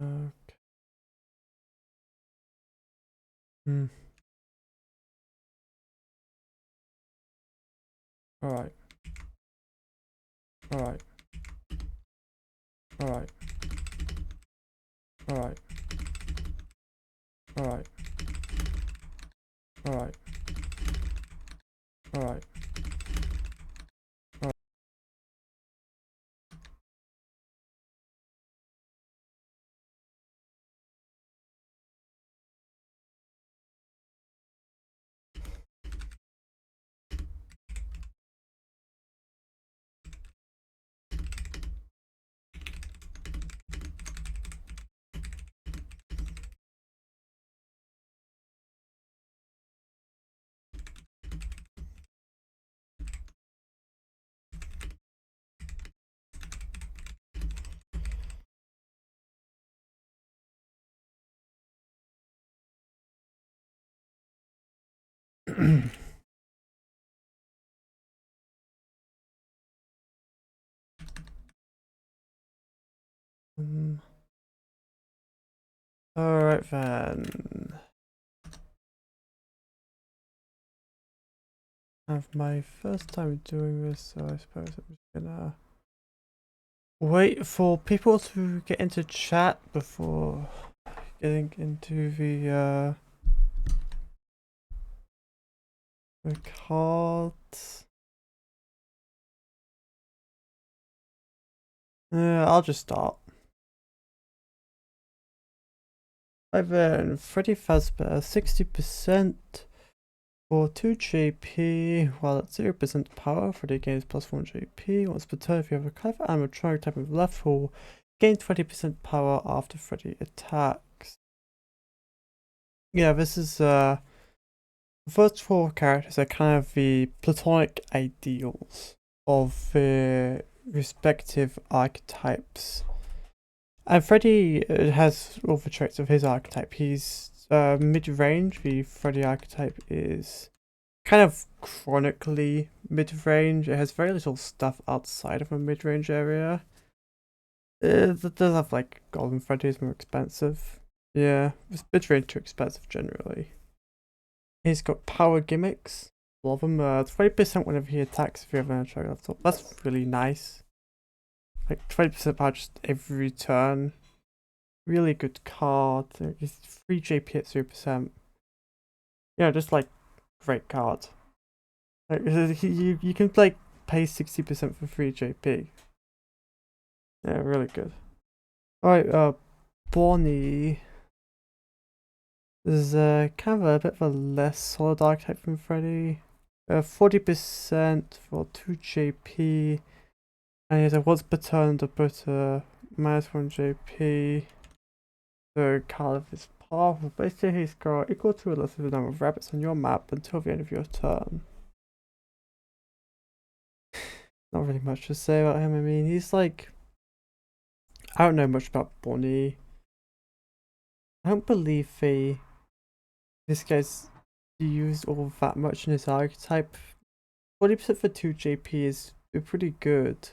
Okay. Hmm. Alright. Alright. Alright. Alright. Alright. Alright. Alright. um, Alright then. Have my first time doing this, so I suppose I'm just gonna wait for people to get into chat before getting into the cards. I'll just start. Right then, Freddy Fazbear, 60% for 2 JP, while at 0% power, Freddy gains plus 1 JP. Once per turn, if you have a clever animatronic type of left will gain 20% power after Freddy attacks. Yeah, this is the first 4 characters are kind of the platonic ideals of the respective archetypes. And Freddy has all the traits of his archetype. He's mid-range. The Freddy archetype is kind of chronically mid-range. It has very little stuff outside of a mid-range area. It does have like Golden Freddy is more expensive. Yeah, it's mid-range too expensive generally. He's got power gimmicks. A lot of them. 20% whenever he attacks if you have an attack left up. That's really nice. Like 20% power just every turn. Really good card. It's 3 JP at 0%. Yeah, just like great card. Like you can like pay 60% for 3 JP. Yeah, really good. Alright, Bonnie is kind of a bit of a less solid archetype from Freddy. 40% for 2 JP. And he has a once per turn to put minus 1 JP. The card is powerful. Basically, he's got equal to or less of the number of rabbits on your map until the end of your turn. Not really much to say about him. I mean, he's like, I don't know much about Bonnie. I don't believe this guy's used all that much in his archetype. 40% for 2 JP is pretty good.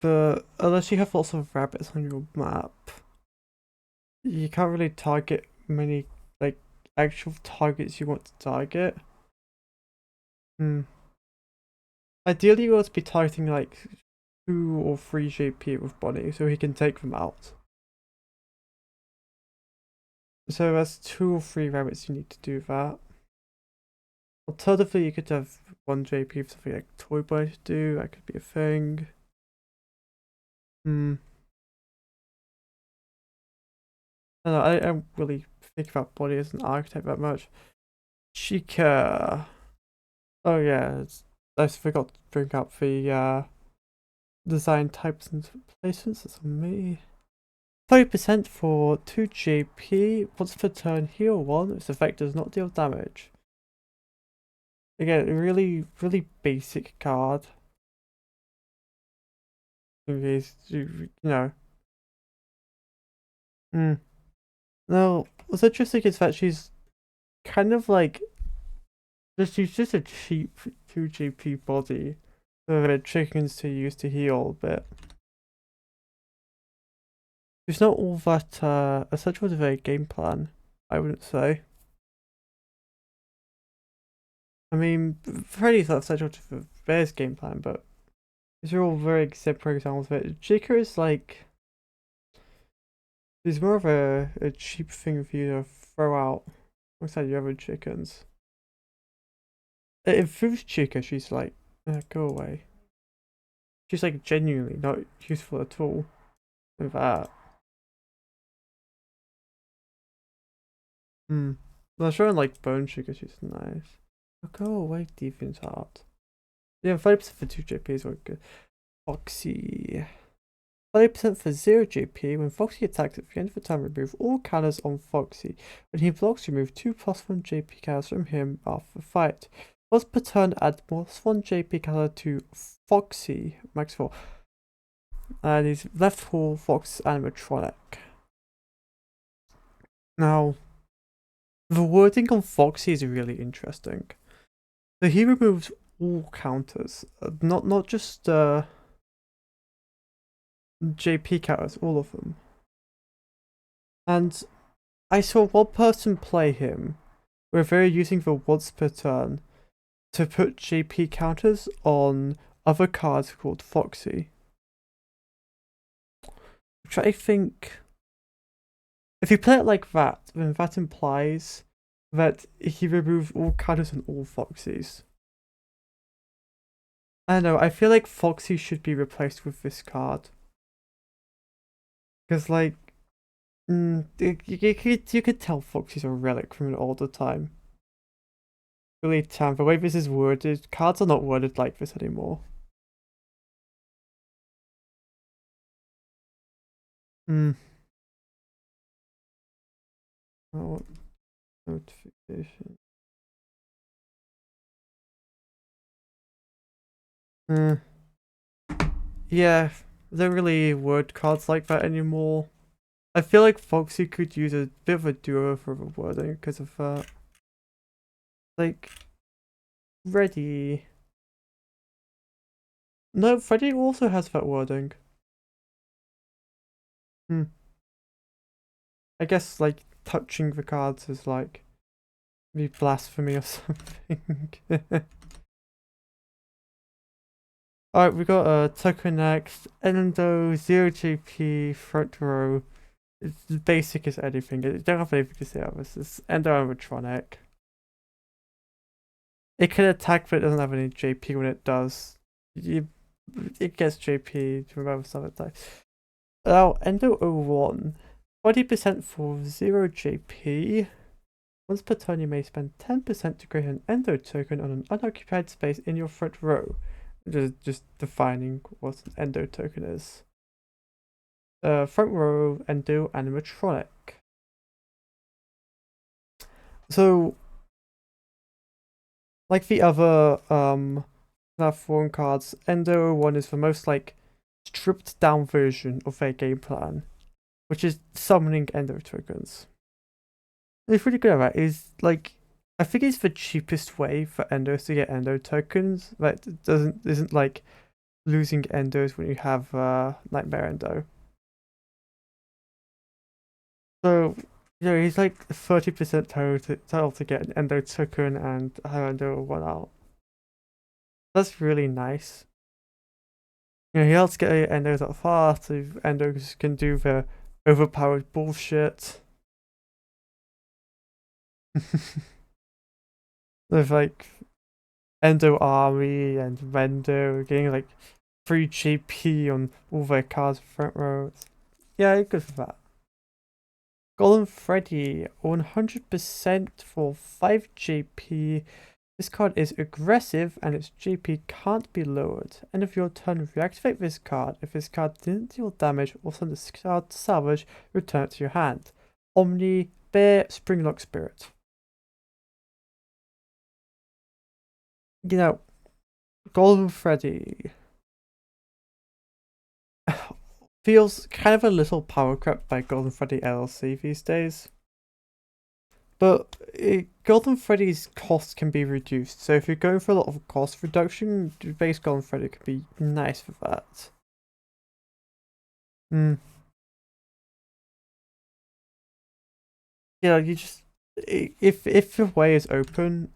But unless you have lots of rabbits on your map, you can't really target many like actual targets you want to target. Ideally, you want to be targeting like 2 or 3 JP with Bonnie so he can take them out. So that's 2 or 3 rabbits you need to do that. Alternatively, you could have 1 JP for something like Toy Boy to do. That could be a thing. I don't know, I don't really think about Bonnie as an archetype that much. Chica. Oh yeah, I forgot to bring up the design types and placements. That's on me. 30% for 2 JP. Once per turn, heal 1. Its effect does not deal damage. Again, really basic card. In case you know. Now, what's interesting is that she's kind of like she's just a cheap 2 JP body. So the chickens to use to heal a bit. It's not all that essential to their game plan, I wouldn't say. I mean, Freddy's not essential to the Bears game plan, but these are all very exemplary examples of it. Chica is like, it's more of a cheap thing for you to throw out alongside your other chickens. It improves Chica, she's like, go away. She's like genuinely not useful at all with that. Well, showing like Bone Sugar, she's nice. Oh, go away, Defense Heart. Yeah, 30% for 2 JPs are good. Foxy. 30% for 0 JP. When Foxy attacks at the end of the time, remove all counters on Foxy. When he blocks, remove 2+1 JP counters from him after the fight. Once per turn, add +1 JP counter to Foxy, max 4. And he's left for Fox animatronic. Now, the wording on Foxy is really interesting. So he removes all counters, not just JP counters, all of them. And I saw one person play him where they're using the once per turn to put JP counters on other cards called Foxy. Which I think, if you play it like that, then that implies that he removes all counters on all Foxys. I don't know, I feel like Foxy should be replaced with this card. Because, like, you could tell Foxy's a relic from an older time. Really, Tam, the way this is worded, cards are not worded like this anymore. Oh, notification. Yeah, they don't really word cards like that anymore. I feel like Foxy could use a bit of a duo for the wording because of that. Like, ready. No, Freddy also has that wording. I guess like touching the cards is like be blasphemy or something. Alright, we got a token next. Endo 0 GP front row. It's as basic as anything. You don't have anything to say about this. It's Endo animatronic. It can attack, but it doesn't have any JP when it does. It gets JP to remember some attacks. Now, Endo 01. 20% for 0 JP. Once per turn, you may spend 10% to create an Endo token on an unoccupied space in your front row. Just defining what an Endo token is. Front row Endo animatronic. So, like the other platform cards, Endo 01 is the most like stripped down version of their game plan, which is summoning Endo tokens. It's really good at that. Is like, I think it's the cheapest way for Endos to get Endo tokens. That isn't like losing Endos when you have Nightmare Endo. So he's like 30% total to get an Endo token and have Endo 1 out. That's really nice. He helps get Endos out fast, so Endos can do the overpowered bullshit. With like Endo Army and Rendo getting like free GP on all their cards front row. Yeah, good for that. Golden Freddy, 100% for 5 JP. This card is aggressive and its JP can't be lowered. End of your turn, reactivate this card. If this card didn't deal damage or send this card to salvage, return it to your hand. Omni, Bear, Springlock Spirit. You know, Golden Freddy feels kind of a little power crept by Golden Freddy LLC these days. But Golden Freddy's cost can be reduced, so if you're going for a lot of cost reduction, base Golden Freddy could be nice for that. Yeah, you just if the way is open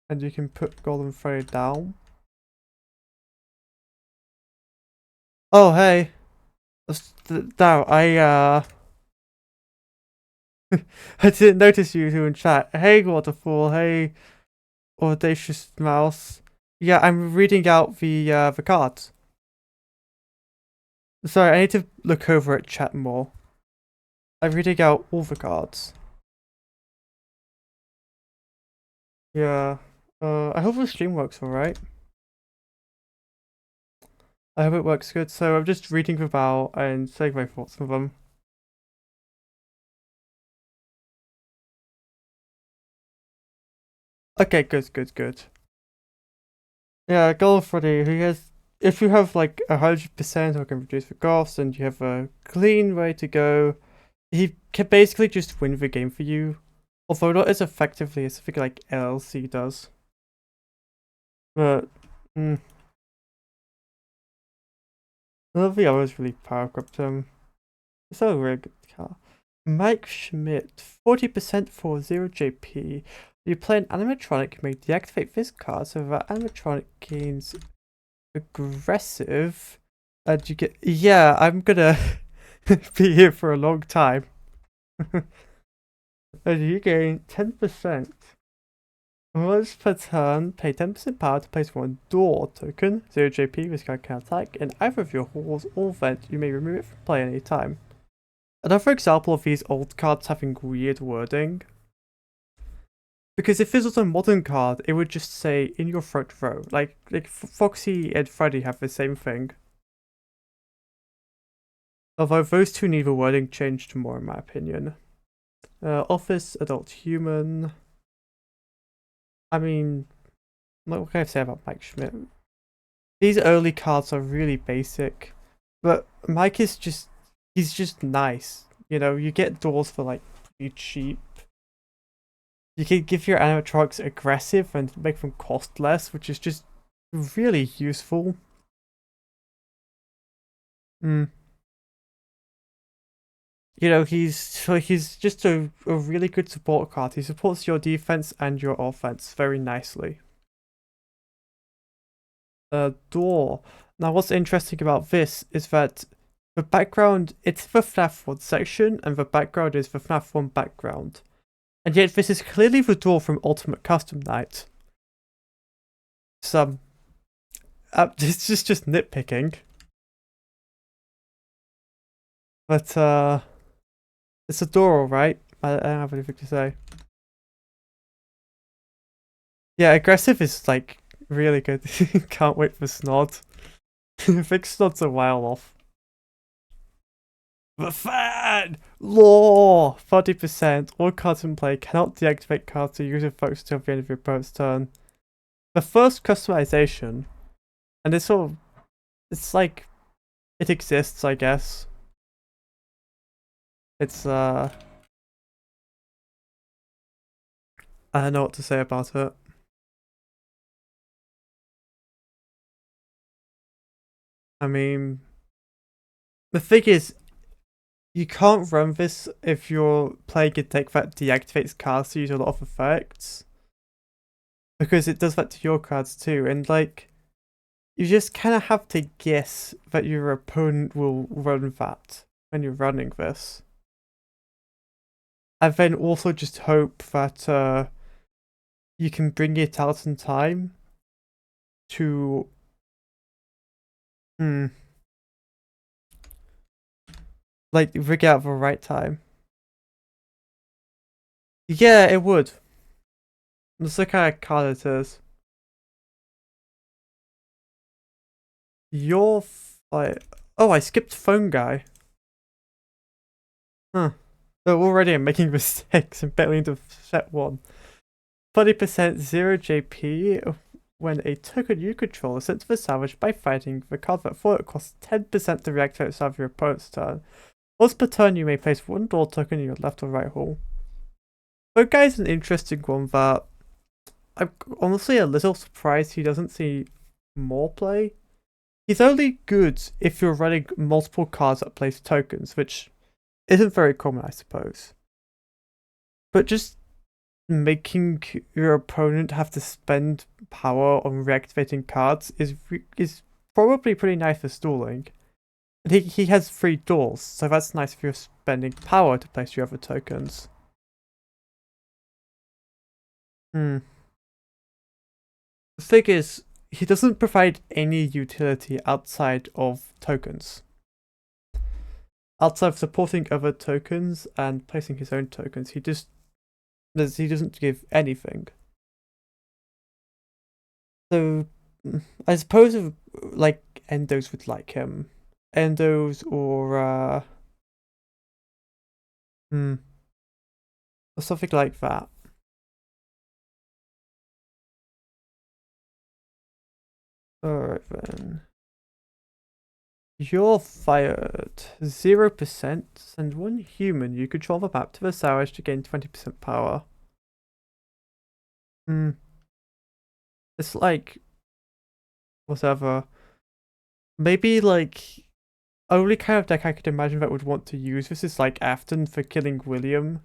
and you can put Golden Freddy down. Oh hey, now I didn't notice you two in chat. Hey Waterfall, hey Audacious Mouse. Yeah, I'm reading out the cards. Sorry, I need to look over at chat more. I'm reading out all the cards. Yeah. I hope the stream works alright. I hope it works good. So I'm just reading them out and saying my thoughts on them. Okay, good. Yeah, Goal Freddy, he has. If you have like 100% or can reduce the cost and you have a clean way to go, he can basically just win the game for you. Although not as effectively as I think like LLC does. But, none of the others really power up him. It's a really good car. Mike Schmidt, 40% for 0 JP. You play an animatronic, you may deactivate this card so that animatronic gains aggressive. And you get. Yeah, I'm gonna be here for a long time. And you gain 10%. Once per turn, pay 10% power to place one door token, 0 JP, this card can attack, in either of your halls or vent, you may remove it from play any time. Another example of these old cards having weird wording. Because if this was a modern card, it would just say in your front row. Like Foxy and Freddy have the same thing. Although those two need the wording changed more in my opinion. Office, Adult Human. I mean, what can I say about Mike Schmidt? These early cards are really basic. But Mike is just, he's just nice. You know, you get doors for like pretty cheap. You can give your animatronics aggressive and make them cost less, which is just really useful. You know, he's just a really good support card. He supports your defense and your offense very nicely. Door. Now, what's interesting about this is that the background, it's the FNAF 1 section, and the background is the FNAF 1 background. And yet, this is clearly the door from Ultimate Custom Night. Some. It's just nitpicking. But, it's a door, alright? I don't have anything to say. Yeah, aggressive is like really good. Can't wait for Snod. I think Snod's a while off. The fan! Law! 30%. All cards in play cannot deactivate cards to use your focus until the end of your opponent's turn. The first customization, and it's sort of, it's like, it exists, I guess. It's, I don't know what to say about it. I mean, the thing is, you can't run this if you're playing a deck that deactivates cards to use a lot of effects. Because it does that to your cards too, and like, you just kind of have to guess that your opponent will run that when you're running this. And then also just hope that you can bring it out in time to like rig out the right time. Yeah, it would. That's the kind of card it is. You're like, oh, I skipped phone guy. Huh. So already I'm making mistakes and barely into set 1. 30% 0 JP when a token you control is sent to the salvage by fighting the card that for it costs 10% to reactivate at the start of your opponent's turn. Once per turn, you may place one door token in your left or right hall. So, guys, an interesting one that I'm honestly a little surprised he doesn't see more play. He's only good if you're running multiple cards that place tokens, which isn't very common, I suppose. But just making your opponent have to spend power on reactivating cards is probably pretty nice for stalling. And he has 3 doors, so that's nice if you're spending power to place your other tokens. The thing is, he doesn't provide any utility outside of tokens. Outside of supporting other tokens and placing his own tokens, he doesn't give anything. So I suppose if, like endos would like him. Endos or or something like that. Alright then. You're fired. 0%. Send 1 human you control the map to the south to gain 20% power. It's like whatever. Maybe like only kind of deck I could imagine that would want to use this is like Afton for killing William.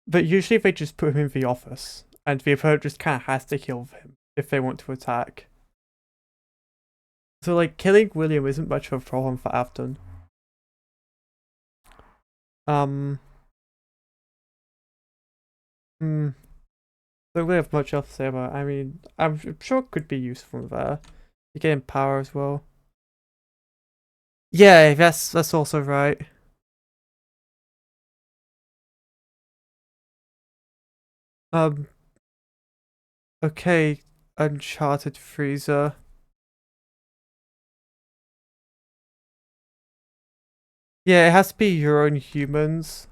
But usually they just put him in the office, and the opponent just kind of has to kill him if they want to attack. So like killing William isn't much of a problem for Afton. Don't really have much else to say about it. I mean, I'm sure it could be useful there. You get power as well. Yeah, that's also right. Okay, Uncharted Freezer. Yeah, it has to be your own humans.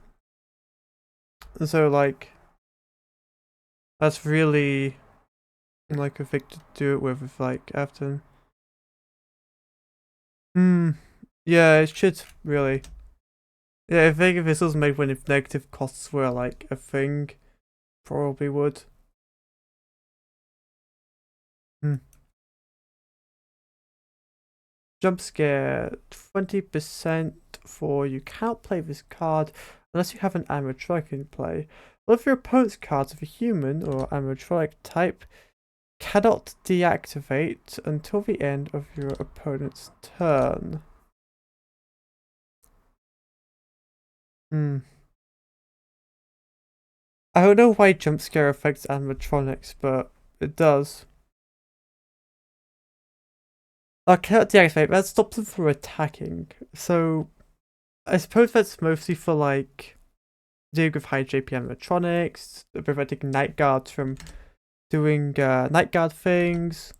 So like, that's really like a thing to do it with like Afton. Yeah, it should really. Yeah, I think if this was made when if negative costs were like a thing, probably would. Jump scare 20% for you can't play this card unless you have an animatronic in play. All of your opponent's cards of a human or animatronic type cannot deactivate until the end of your opponent's turn. I don't know why jump scare affects animatronics, but it does. I cannot deactivate, that stops them from attacking. So I suppose that's mostly for like dealing with high JP animatronics, preventing night guards from doing night guard things.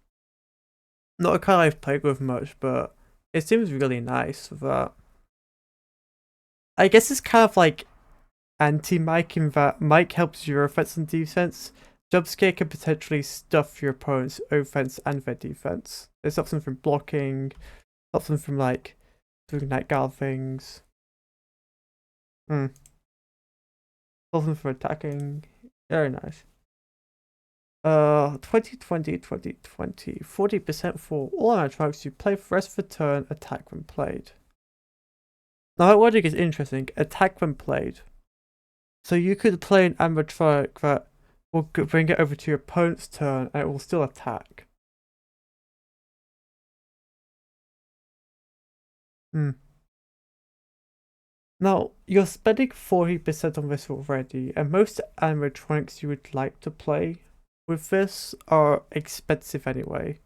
Not a card I've played with much, but it seems really nice with that. I guess it's kind of like anti-Mike in that Mike helps your offense and defense. Jumpscare can potentially stuff your opponent's offense and their defense. It stops them from blocking, stops them from like doing night guard things. Stops them from attacking. Very nice. 2020, 40% for all animatronics you play for the rest of the turn, attack when played. Now that wording is interesting, attack when played. So you could play an animatronic that will bring it over to your opponent's turn and it will still attack. Now, you're spending 40% on this already, and most animatronics you would like to play with this are expensive anyway.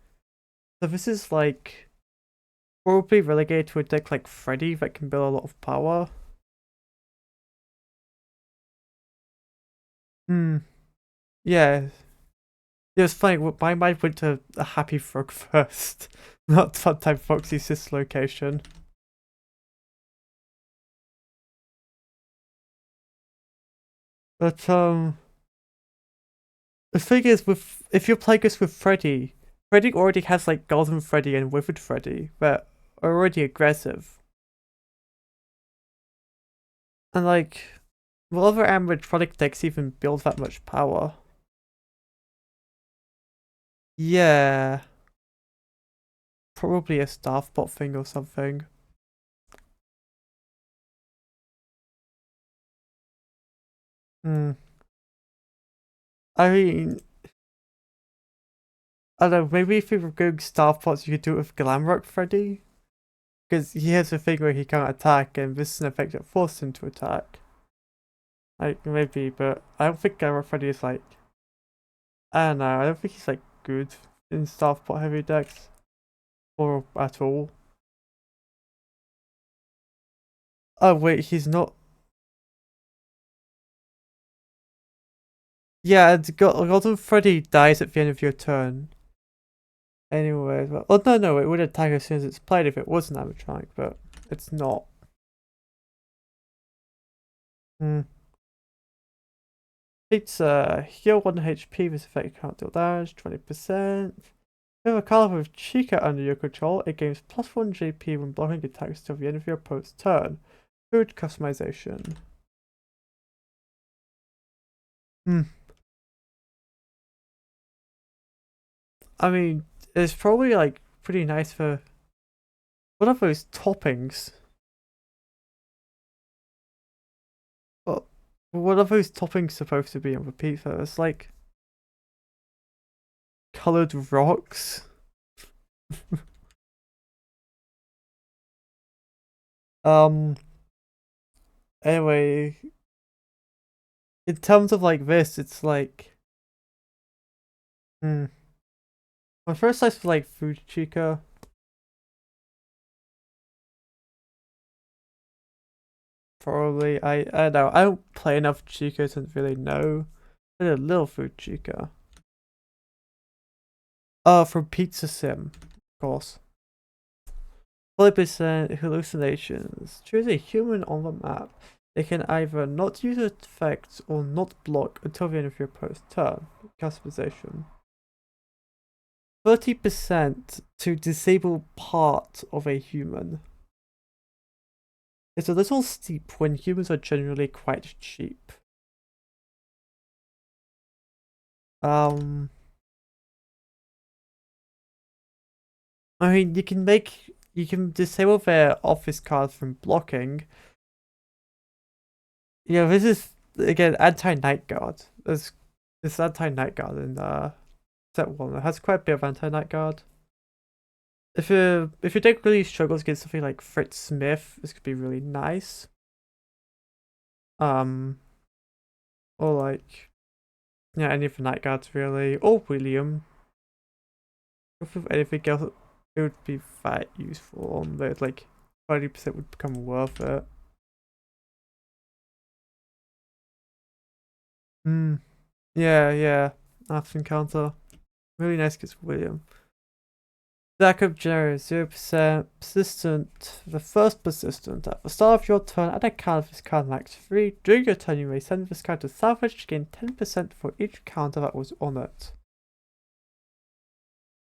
So this is like probably relegated to a deck like Freddy that can build a lot of power. Yeah. It was funny, my mind went to a Happy Frog first, not Funtime Foxy's dislocation. But the thing is, if you're playing this with Freddy, Freddy already has like Golden Freddy and Withered Freddy that are already aggressive. And like, will other animatronic decks even build that much power? Yeah. Probably a staff bot thing or something. Hmm. I mean, I don't know, maybe if we were going staff pots, you could do it with Glamrock Freddy. Because he has a thing where he can't attack, and this is an effect that forces him to attack. Like, maybe, but I don't think Glamrock Freddy is like. I don't know, I don't think he's like good in staff pot heavy decks. Or at all. Oh, wait, he's not. Yeah, Golden Freddy dies at the end of your turn. Anyway, well, oh no, it would attack as soon as it's played if it was an animatronic, but it's not. Hmm. It's heal 1 HP, this effect can't deal damage, 20%. If you have a card with Chica under your control, it gains +1 GP when blocking attacks till the end of your opponent's turn. Food customization. Hmm. I mean, it's probably like pretty nice for what are those toppings? What are those toppings supposed to be on the pizza? It's like colored rocks. um. Anyway, in terms of like this, it's like, hmm. My first slice was like food chica. Probably. I don't know. I don't play enough chica to really know. But a little food chica. From Pizza Sim, of course. 40% hallucinations. Choose a human on the map. They can either not use effects or not block until the end of your opponent's turn. Customization. 30% to disable part of a human. It's a little steep when humans are generally quite cheap. I mean, you can disable their office cards from blocking. You know, this is again anti-night guard. There's this anti-night guard in set 1. It has quite a bit of anti-night guard. If your deck really struggles against something like Fritz Smith, this could be really nice. Or like, yeah, any of the night guards really, or William. If anything else, it would be that useful. But like 30% would become worth it. Hmm. Yeah. After encounter. Really nice against William. Backup generator 0% persistent. The first persistent. At the start of your turn, add a card of this card max 3. During your turn, you may send this card to salvage to gain 10% for each counter that was on it.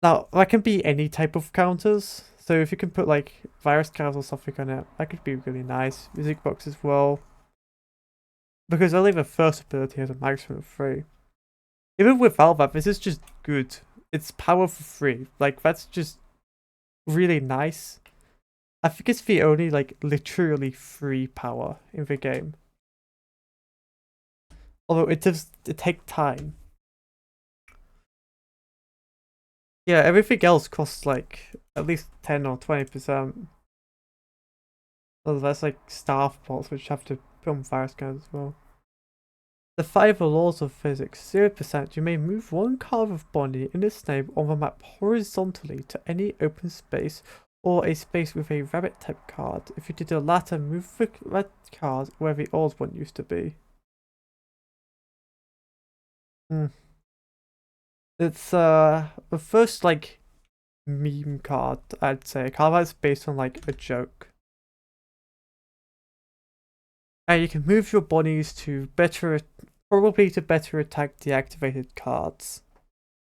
Now, that can be any type of counters. So if you can put like virus cards or something on it, that could be really nice. Music box as well. Because only the first ability has a maximum of 3. Even without that, this is just good. It's power for 3. Like, that's just really nice. I think it's the only, like, literally free power in the game. Although it takes time. Yeah, everything else costs, like, at least 10 or 20%. Although that's, like, staff pots, which have to put on virus cards as well. The 5 laws of physics. 0%. You may move one card of Bonnie in its name on the map horizontally to any open space or a space with a rabbit type card. If you do the latter, move the red card where the old one used to be. It's the first like meme card, I'd say. A card that's based on like a joke. And you can move your Bonnies to probably to better attack deactivated cards.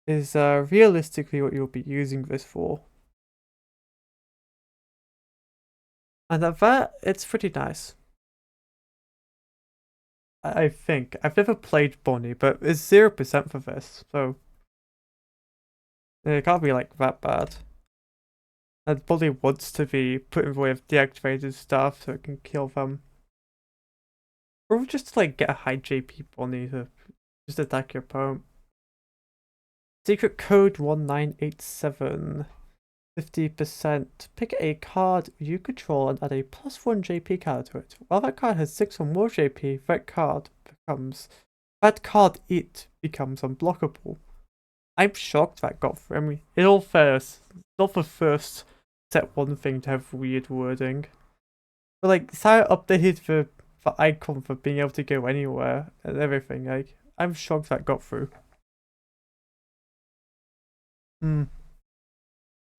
Is realistically what you'll be using this for. And at that, it's pretty nice. I think. I've never played Bonnie, but it's 0% for this, so it can't be like that bad. And Bonnie wants to be put in the way of deactivated stuff so it can kill them. Or just to like get a high JP Bonnie to just attack your opponent. Secret code 1987. 50%. Pick a card you control and add a +1 JP card to it. While that card has 6 or more JP, that card becomes unblockable. I'm shocked that got through. I mean, in all fairness, it's not the first set 1 thing to have weird wording. But like, it's how it updated the icon for being able to go anywhere and everything. Like, I'm shocked that got through.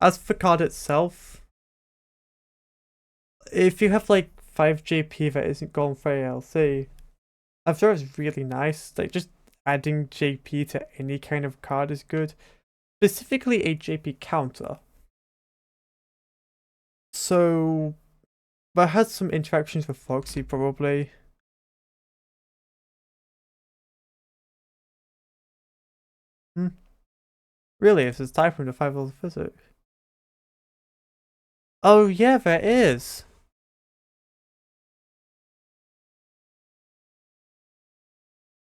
As for the card itself, if you have like 5 JP that isn't gone for ALC, I'm sure it's really nice. Like, just adding JP to any kind of card is good. Specifically a JP counter. So that has some interactions with Foxy probably. Really, this is type from the 5 laws of physics. Oh yeah, there is.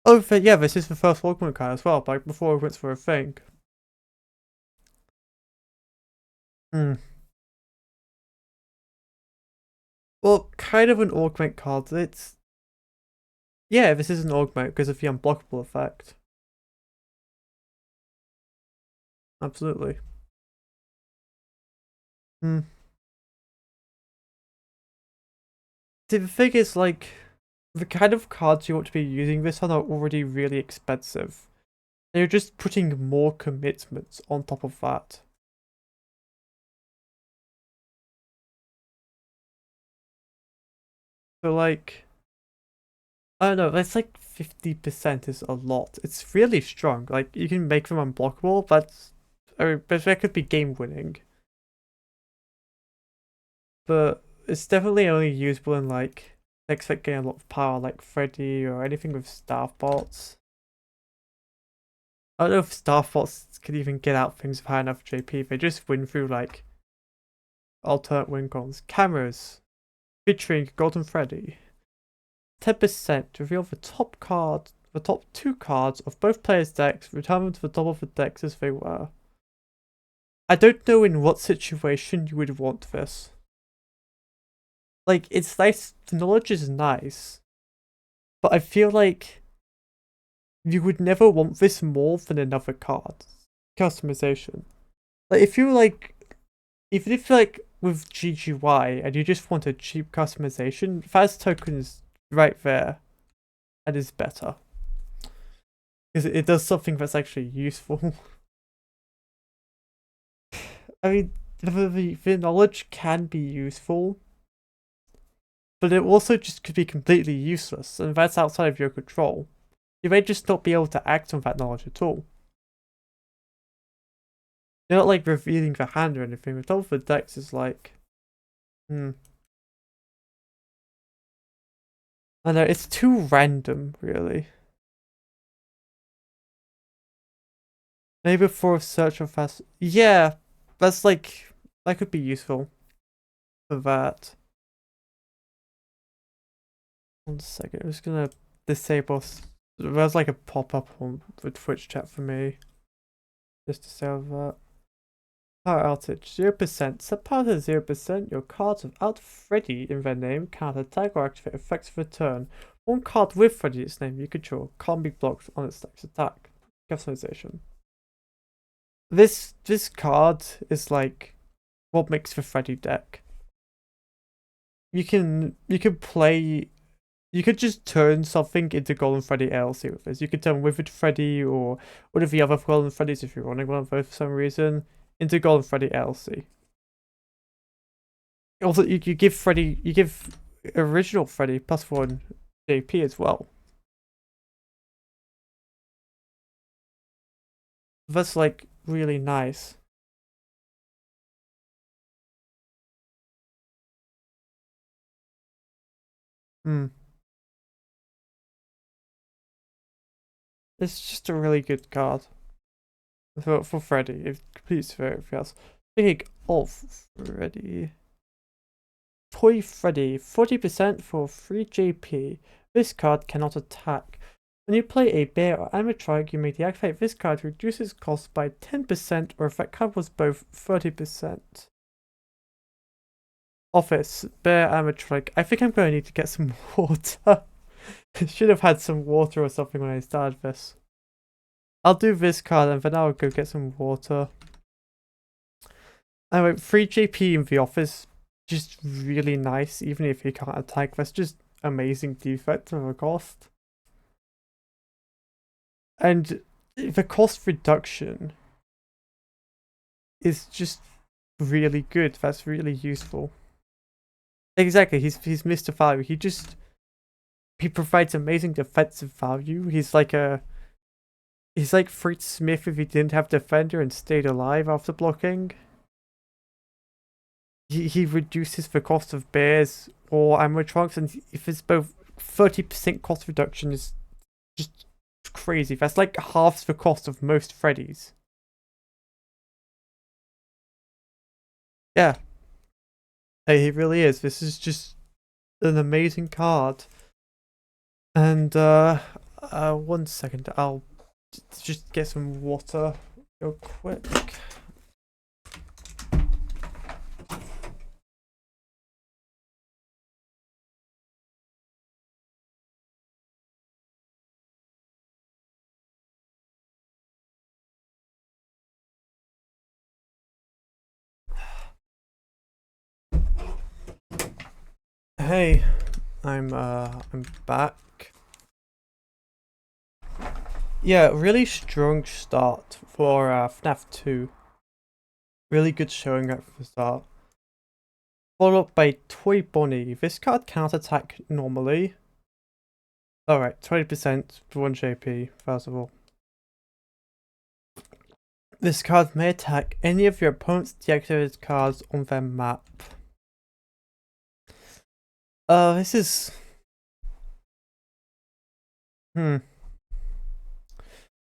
Oh, yeah, this is the first augment card as well, but before augments were a thing. Well, kind of an augment card. It's... Yeah, this is an augment because of the unblockable effect. Absolutely. The thing is, like, the kind of cards you want to be using this on are already really expensive. They're just putting more commitments on top of that. So, like, I don't know, that's like 50% is a lot. It's really strong. Like, you can make them unblockable, but that could be game winning. But it's definitely only usable in like decks that gain a lot of power, like Freddy or anything with staff bots. I don't know if staff bots can even get out things with high enough JP. They just win through like alternate win cons. Cameras featuring Golden Freddy. 10% reveal the top 2 cards of both players' decks, return them to the top of the decks as they were. I don't know in what situation you would want this. Like, it's nice, the knowledge is nice, but I feel like you would never want this more than another card. Customization. Like, if you like, even if like with GGY and you just want a cheap customization, Faz token is right there and is better. Because it does something that's actually useful. I mean, the knowledge can be useful, but it also just could be completely useless, and that's outside of your control. You may just not be able to act on that knowledge at all. You're not like revealing the hand or anything. The top of the decks is like, I know, it's too random, really. Maybe for a search of fast. Yeah, that's like, that could be useful for that. 1 second, I'm just gonna disable. There's like a pop up on the Twitch chat for me. Just to save that. Power outage 0%. Set power to 0%. Your cards without Freddy in their name can't attack or activate effects of a turn. One card with Freddy in its name you control can't be blocked on its next attack. Customization. This card is like what makes the Freddy deck. You could just turn something into Golden Freddy ALC with this. You could turn Withered Freddy or one of the other Golden Freddys if you're running one of those for some reason into Golden Freddy ALC. Also, you give original Freddy +1 JP as well. That's like really nice. It's just a really good card for Freddy. It completes for everything else. Big of Freddy. Toy Freddy, 40% for 3 JP. This card cannot attack. When you play a bear or animatronic, you may deactivate this card to reduce its cost by 10%, or if that card was both 30%. Office, bear, animatronic. I think I'm going to need to get some water. Should have had some water or something when I started this. I'll do this card and then I'll go get some water. Anyway, 3 JP in the office, just really nice, even if he can't attack. That's just amazing defense for the cost. And the cost reduction is just really good. That's really useful. Exactly, he's Mr. Value. He provides amazing defensive value. He's like Fritz Smith if he didn't have defender and stayed alive after blocking. He reduces the cost of bears or animatronics, and if it's both 30% cost reduction is just crazy. That's like half the cost of most Freddies. Yeah. Hey, he really is. This is just an amazing card. And 1 second, I'll just get some water real quick. Hey, I'm back. Yeah, really strong start for FNAF 2. Really good showing at the start. Followed up by Toy Bonnie. This card cannot attack normally. Alright, 20% for 1 JP, first of all. This card may attack any of your opponent's deactivated cards on their map. This is...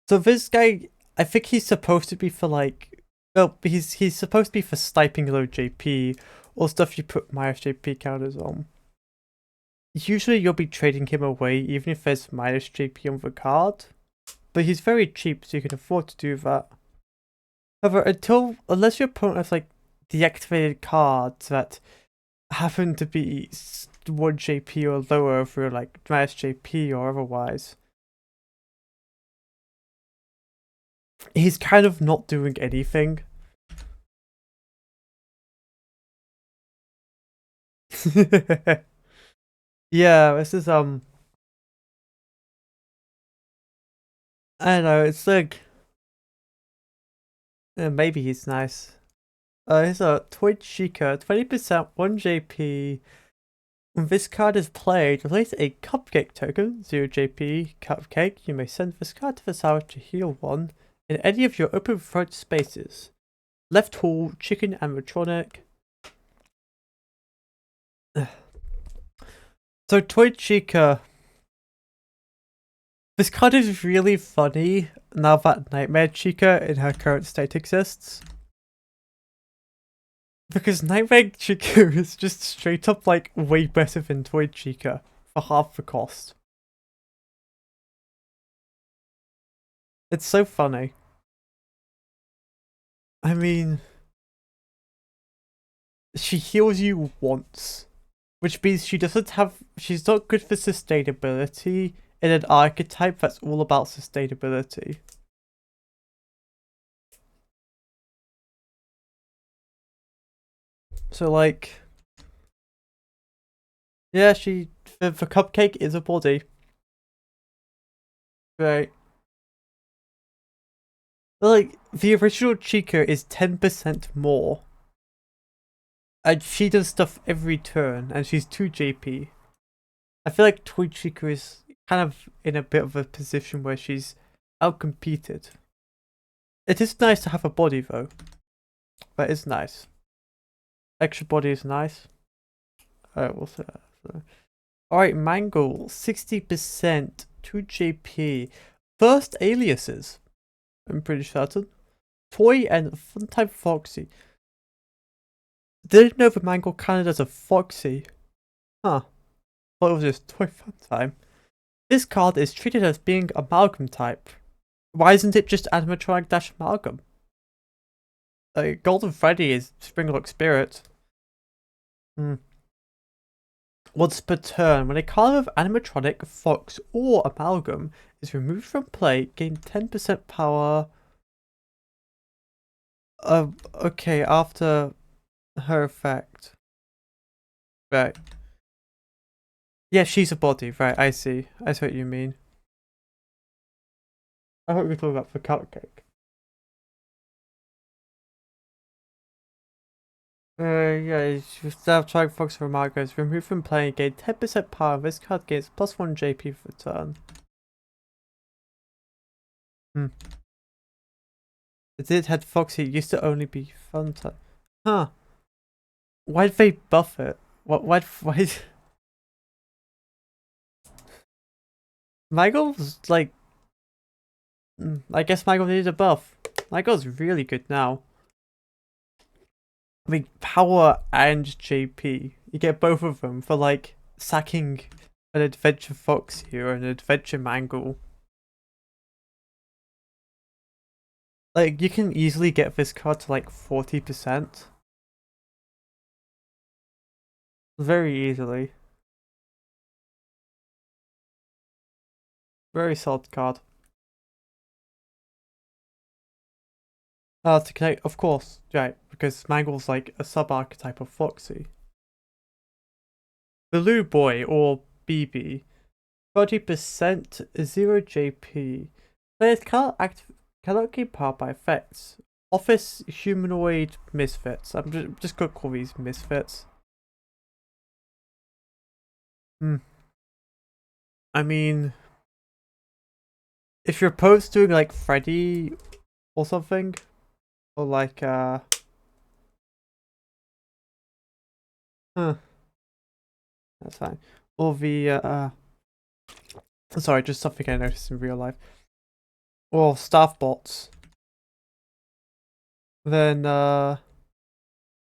So this guy, I think he's supposed to be for like... Well, he's supposed to be for sniping low JP, or stuff you put minus JP counters on. Usually you'll be trading him away even if there's minus JP on the card. But he's very cheap, so you can afford to do that. However, unless your opponent has like deactivated cards that happen to be 1 JP or lower for like minus JP or otherwise, he's kind of not doing anything. Yeah, this is I don't know, it's like maybe he's nice. Here's a Twitch Chica, 20% 1 JP. When this card is played, replace a cupcake token, 0 JP cupcake. You may send this card to the side to heal 1 in any of your open front spaces. Left hall, chicken animatronic. So Toy Chica. This card is really funny now that Nightmare Chica in her current state exists. Because Nightmare Chica is just straight up like way better than Toy Chica for half the cost. It's so funny. I mean, she heals you once, which means she's not good for sustainability in an archetype that's all about sustainability. So like, yeah, the cupcake is a body. Right. But like, the original Chica is 10% more. And she does stuff every turn, and she's 2 JP. I feel like Toy Chica is kind of in a bit of a position where she's outcompeted. It is nice to have a body though. That is nice. Extra body is nice. We'll say that. So. Alright, Mangle, 60%, 2 JP. First aliases, I'm pretty certain. Toy and Funtime Foxy. Didn't know the Mangle kinda does a Foxy. Huh. Thought it was just Toy Funtime. This card is treated as being amalgam type. Why isn't it just animatronic dash amalgam? Golden Freddy is Springlock Spirit. Once per turn, when a card of animatronic, fox, or amalgam is removed from play, gain 10% power. Okay, after her effect. Right. Yeah, she's a body. Right, I see. I see what you mean. I hope we talk about the cupcake. Yeah, staff trying fox for Margos. Removed from playing, gain 10% power. This card gains +1 JP for turn. It did had Foxy, it used to only be fun type. Huh. Why'd they buff it? Why Michael's like I guess Michael needed a buff. Michael's really good now. I mean power and JP. You get both of them for like sacking an adventure Foxy or an adventure Mangle. Like you can easily get this card to like 40%. Very easily. Very solid card. To connect, of course, right, because Mangle's like a sub-archetype of Foxy. Blue Boy, or BB, 30%, 0 JP. Players cannot keep power by effects. Office humanoid misfits. I'm just gonna call these misfits. I mean, if you're opposed doing like Freddy or something, or like huh, that's fine. Or the sorry, just something I noticed in real life. Or staff bots. Then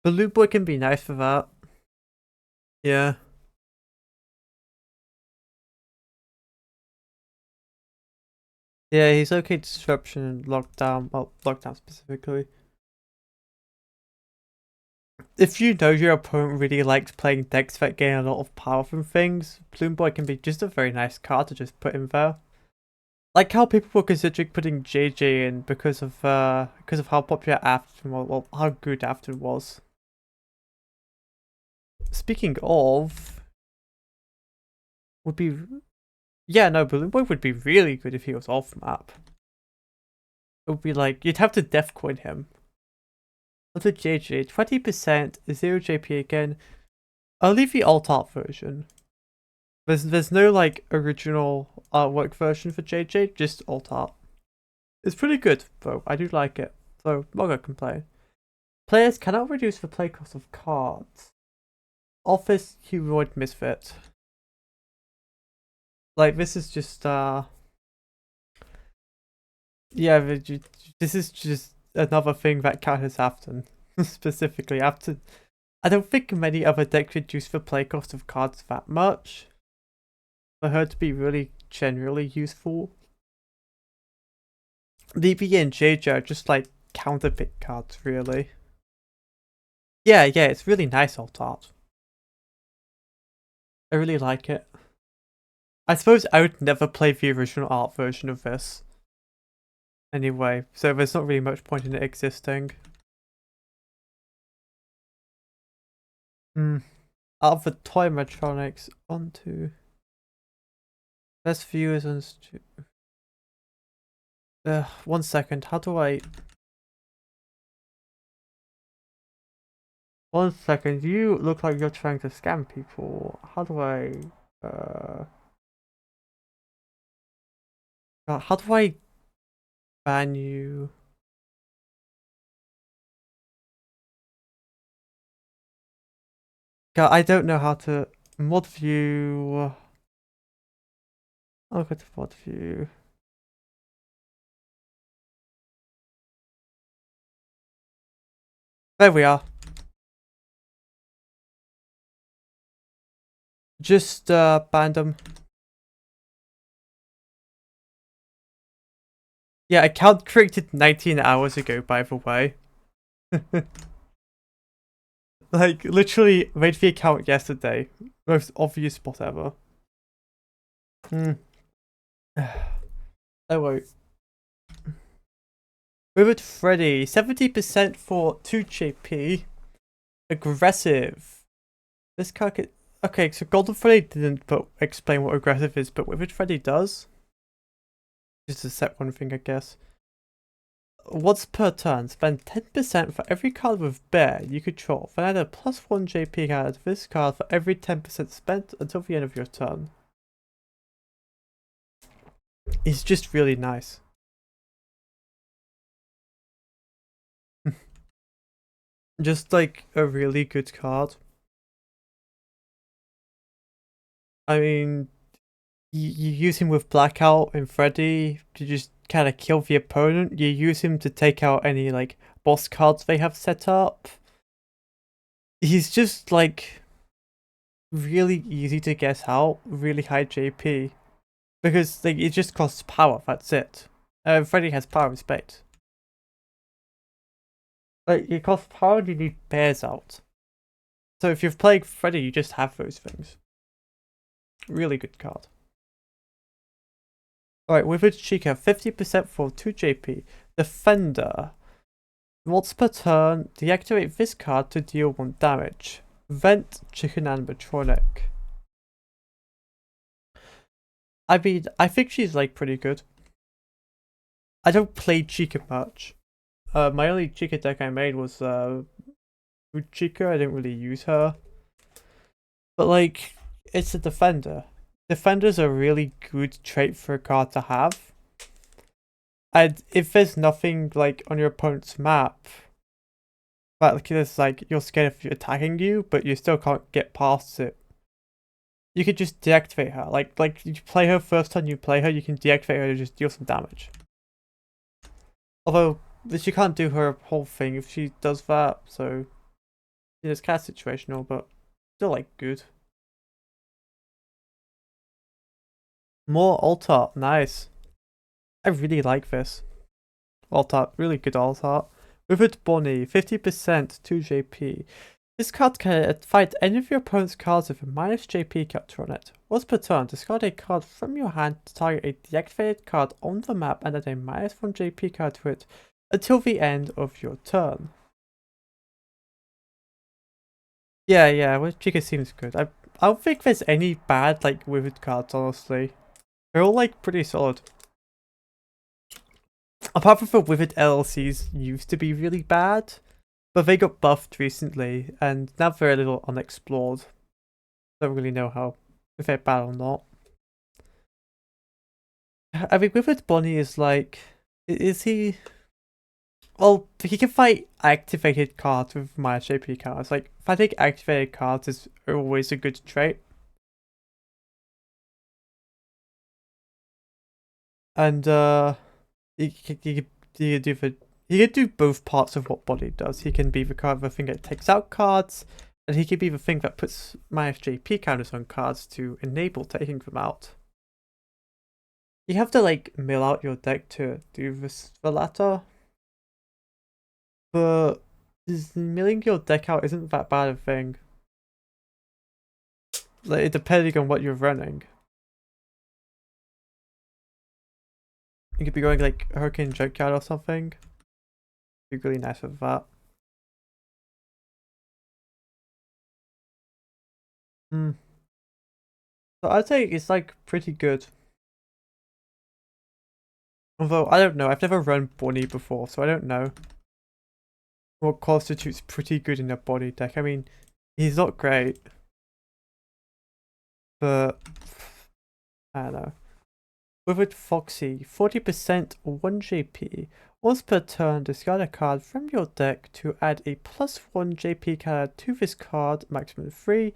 Blue Boy can be nice for that. Yeah. Yeah, he's okay disruption and lockdown, well, lockdown specifically. If you know your opponent really likes playing decks that gain a lot of power from things, Bloom Boy can be just a very nice card to just put in there. Like how people were considering putting JJ in because of how popular Afton was, well, how good Afton was. Speaking of, would be yeah, no, Balloon Boy would be really good if he was off map. It would be like you'd have to Deathcoin him. Onto JJ, 20%, 0 JP again. I'll leave the alt art version. There's no like original artwork version for JJ, just alt art. It's pretty good though. I do like it, so I'm not gonna complain. Players cannot reduce the play cost of cards. Office humanoid misfit. Like this is just yeah, this is just another thing that counters Afton. Specifically, Afton. I don't think many other decks reduce the play cost of cards that much. For her to be really generally useful. BB and JJ are just like counterpick cards, really. Yeah, it's really nice alt art. I really like it. I suppose I would never play the original art version of this. Anyway, so there's not really much point in it existing. Out of the toy Metronics, onto best viewers on 1 second, how do I 1 second, you look like you're trying to scam people. How do I how do I ban you? God, I don't know how to mod view. I'll go to mod view. There we are. Just banned them. Yeah, account created 19 hours ago, by the way. Like, literally made the account yesterday. Most obvious spot ever. Hmm. Oh wait. Vivid Freddy, 70% for 2JP. Aggressive. This card could... Okay, so Golden Freddy didn't explain what aggressive is, but Vivid Freddy does. Just a set one thing, I guess. Once per turn, spend 10% for every card with bear you control. Then add a +1 JP card to this card for every 10% spent until the end of your turn. It's just really nice. Just like a really good card. I mean, you use him with Blackout and Freddy to just kind of kill the opponent. You use him to take out any like boss cards they have set up. He's just like really easy to guess out, really high JP. Because like, it just costs power, that's it. Freddy has power and spades. Like, it costs power and you need bears out. So if you're playing Freddy, you just have those things. Really good card. Alright, Withered Chica, 50% for 2 JP. Defender. Once per turn, deactivate this card to deal 1 damage. Vent, Chicken Animatronic. I mean, I think she's like pretty good. I don't play Chica much. My only Chica deck I made was Chica. I didn't really use her. But like, it's a defender. Defender's a really good trait for a card to have. And if there's nothing like on your opponent's map, like there's like you're scared of attacking you, but you still can't get past it, you could just deactivate her. Like you play her first time you play her, you can deactivate her to just deal some damage. Although she can't do her whole thing if she does that, so it's kind of situational, but still like good. More alt art, nice. I really like this. Alt art, really good alt art. Withered Bonnie, 50% 2 JP. This card can fight any of your opponent's cards with a -JP counter on it. Once per turn, discard a card from your hand to target a deactivated card on the map and add a -1 JP card to it until the end of your turn. Yeah, well, Chica seems good. I don't think there's any bad like withered cards, honestly. They're all like pretty solid. Apart from the withered LLCs used to be really bad, but they got buffed recently and now they're a little unexplored. Don't really know how if they're bad or not. I mean, Withered Bonnie is like, is he? Well, he can fight activated cards with -JP cards. Like, fighting activated cards is always a good trait. And he can do both parts of what Bonnie does. He can be the card the thing that takes out cards, and he can be the thing that puts -JP counters on cards to enable taking them out. You have to like mill out your deck to do this, the latter. But milling your deck out isn't that bad a thing. Like, depending on what you're running. You could be going like Hurricane Junkyard or something. Be really nice with that. So I'd say it's like pretty good. Although I don't know, I've never run Bonnie before, so I don't know what constitutes pretty good in a Bonnie deck. I mean, he's not great, but I don't know. Withered Foxy, 40% 1 JP. Once per turn, discard a card from your deck to add a +1 JP card to this card, maximum 3.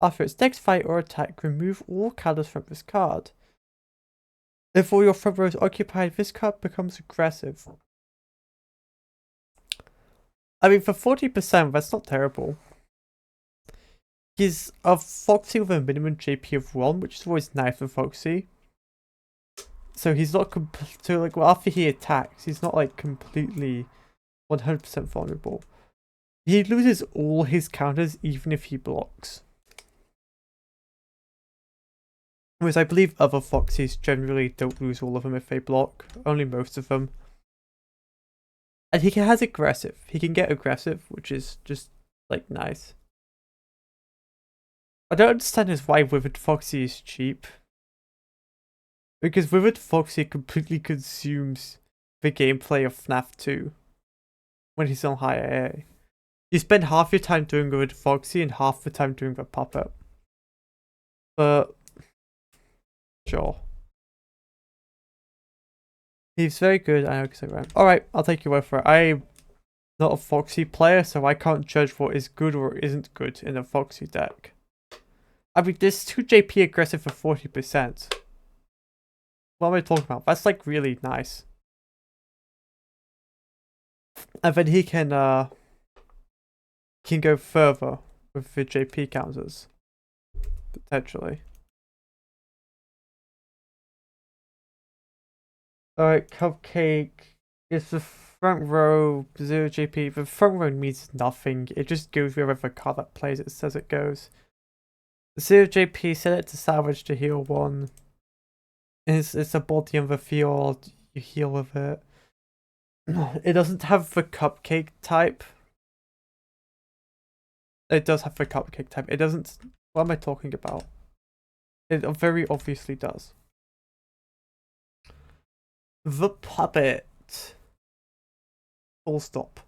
After its next fight or attack, remove all counters from this card. If all your front row is occupied, this card becomes aggressive. I mean, for 40%, that's not terrible. He's a Foxy with a minimum JP of 1, which is always nice for Foxy. So he's not so like after he attacks, he's not like completely 100% vulnerable. He loses all his counters even if he blocks. Whereas I believe other Foxies generally don't lose all of them if they block, only most of them. And he has aggressive. He can get aggressive, which is just like nice. I don't understand is why Withered Foxy is cheap. Because Withered Foxy completely consumes the gameplay of FNAF 2 when he's on higher A. You spend half your time doing Withered Foxy and half the time doing the puppet. But sure. He's very good, I know because I ran. Alright, I'll take your word for it. I'm not a Foxy player, so I can't judge what is good or isn't good in a Foxy deck. I mean, this 2JP aggressive for 40%. What am I talking about? That's like really nice. And then he can go further with the JP counters. Potentially. Alright, Cupcake is the front row 0 JP. The front row means nothing. It just goes wherever card that plays it says it goes. 0 JP, set it to salvage to heal 1. It's a body on the field, you heal with it. It doesn't have the Cupcake type. It does have the Cupcake type. It doesn't. What am I talking about? It very obviously does. The Puppet. Full stop.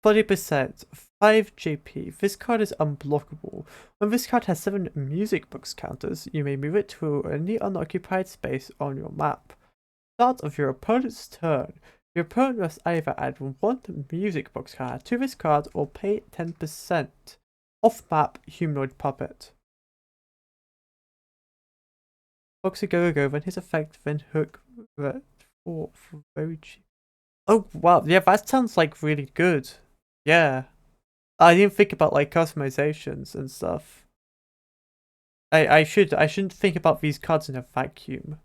40%, 5 JP. This card is unblockable. When this card has 7 music box counters, you may move it to any unoccupied space on your map. Start of your opponent's turn. Your opponent must either add 1 music box counter to this card or pay 10%. Off-map humanoid puppet. Foxy go, then his effect, then hook for very cheap. Oh wow, yeah, that sounds like really good. Yeah. I didn't think about like customizations and stuff. I shouldn't think about these cards in a vacuum.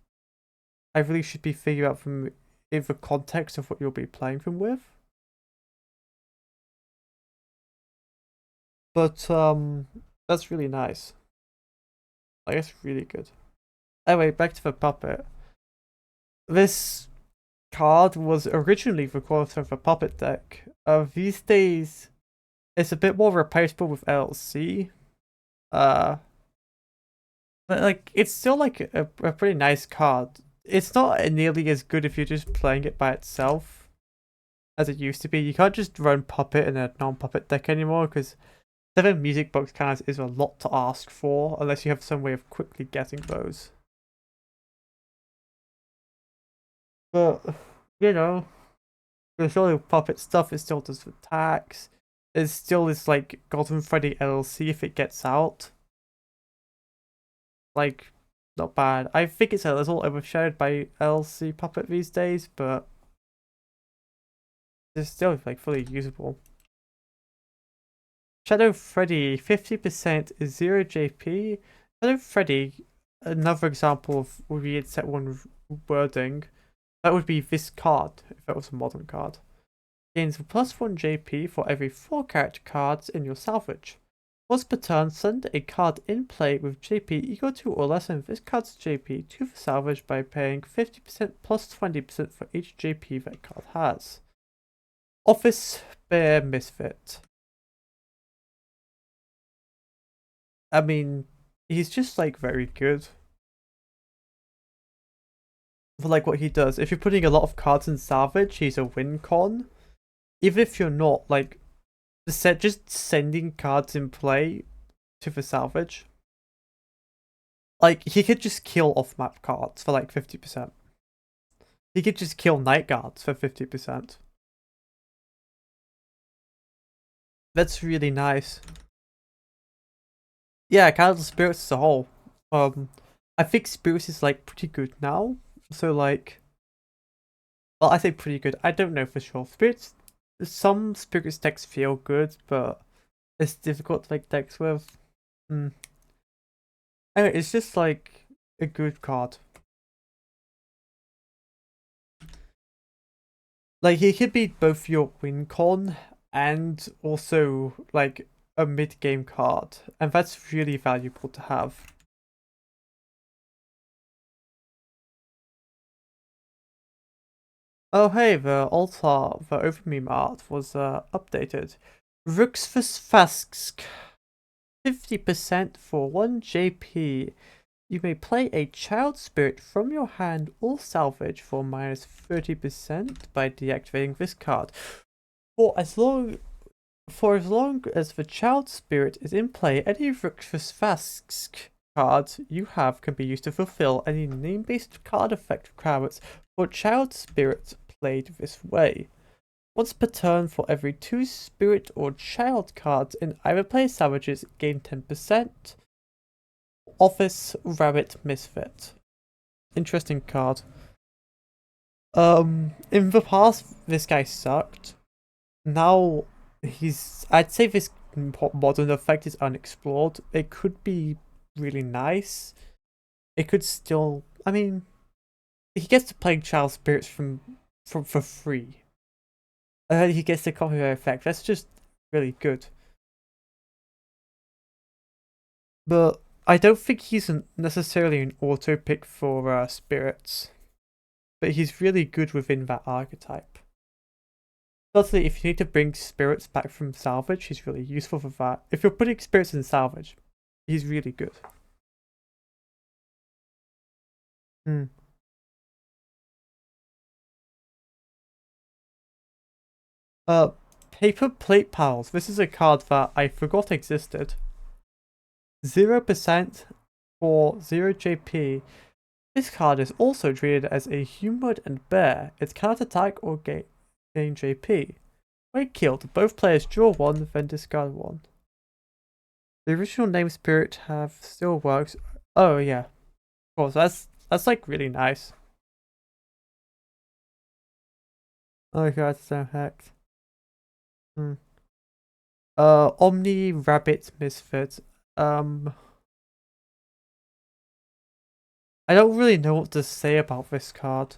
I really should be figuring out from in the context of what you'll be playing them with. But that's really nice. Like it's really good. Anyway, back to the puppet. This card was originally the core of the puppet deck. These days it's a bit more replaceable with LC. But like it's still like a pretty nice card. It's not nearly as good if you're just playing it by itself as it used to be. You can't just run puppet in a non-puppet deck anymore because 7 music box counters is a lot to ask for unless you have some way of quickly getting those. But you know, there's all the puppet stuff. It still does attacks. It still is like Golden Freddy LLC if it gets out. Like, not bad. I think it's a little overshadowed by LLC Puppet these days, but it's still like fully usable. Shadow Freddy, 50% is 0 JP. Shadow Freddy, another example of weird set 1 wording. That would be this card, if that was a modern card. Gains +1 JP for every 4 character cards in your salvage. Once per turn, send a card in play with JP equal to or less than this card's JP to the salvage by paying 50% plus 20% for each JP that card has. Office Bear Misfit. I mean, he's just like very good. For like what he does. If you're putting a lot of cards in salvage, he's a win con. Even if you're not, like, just sending cards in play to the salvage. Like, he could just kill off-map cards for like 50%. He could just kill night guards for 50%. That's really nice. Yeah, Candle Spirits as a whole. I think Spirits is like pretty good now. So like, well, I say pretty good. I don't know for sure. Spirits, some Spirits decks feel good, but it's difficult to make decks with. Anyway, it's just like a good card. Like, he could be both your win con and also like a mid-game card, and that's really valuable to have. Oh hey, the altar, the overmeme art was updated. Ruxfasfask, 50% for 1 JP. You may play a child spirit from your hand or salvage for minus 30% by deactivating this card. For as long as the child spirit is in play, any Ruxfasfask cards you have can be used to fulfill any name-based card effect requirements for child spirits played this way. Once per turn, for every 2 spirit or child cards in either player salvages, gain 10%. Office Rabbit Misfit. Interesting card. In the past, this guy sucked. Now, I'd say this modern effect is unexplored. It could be really nice. It could still, I mean, he gets to play child spirits for free. He gets the copyright effect. That's just really good. But I don't think he's necessarily an auto pick for spirits. But he's really good within that archetype. Firstly, if you need to bring spirits back from salvage, he's really useful for that. If you're putting spirits in salvage, he's really good. Paper Plate Pals. This is a card that I forgot existed. 0% for 0 JP. This card is also treated as a humanoid and bear. It cannot attack or gain JP. When killed, both players draw 1, then discard 1. The original name spirit still works. Oh yeah, of course. That's like really nice. Oh god, it's so hacked. Omni Rabbit Misfit. I don't really know what to say about this card,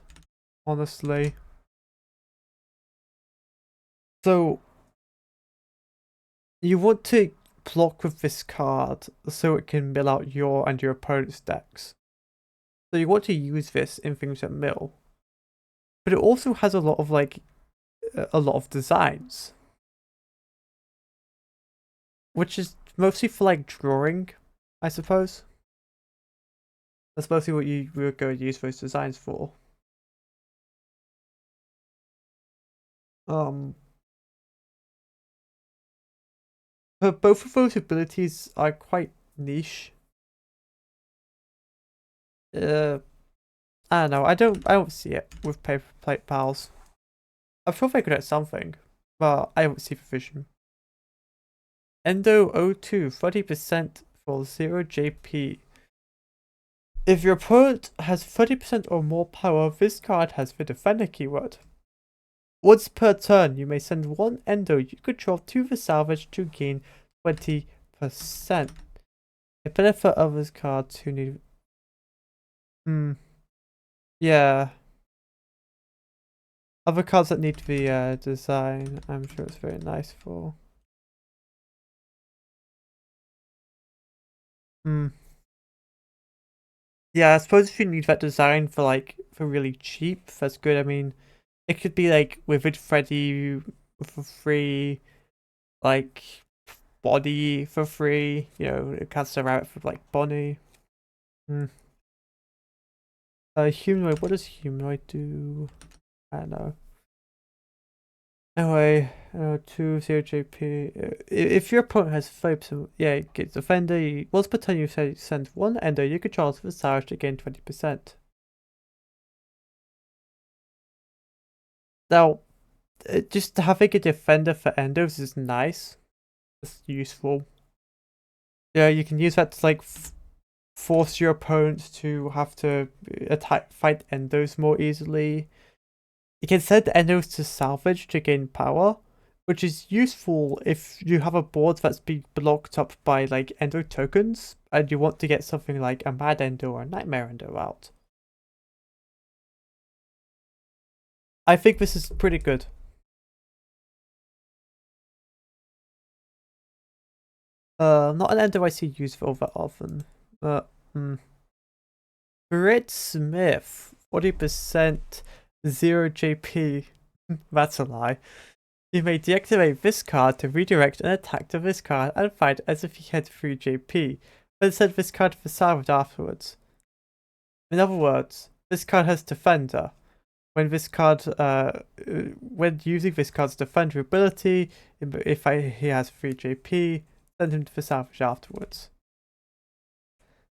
honestly. So, you want to block with this card so it can mill out your and your opponent's decks. So you want to use this in things that mill. But it also has a lot of designs. Which is mostly for like drawing, I suppose. That's mostly what you were going to use those designs for. But both of those abilities are quite niche. I don't know. I don't see it with Paper Plate Pals. I'm sure they're good at something, but I don't see the vision. Endo 02, 30% for 0 JP. If your opponent has 30% or more power, this card has the defender keyword. Once per turn, you may send 1 Endo you control to the salvage to gain 20%. The benefit of this card to need. Yeah. Other cards that need to be designed, I'm sure it's very nice for. Yeah, I suppose if you need that design for really cheap, that's good. I mean, it could be like Withered Freddy for free, like Body for free, it casts a rabbit for like Bonnie. Humanoid, what does humanoid do? I don't know. Anyway, 2 0 JP. If your opponent has 5%, yeah, it gets defender. Once per turn, you send 1 ender you control to the salvage to gain 20%. Now, just having a defender for endos is nice. It's useful. Yeah, you can use that to like force your opponents to have to fight endos more easily. You can send endos to salvage to gain power, which is useful if you have a board that's being blocked up by like endo tokens and you want to get something like a mad endo or a nightmare endo out. I think this is pretty good. Not an ender I see used for that often, but Brit Smith, 40%, 0 JP. That's a lie. You may deactivate this card to redirect an attack to this card and fight as if he had 3 JP, but send this card to the side afterwards. In other words, this card has Defender. When this card, when using this card's Defender ability, if he has 3 JP, send him to the salvage afterwards.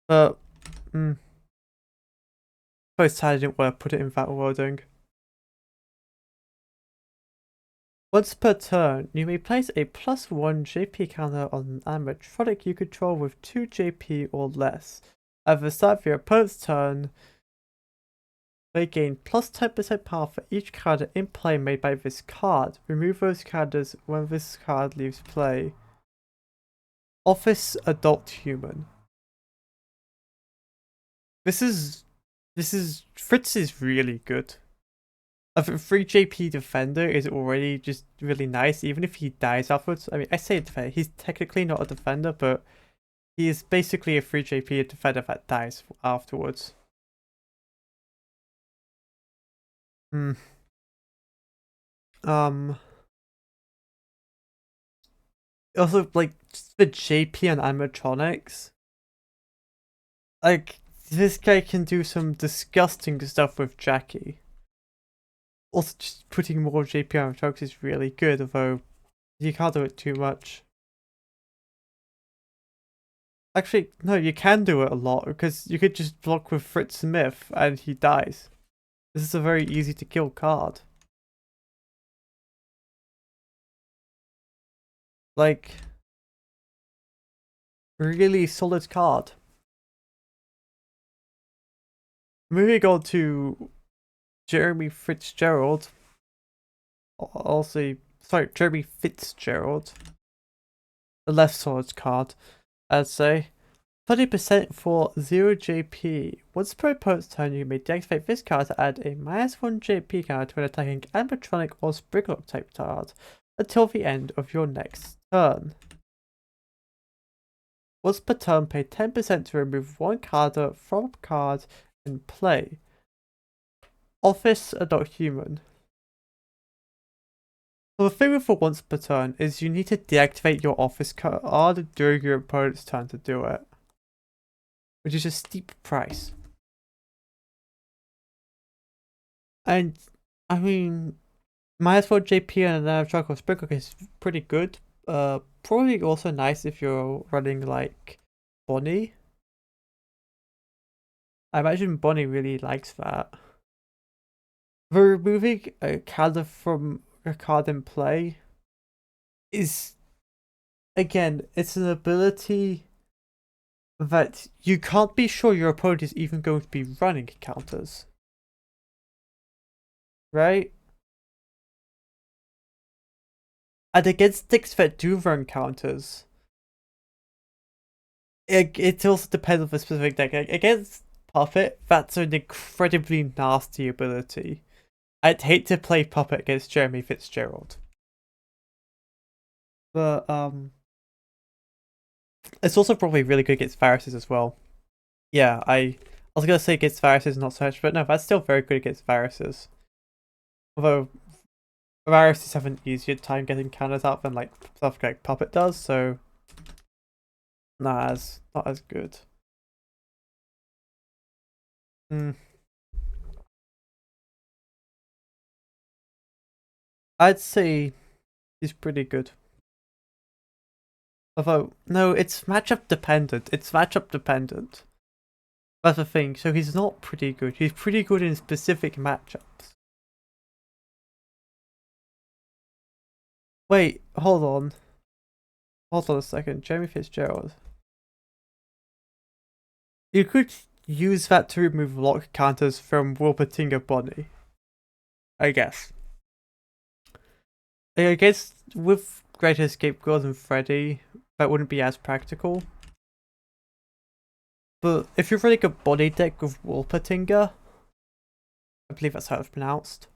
But, both sides didn't want to put it in that wording. Once per turn, you may place a +1 JP counter on an animatronic you control with 2 JP or less. At the start of your opponent's turn, they gain plus 10% power for each card in play made by this card. Remove those counters when this card leaves play. Office Adult Human. Fritz is really good. A 3 JP defender is already just really nice, even if he dies afterwards. I mean, I say defender, he's technically not a defender, but he is basically a 3 JP defender that dies afterwards. Also, like, the JP and animatronics. Like, this guy can do some disgusting stuff with Jackie. Also, just putting more JP on animatronics is really good, although you can't do it too much. Actually, no, you can do it a lot, because you could just block with Fritz Smith and he dies. This is a very easy to kill card. Like, really solid card. Moving on to Jeremy Fitzgerald. Jeremy Fitzgerald. The left solid card, I'd say. 30% for 0 JP. Once per opponent's turn, you may deactivate this card to add a -1 JP card to an attacking animatronic or Sprinkler type card until the end of your next turn. Once per turn, pay 10% to remove 1 card from a card in play. Office Adult Human. So the thing with the once per turn is you need to deactivate your office card during your opponent's turn to do it, which is a steep price. And I mean, -1 JP and an animatronic or Sprinkler is pretty good. Probably also nice if you're running like Bonnie. I imagine Bonnie really likes that. But removing a card from a card in play is, again, it's an ability that you can't be sure your opponent is even going to be running counters. Right? And against decks that do run counters, it also depends on the specific deck. Against Puppet, that's an incredibly nasty ability. I'd hate to play Puppet against Jeremy Fitzgerald. But, it's also probably really good against viruses as well. Yeah, I was gonna say against viruses, not so much, but no, that's still very good against viruses. Although, viruses have an easier time getting counters out than like stuff like Puppet does, so not as good. I'd say he's pretty good. Although, no, it's matchup dependent. That's the thing. So he's not pretty good. He's pretty good in specific matchups. Wait, hold on. Hold on a second. Jeremy Fitzgerald. You could use that to remove lock counters from Wolpertinger Bonnie, I guess. I guess with Great Escape Girls and Freddy, that wouldn't be as practical. But if you're running a Bonnie deck with Wolpertinger, I believe that's how it's pronounced,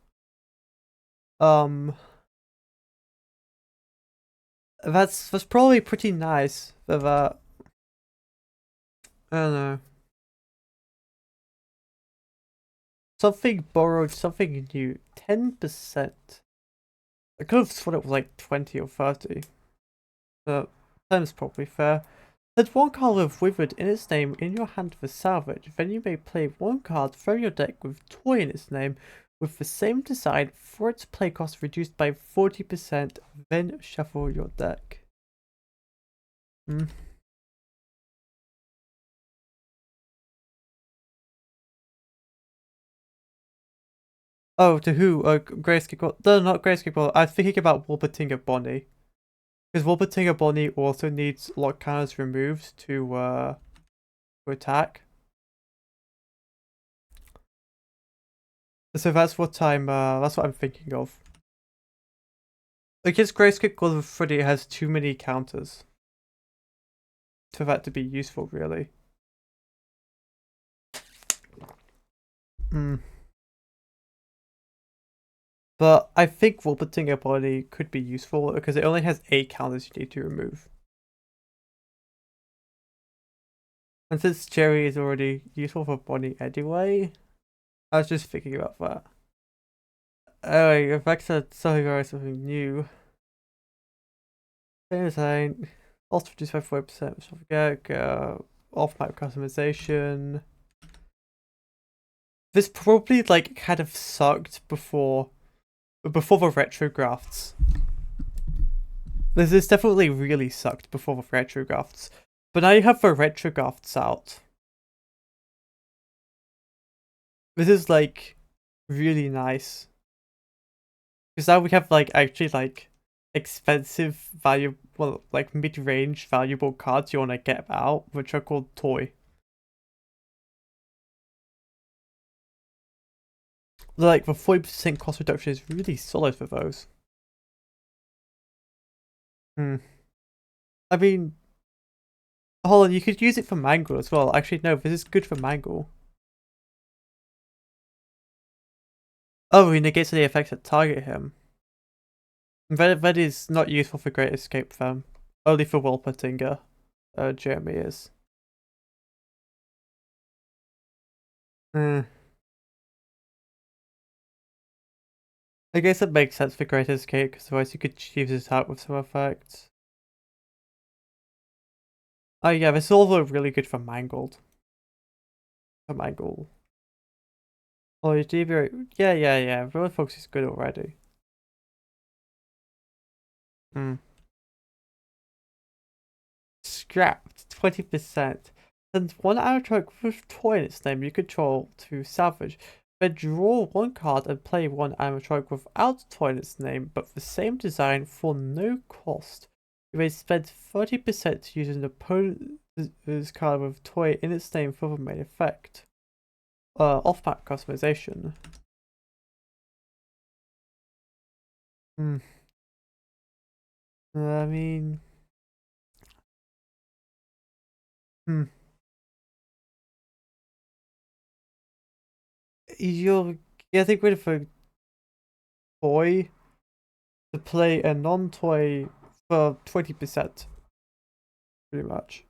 That's probably pretty nice for that. I don't know. Something borrowed, something new. 10%. I could have thought it was like 20 or 30. But 10 is probably fair. There's one card with Withered in its name in your hand for salvage. Then you may play one card from your deck with Toy in its name with the same design for its play cost reduced by 40%. Then shuffle your deck. Hmm. Oh, to who? Grayscale. No, not Grayscale. I'm thinking about Wolpertinger Bonnie. Because Wolpertinger Bonnie also needs lock counters removed to attack. So that's what I'm thinking of. Against Grayscale Golden Freddy, it has too many counters for that to be useful, really. Hmm. But I think Wolpertinger Bonnie could be useful because it only has 8 counters you need to remove. And since Cherry is already useful for Bonnie anyway, I was just thinking about that. Anyway, if I said something new. Design, also reduced by 40%, so forget, off-map customization. This probably like kind of sucked before the retrografts. This definitely really sucked before the retrografts. But now you have the retrografts out. This is like really nice. Because now we have like actually like expensive value, well, like mid-range valuable cards you want to get out, which are called toy. Like the 40% cost reduction is really solid for those. Hmm. I mean, hold on, you could use it for Mangle as well. Actually, no, this is good for Mangle. Oh, he negates any effects that target him. That is not useful for Great Escape then. Only for Wolpertinger. Jeremy is. Hmm. I guess it makes sense for Great Escape because otherwise you could use it out with some effects. Oh yeah, this is also really good for Mangled. For Mangle. Oh, you deviate. Yeah. Roller Focus is good already. Hmm. Scrapped 20%. Send one arrow truck with toy in its name you control to salvage. Then draw one card and play one arrow truck without toy in its name, but the same design for no cost. You may spend 30% to use an opponent's card with toy in its name for the main effect. Off-map customization. Hmm. I mean, hmm. You're getting rid of a toy to play a non-toy for 20%, pretty much.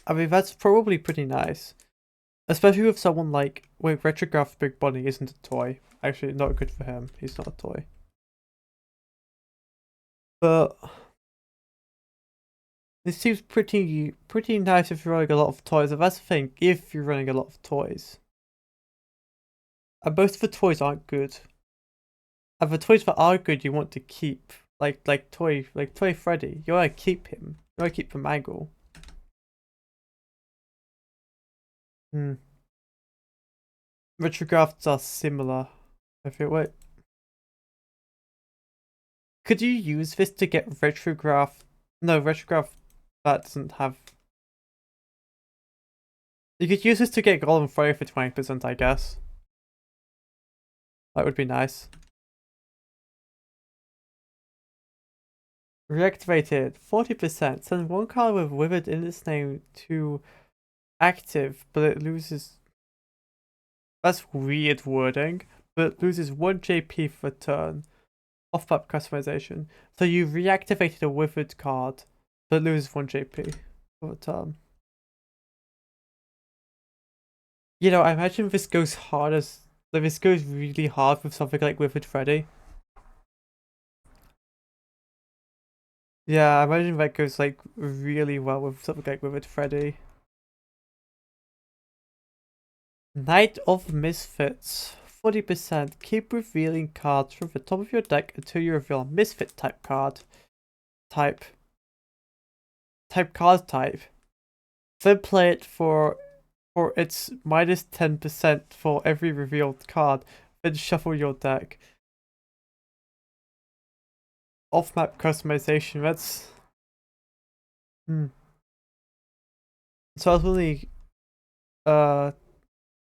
I mean, that's probably pretty nice. Especially with someone like, with Retrograph Big Bunny isn't a toy. Actually, not good for him. He's not a toy. But this seems pretty nice if you're running a lot of toys. And that's the thing, if you're running a lot of toys. And most of the toys aren't good. And the toys that are good you want to keep. Like Toy Freddy. You wanna keep him. You wanna keep the Mangle. Hmm. Retrographs are similar. I feel wait. Could you use this to get retrograph? No, retrograph that doesn't have. You could use this to get Golden Fire for 20%, I guess. That would be nice. Reactivated 40%. Send one card with Withered in its name to active, but it loses. That's weird wording, but loses 1 JP for turn. Off-map customization. So you reactivated a withered card, but loses 1 JP for a turn. You know, I imagine this goes hard as... Like, this goes really hard with something like Withered Freddy. Yeah, I imagine that goes like really well with something like Withered Freddy. Knight of Misfits. 40%. Keep revealing cards from the top of your deck until you reveal a Misfit type card. Type card type. Then play it for its minus 10% for every revealed card. Then shuffle your deck. Off-map customization, that's... So I was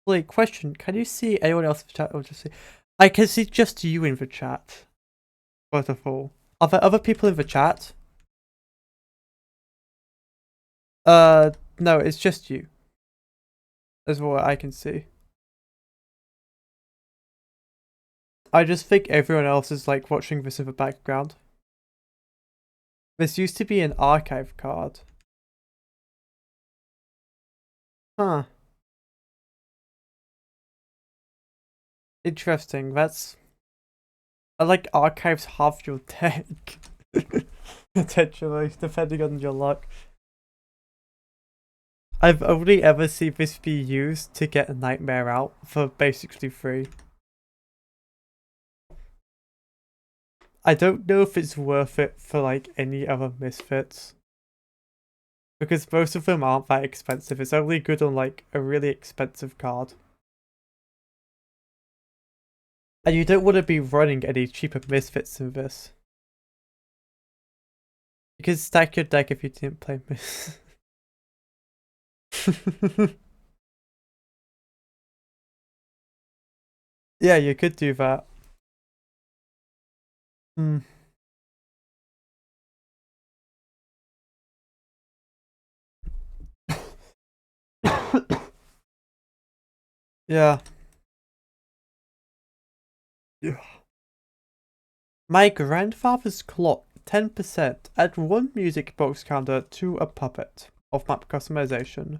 really question, can you see anyone else in the chat? Or just see... I can see just you in the chat. First of all. Are there other people in the chat? No, it's just you. That's what I can see. I just think everyone else is like watching this in the background. This used to be an archive card. Huh. Interesting, that's... I like archives half your deck. Potentially, depending on your luck. I've only ever seen this be used to get a nightmare out for basically free. I don't know if it's worth it for like any other misfits. Because most of them aren't that expensive. It's only good on like a really expensive card. And you don't want to be running any cheaper misfits than this. You could stack your deck if you didn't play mis. Yeah, you could do that. Hmm. Yeah. Yeah. My grandfather's clock, 10%. Add 1 music box counter to a puppet. Off-map customization.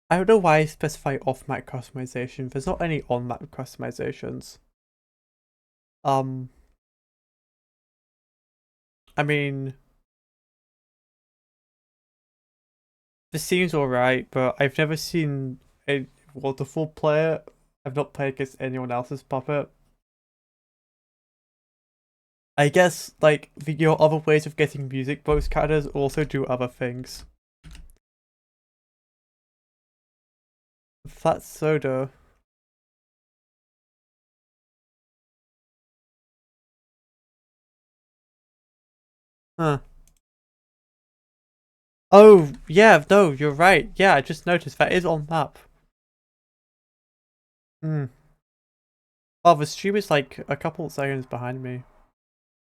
I don't know why I specify off-map customization. There's not any on-map customizations. I mean... This seems alright, but I've never seen a waterfall player. I've not played against anyone else's puppet. I guess, like, your other ways of getting music box counters also do other things. Flat soda. Huh. Oh, yeah, no, you're right. Yeah, I just noticed that is on map. Hmm. Oh, the stream is like a couple of seconds behind me.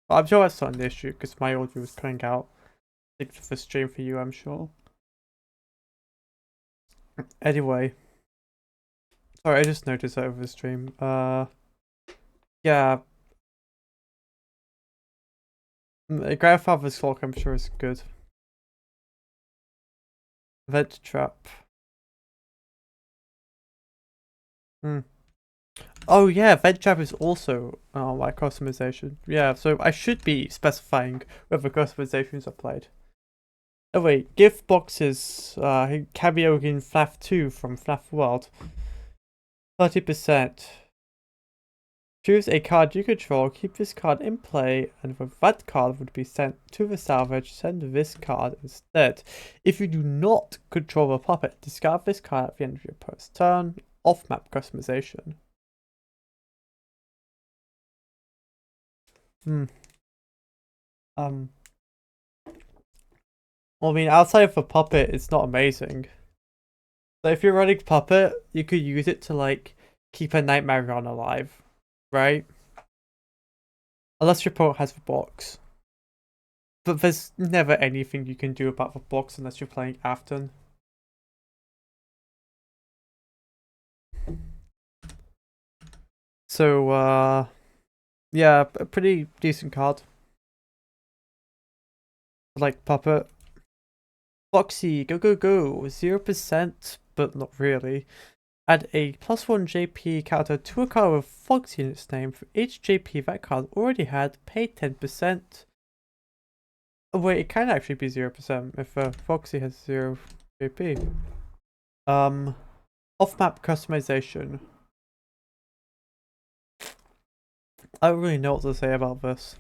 But I'm sure that's not an issue because my audio was cutting out. Like the stream for you, I'm sure. Anyway. Sorry, I just noticed that over the stream. Yeah. Grandfather's clock, I'm sure is good. Vent trap. Hmm. Oh yeah, vent trap is also like customization. Yeah, so I should be specifying whether customizations are applied. Oh wait, gift boxes, cameo in FNAF 2 from FNAF World. 30%. Choose a card you control, keep this card in play, and when that card would be sent to the salvage, send this card instead. If you do not control the puppet, discard this card at the end of your opponent's turn. Off-map customization. Well, I mean, outside of the puppet, it's not amazing. So if you're running puppet, you could use it to like keep a nightmare run alive, right? Unless your opponent has the box. But there's never anything you can do about the box unless you're playing Afton. So, yeah, a pretty decent card. Like Puppet. Foxy, go go go, 0%, but not really. Add a +1 JP counter to a card with Foxy in its name. For each JP that card already had, pay 10%. Oh, wait, it can actually be 0% if Foxy has 0 JP. Off-map customization. I don't really know what to say about this.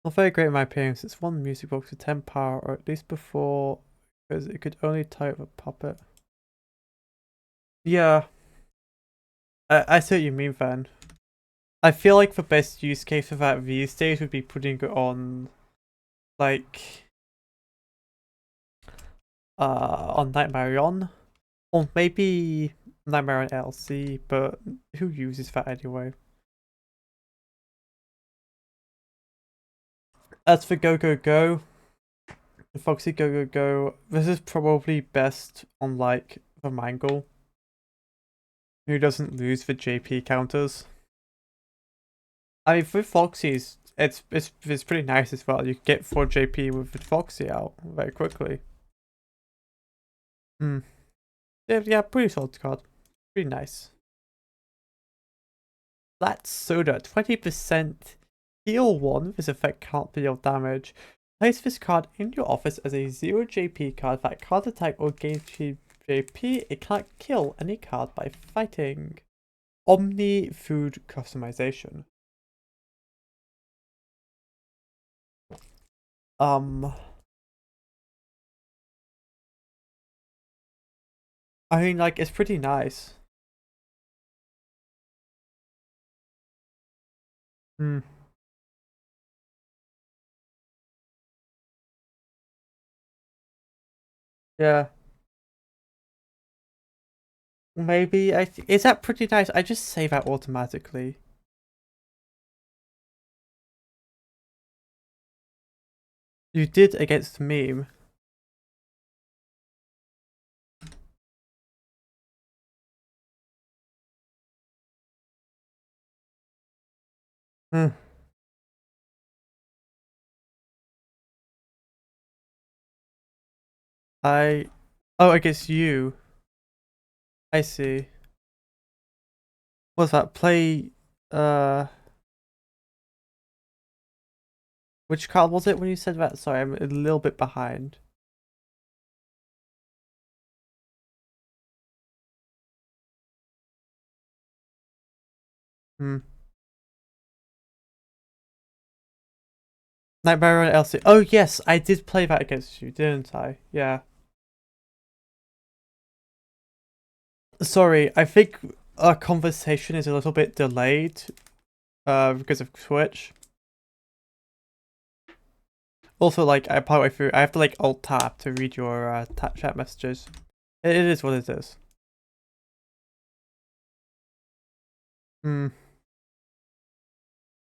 Not very great in my opinion, since one music box with 10 power, or at least before, because it could only tie up a puppet. Yeah, I see what you mean, Van. I feel like the best use case for that these days would be putting it on, like, on Nightmare On, or maybe Nightmare on LC, but who uses that anyway? As for Go Go Go, Foxy Go Go Go, this is probably best on like the Mangle, who doesn't lose the JP counters. I mean, with Foxy's, it's pretty nice as well. You can get 4 JP with the Foxy out very quickly. Yeah, pretty solid card. Pretty nice. Flat Soda, 20% heal 1. This effect can't deal damage. Place this card in your office as a 0 JP card that can't attack or gain JP. It can't kill any card by fighting. Omni Food Customization. I mean, like, it's pretty nice. Yeah. Maybe, is that pretty nice? I just say that automatically. You did against meme. Hmm. Oh, against you. I see. What's that? Play, which card was it when you said that? Sorry, I'm a little bit behind. Nightmare on LC. Oh yes, I did play that against you, didn't I? Yeah. Sorry, I think our conversation is a little bit delayed, because of Twitch. Also, like, I partway through, I have to like alt tab to read your chat messages. It is what it is.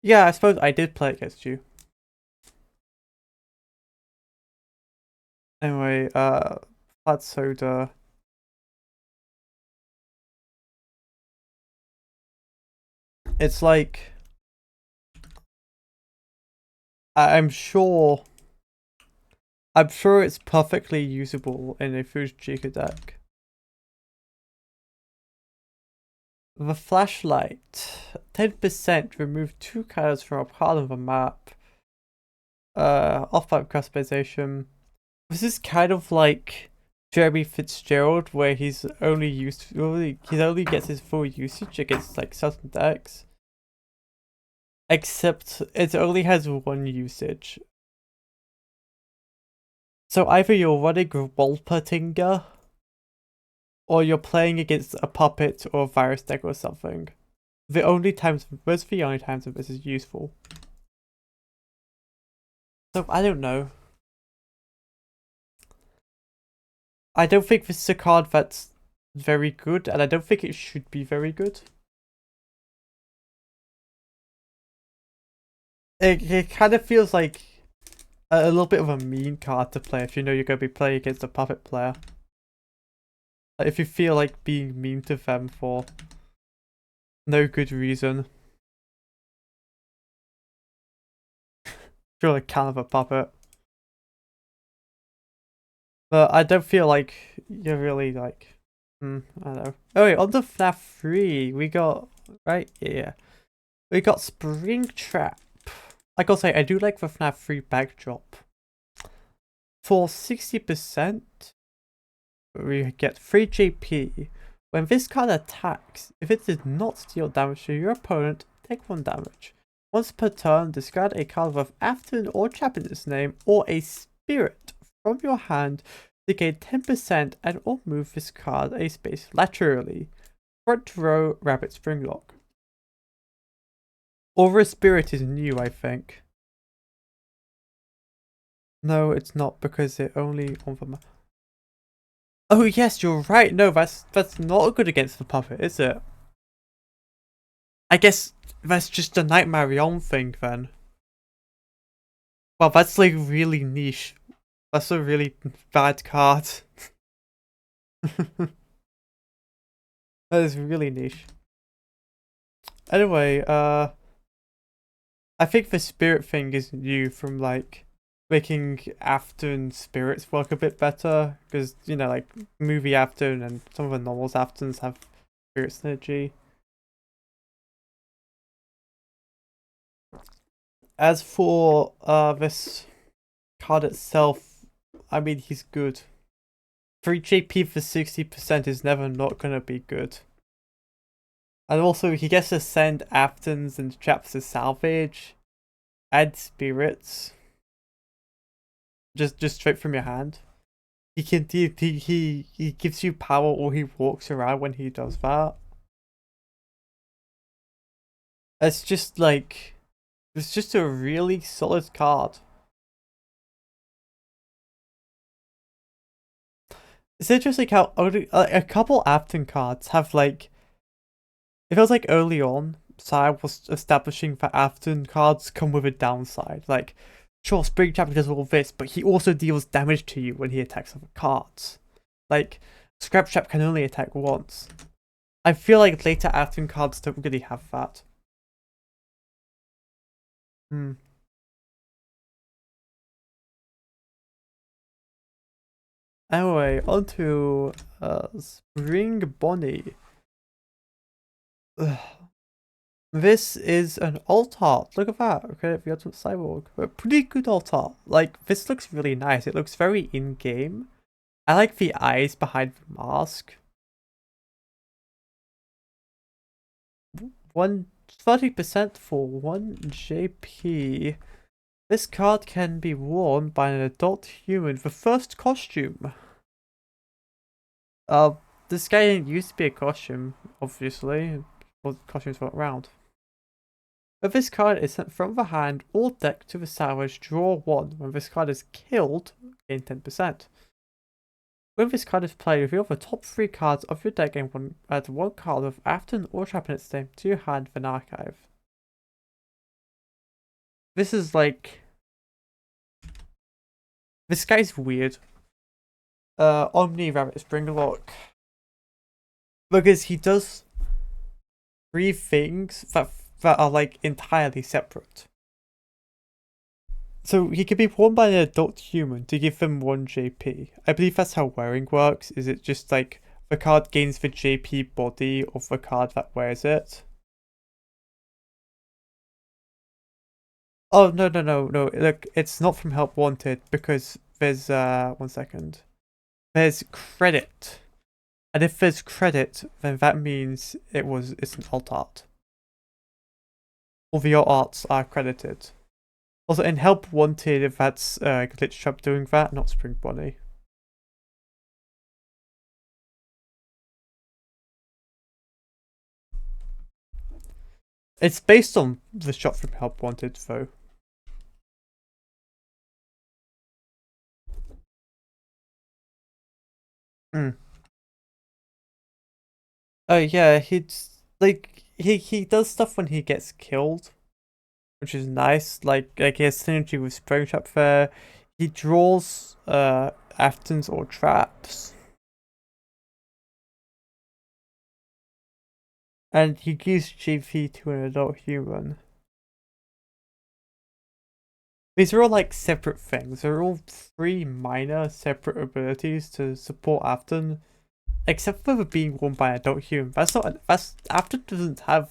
Yeah, I suppose I did play against you. Anyway, Flat Soda. It's like, I'm sure it's perfectly usable in a Fujika deck. The Flashlight. 10% remove 2 cards from a part of the map. Off-map customization. This is kind of like Jeremy Fitzgerald, where he only gets his full usage against like certain decks. Except it only has 1 usage. So either you're running Wolpertinger, or you're playing against a puppet or a virus deck or something. Those are the only times that this is useful. So I don't know. I don't think this is a card that's very good, and I don't think it should be very good. It kind of feels like a little bit of a mean card to play if you know you're going to be playing against a puppet player. Like if you feel like being mean to them for No good reason. You're like kind of a puppet. But I don't feel like you're really like, I don't know. Oh wait, on the FNAF 3, we got, right? Yeah. We got Springtrap. Like I'll say, I do like the FNAF 3 backdrop. For 60%, we get 3 JP. When this card attacks, if it did not deal damage to your opponent, take 1 damage. Once per turn, discard a card with Afton or Trap in its name, or a spirit from your hand to gain 10% and or move this card a space laterally. Front row Rabbit Springlock. Or a spirit is new, I think. No, it's not because it only on the. Oh yes, you're right. No, that's not good against the puppet, is it? I guess that's just a Night Marion thing then. Well, that's like really niche. That's a really bad card. That is really niche. Anyway, I think the spirit thing is new from like making Afton spirits work a bit better because you know like movie Afton and some of the novels Aftons have spirit synergy. As for this card itself, I mean he's good. 3 JP for 60% is never not gonna be good. And also he gets to send Aftons and Traps to salvage, add spirits. Just straight from your hand. He can he gives you power or he walks around when he does that. It's just like it's just a really solid card. It's interesting how only a couple Afton cards have like it feels like early on Sai was establishing that Afton cards come with a downside. Like sure, Springtrap does all this, but he also deals damage to you when he attacks other cards. Like Scraptrap can only attack once. I feel like later Afton cards don't really have that. Anyway, onto Spring Bonnie. Ugh. This is an alt art. Look at that. Okay, the Ultimate Cyborg. A pretty good alt art. Like, this looks really nice. It looks very in-game. I like the eyes behind the mask. 30% for 1 JP. This card can be worn by an adult human. The first costume. This guy didn't used to be a costume, obviously. Well, costumes weren't around. When this card is sent from the hand or deck to the salvage, draw 1. When this card is killed, gain 10%. When this card is played, reveal the top 3 cards of your deck and add 1 card with Afton or Trap in its name to your hand for an archive. This is like... This guy's weird. Omni Rabbit Springlock. Because he does 3 things that are like entirely separate. So he can be worn by an adult human to give them 1 JP. I believe that's how wearing works. Is it just like the card gains the JP body of the card that wears it? Oh no. Look, it's not from Help Wanted because there's 1 second. There's credit. And if there's credit, then that means it's an alt art. All the alt arts are credited. Also, in Help Wanted, that's Glitch Trap doing that, not Spring Bonnie. It's based on the shot from Help Wanted, though. Oh yeah, he's like he does stuff when he gets killed, which is nice. Like he has synergy with Springtrap there. He draws Aftons or traps. And he gives GP to an adult human. These are all like separate things. They're all 3 minor separate abilities to support Afton. Except for being worn by an adult human. That's Afton doesn't have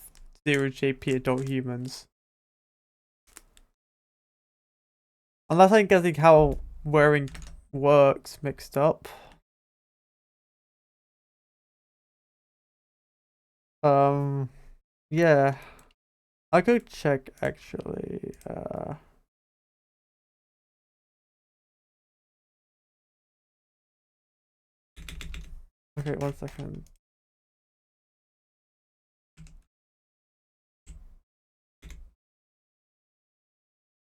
0 JP adult humans. Unless I'm getting how wearing works mixed up. Yeah. I'll go check actually. Okay, 1 second.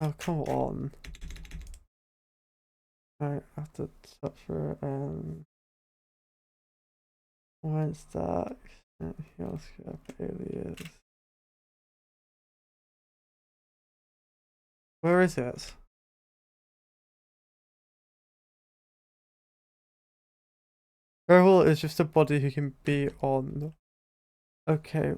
Oh, come on. I have to search for where's that? Here's alias. Where is it? Werewolf is just a body who can be on. Okay.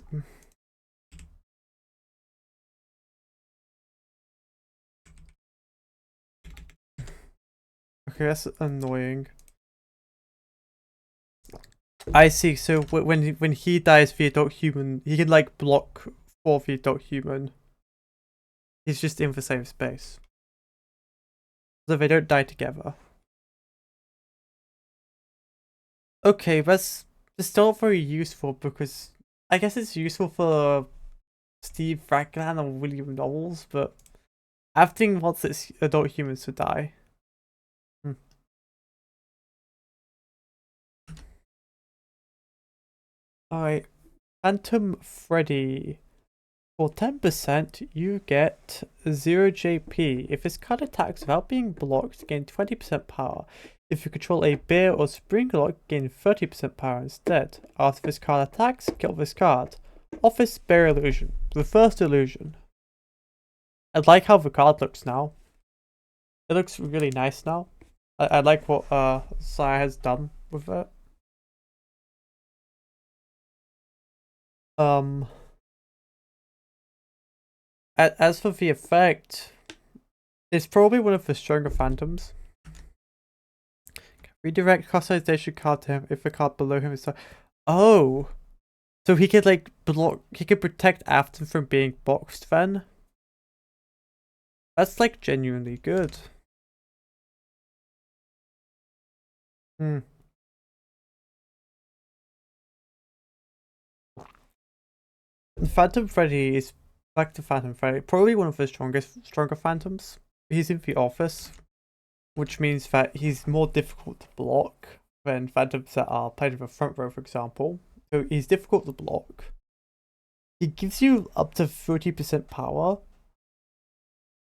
Okay, that's annoying. I see. So when he dies the adult human, he can like block for the adult human. He's just in the same space, so they don't die together. Okay, that's still very useful because I guess it's useful for Steve Raglan or William Knowles, but everything wants its adult humans to die. Alright, Phantom Freddy. For 10%, you get 0 JP. If this card attacks without being blocked, gain 20% power. If you control a bear or spring lock, gain 30% power instead. After this card attacks, kill this card. Office Bear Illusion. The first illusion. I like how the card looks now. It looks really nice now. I like what Saya has done with it. As for the effect, it's probably one of the stronger phantoms. Redirect customization card to him if the card below him is. Oh! So he could like block, he could protect Afton from being boxed then? That's like genuinely good. Phantom Freddy is back to Phantom Freddy, probably one of the stronger phantoms. He's in the office, which means that he's more difficult to block than phantoms that are played in the front row, for example. So he's difficult to block. He gives you up to 30% power.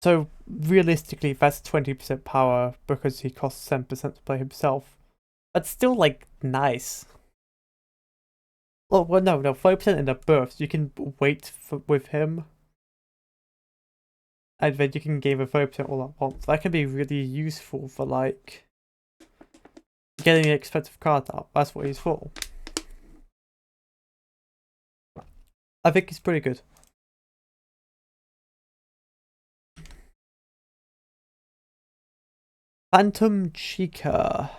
So realistically, that's 20% power because he costs 10% to play himself. That's still like nice. Oh well, no, 5% in the burst. You can wait with him, and then you can gain the 5% all at once. That can be really useful for like getting an expensive card out. That's what he's for. I think he's pretty good. Phantom Chica.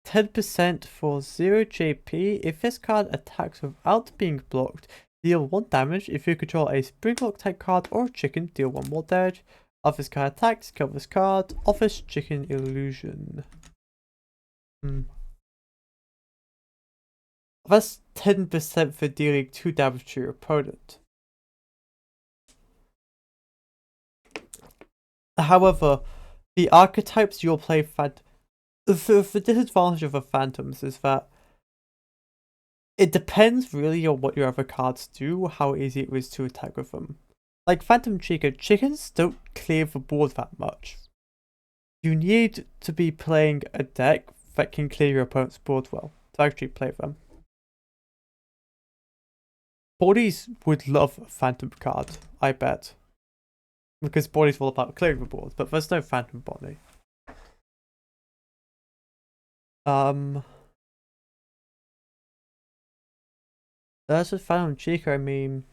10% for 0 JP. If this card attacks without being blocked, deal 1 damage. If you control a Springlock type card or chicken, deal 1 more damage. If this card attacks, kill this card. Office Chicken Illusion. That's 10% for dealing 2 damage to your opponent. However, the archetypes you'll play the disadvantage of the phantoms is that it depends really on what your other cards do, how easy it is to attack with them. Like Phantom Chica, chickens don't clear the board that much. You need to be playing a deck that can clear your opponent's board well to actually play them. Bodies would love a Phantom card, I bet. Because Body's all about clearing the board, but there's no Phantom Body. That's a Phantom Chica. I mean,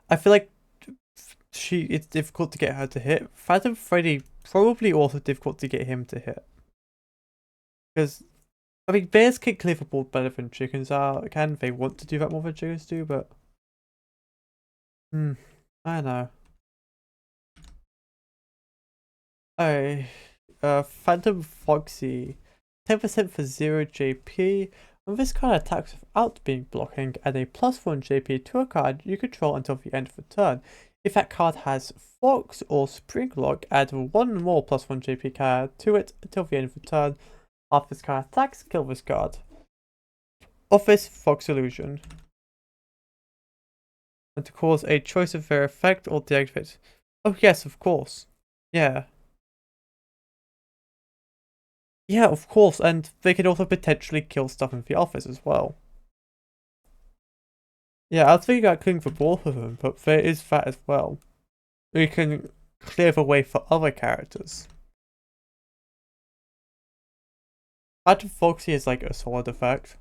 I feel like it's difficult to get her to hit. Phantom Freddy probably also difficult to get him to hit. Because I mean, bears can clear the board better than chickens are. Can they want to do that more than chickens do? But I don't know. I Phantom Foxy, 10% for 0 JP. When this card attacks without being blocking, add a +1 JP to a card you control until the end of the turn. If that card has Fox or Spring Lock, add one more +1 JP card to it until the end of the turn. After this card attacks, kill this card. Office Fox Illusion. And to cause a choice of their effect or deactivate. Oh yes, of course. Yeah. Yeah, of course, and they could also potentially kill stuff in the office as well. Yeah, I was thinking about killing for both of them, but there is that as well. We can clear the way for other characters. Phantom Foxy is like a solid effect.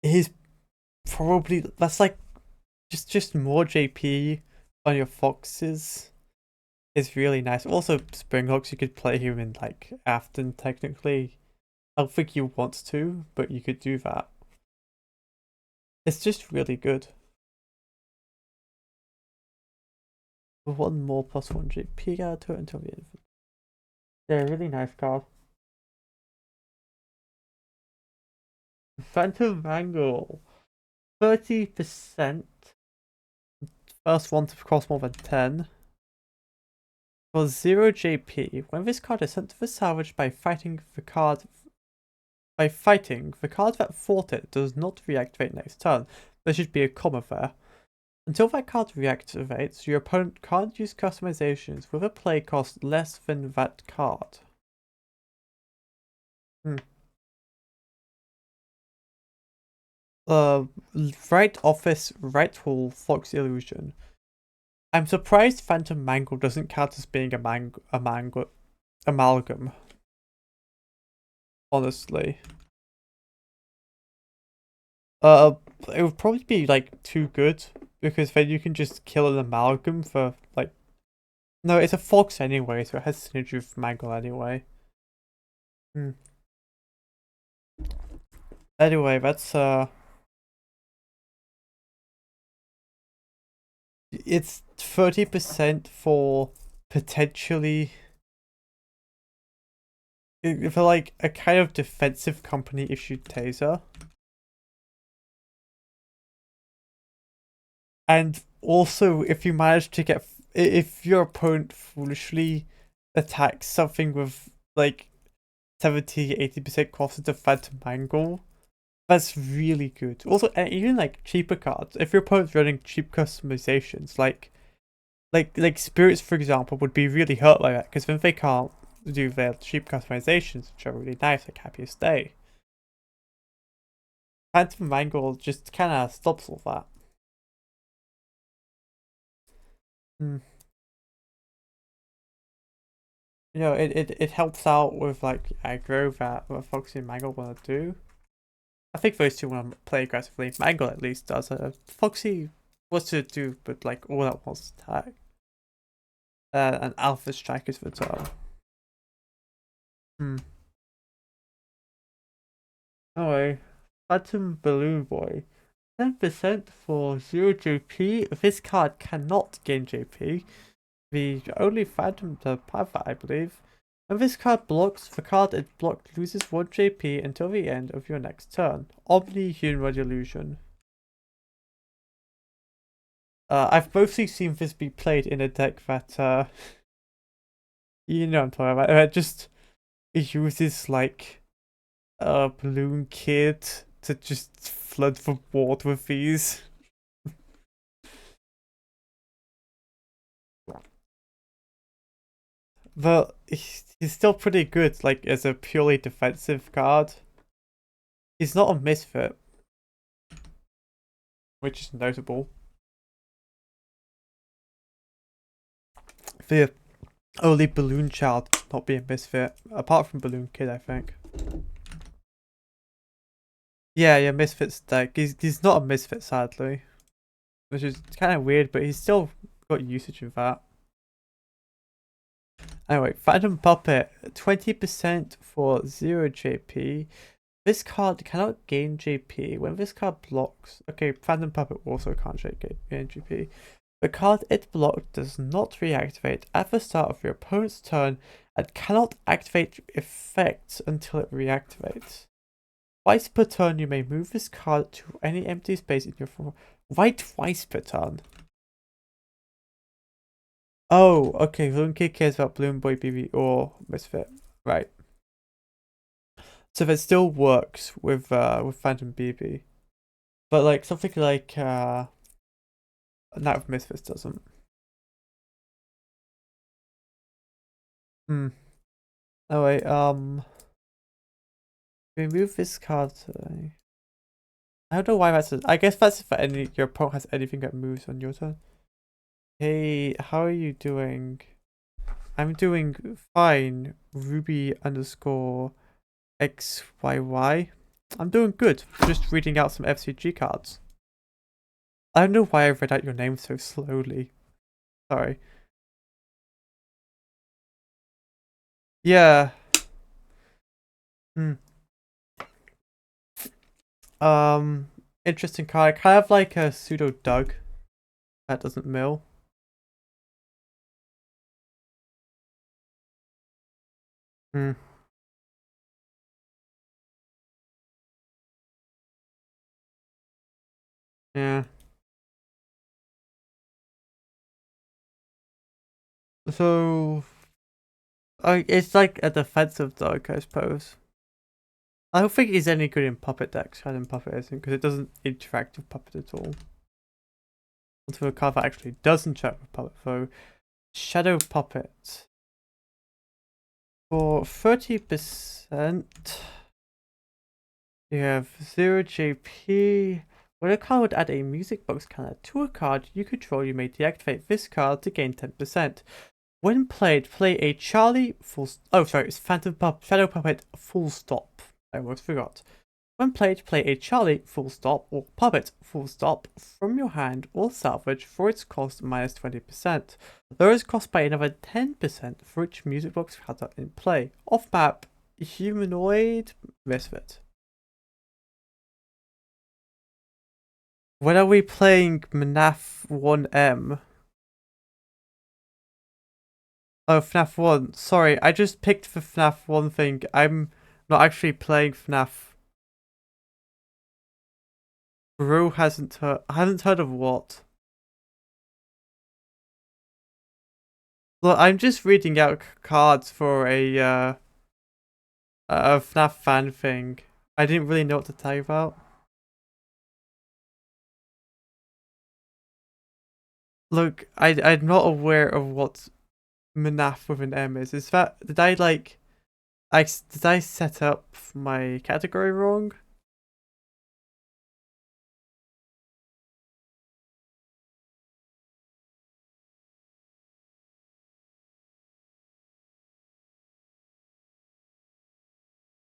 He's probably, that's like just more JP on your foxes is really nice. Also, Springhawks, you could play him in like Afton technically. I don't think you want to, but you could do that. It's just really good. One more +1 JP added to it until the end. Yeah, really nice card. Phantom Mangle. 30%. First one to cross more than 10. For 0 JP, when this card is sent to the salvage the card that fought it does not reactivate next turn. There should be a comma there. Until that card reactivates, your opponent can't use customizations with a play cost less than that card. Right Office, Right Hall, Fox Illusion. I'm surprised Phantom Mangle doesn't count as being amalgam. Honestly. It would probably be like too good because then you can just kill an amalgam for like. No, it's a fox anyway, so it has synergy with Mangle anyway. Anyway, that's it's 30% for potentially for like a kind of defensive company issued taser. And also, if you manage to get, if your opponent foolishly attacks something with like 70-80% cost into Phantom Mangle, that's really good. Also, even like cheaper cards, if your opponent's running cheap customizations, like Spirits, for example, would be really hurt by that because then they can't do their cheap customizations, which are really nice, like Happiest Day. Phantom Mangle just kind of stops all that. You know, it helps out with like aggro that what Foxy and Mangle want to do. I think those two want to play aggressively. Mangle at least does. Foxy wants to do, but like all that wants to attack. And Alpha Strike is the turn. Anyway, Phantom Balloon Boy. 10% for 0 JP. This card cannot gain JP. The only Phantom to have that, I believe. When this card blocks, the card it blocked loses 1 JP until the end of your next turn. Omni Humanoid Illusion. I've mostly seen this be played in a deck that, you know what I'm talking about. It uses like a Balloon Kid to just flood the board with these. But he's still pretty good, like, as a purely defensive card. He's not a misfit, which is notable. The only Balloon Child not be a misfit, apart from Balloon Kid, I think. Yeah, Misfits deck. He's not a Misfit, sadly. Which is kind of weird, but he's still got usage of that. Anyway, Phantom Puppet, 20% for 0 JP. This card cannot gain JP when this card blocks. Okay, Phantom Puppet also can't gain JP. The card it blocked does not reactivate at the start of your opponent's turn and cannot activate effects until it reactivates. Twice per turn, you may move this card to any empty space in your form. Why twice per turn? Oh, okay. Balloon Kid cares about Balloon Boy, BB, or Misfit. Right. So that still works with Phantom BB. But like something like Night of Misfits doesn't. Hmm. Oh wait, remove this card. I don't know why that's. I guess that's if any your opponent has anything that moves on your turn. Hey, how are you doing? I'm doing fine. Ruby underscore XYY. I'm doing good. Just reading out some FCG cards. I don't know why I read out your name so slowly. Sorry. Yeah. Hmm. Interesting card. Kind of like a pseudo Doug that doesn't mill. Hmm. Yeah. So, it's like a defensive Doug, I suppose. I don't think he's any good in Puppet decks. Shadow Puppet isn't, because it doesn't interact with Puppet at all. Until a card that actually does interact with Puppet, though. Shadow Puppet. For 30%, you have 0 JP. When a card would add a music box counter to a card you control, you may deactivate this card to gain 10%. When played, play a Charlie full. Oh, sorry, it's Shadow Puppet full stop. I almost forgot. When played, play a Charlie full stop or Puppet full stop from your hand or salvage for its cost minus 20%. There is cost by another 10% for each music box counter in play. Off map, humanoid misfit. When are we playing FNAF 1M? Oh, FNAF 1. Sorry, I just picked the FNAF 1 thing. I'm not actually playing FNAF. Bro hasn't heard of what? Look, I'm just reading out cards for a FNAF fan thing. I didn't really know what to tell you about. Look, I'm not aware of what FNAF with an M is. Is that did I like did I set up my category wrong?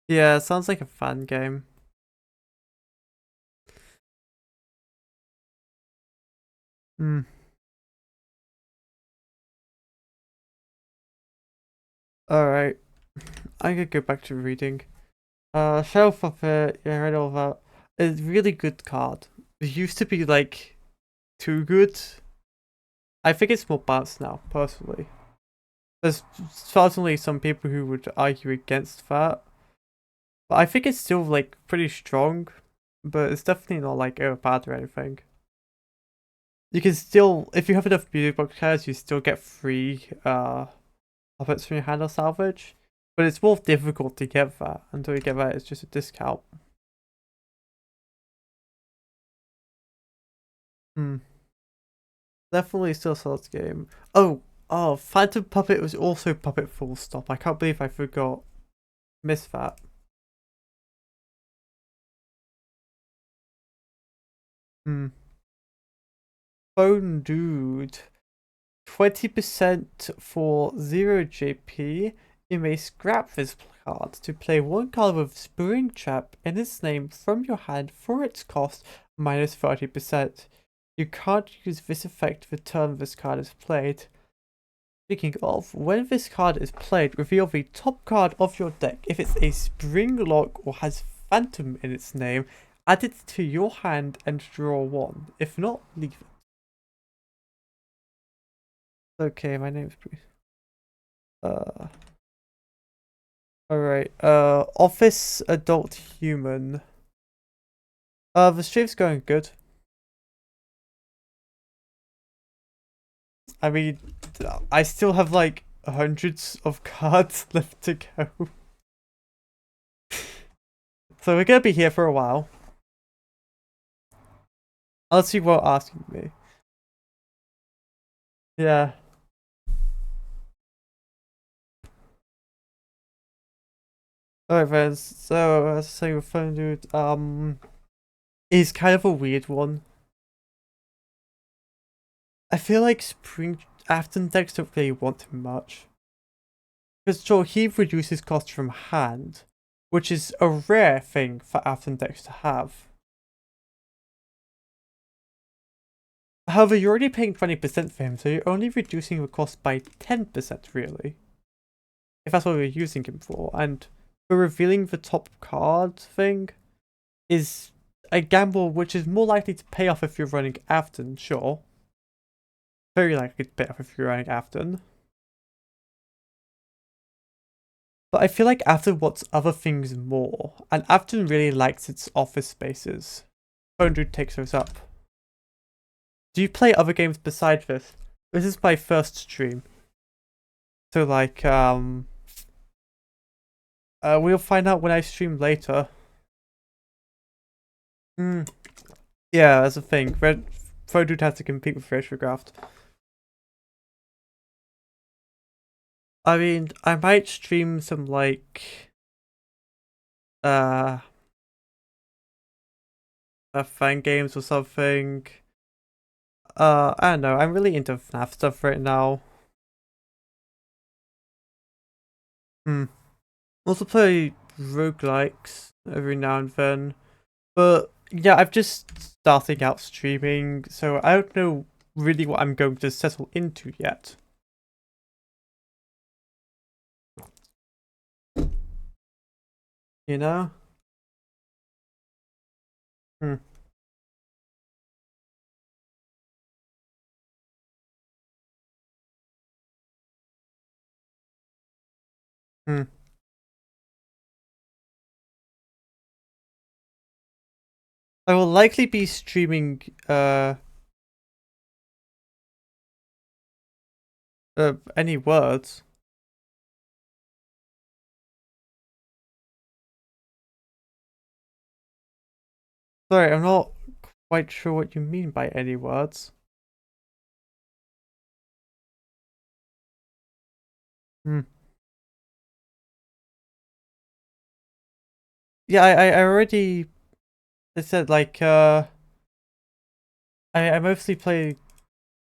Yeah, sounds like a fan game. Hmm. Alright. I'm gonna go back to reading. Shelf of it, yeah, I read all that. It's a really good card. It used to be like too good. I think it's more balanced now, personally. There's certainly some people who would argue against that. But I think it's still like pretty strong. But it's definitely not like bad or anything. You can still, if you have enough music box cards, you still get free puppets from your hand or salvage. But it's more difficult to get that. Until you get that, it's just a discount. Hmm. Definitely still a solid game. Oh, Phantom Puppet was also Puppet full stop. I can't believe I forgot. Missed that. Hmm. Phone Dude. 20% for 0 JP. You may scrap this card to play one card with Spring Trap in its name from your hand for its cost minus 30%. You can't use this effect the turn this card is played. Speaking of, when this card is played, reveal the top card of your deck. If it's a Spring Lock or has Phantom in its name, add it to your hand and draw one. If not, leave it. Okay, my name's Bruce. Alright, Office Adult Human. The stream's going good. I mean, I still have like hundreds of cards left to go. So we're gonna be here for a while. Unless you won't asking me. Yeah. Alright then, so as I say with Phone Dude, is kind of a weird one. I feel like Spring Afton decks don't really want him much. Because sure, he reduces cost from hand, which is a rare thing for Afton decks to have. However, you're already paying 20% for him, so you're only reducing the cost by 10% really. If that's what we're using him for. And for revealing the top card thing is a gamble which is more likely to pay off if you're running Afton, sure. Very likely to pay off if you're running Afton. But I feel like Afton wants other things more, and Afton really likes its office spaces. Phone Dude takes those up. Do you play other games besides this? This is my first stream. So like, we'll find out when I stream later. Yeah, that's a thing. Phone Dude has to compete with Retrographed. I mean, I might stream some like fan games or something. I don't know, I'm really into FNAF stuff right now. Also play roguelikes every now and then. But yeah, I'm just starting out streaming, so I don't know really what I'm going to settle into yet. You know? Hmm. I will likely be streaming any words. Sorry, I'm not quite sure what you mean by any words. Yeah, I already I said like I mostly play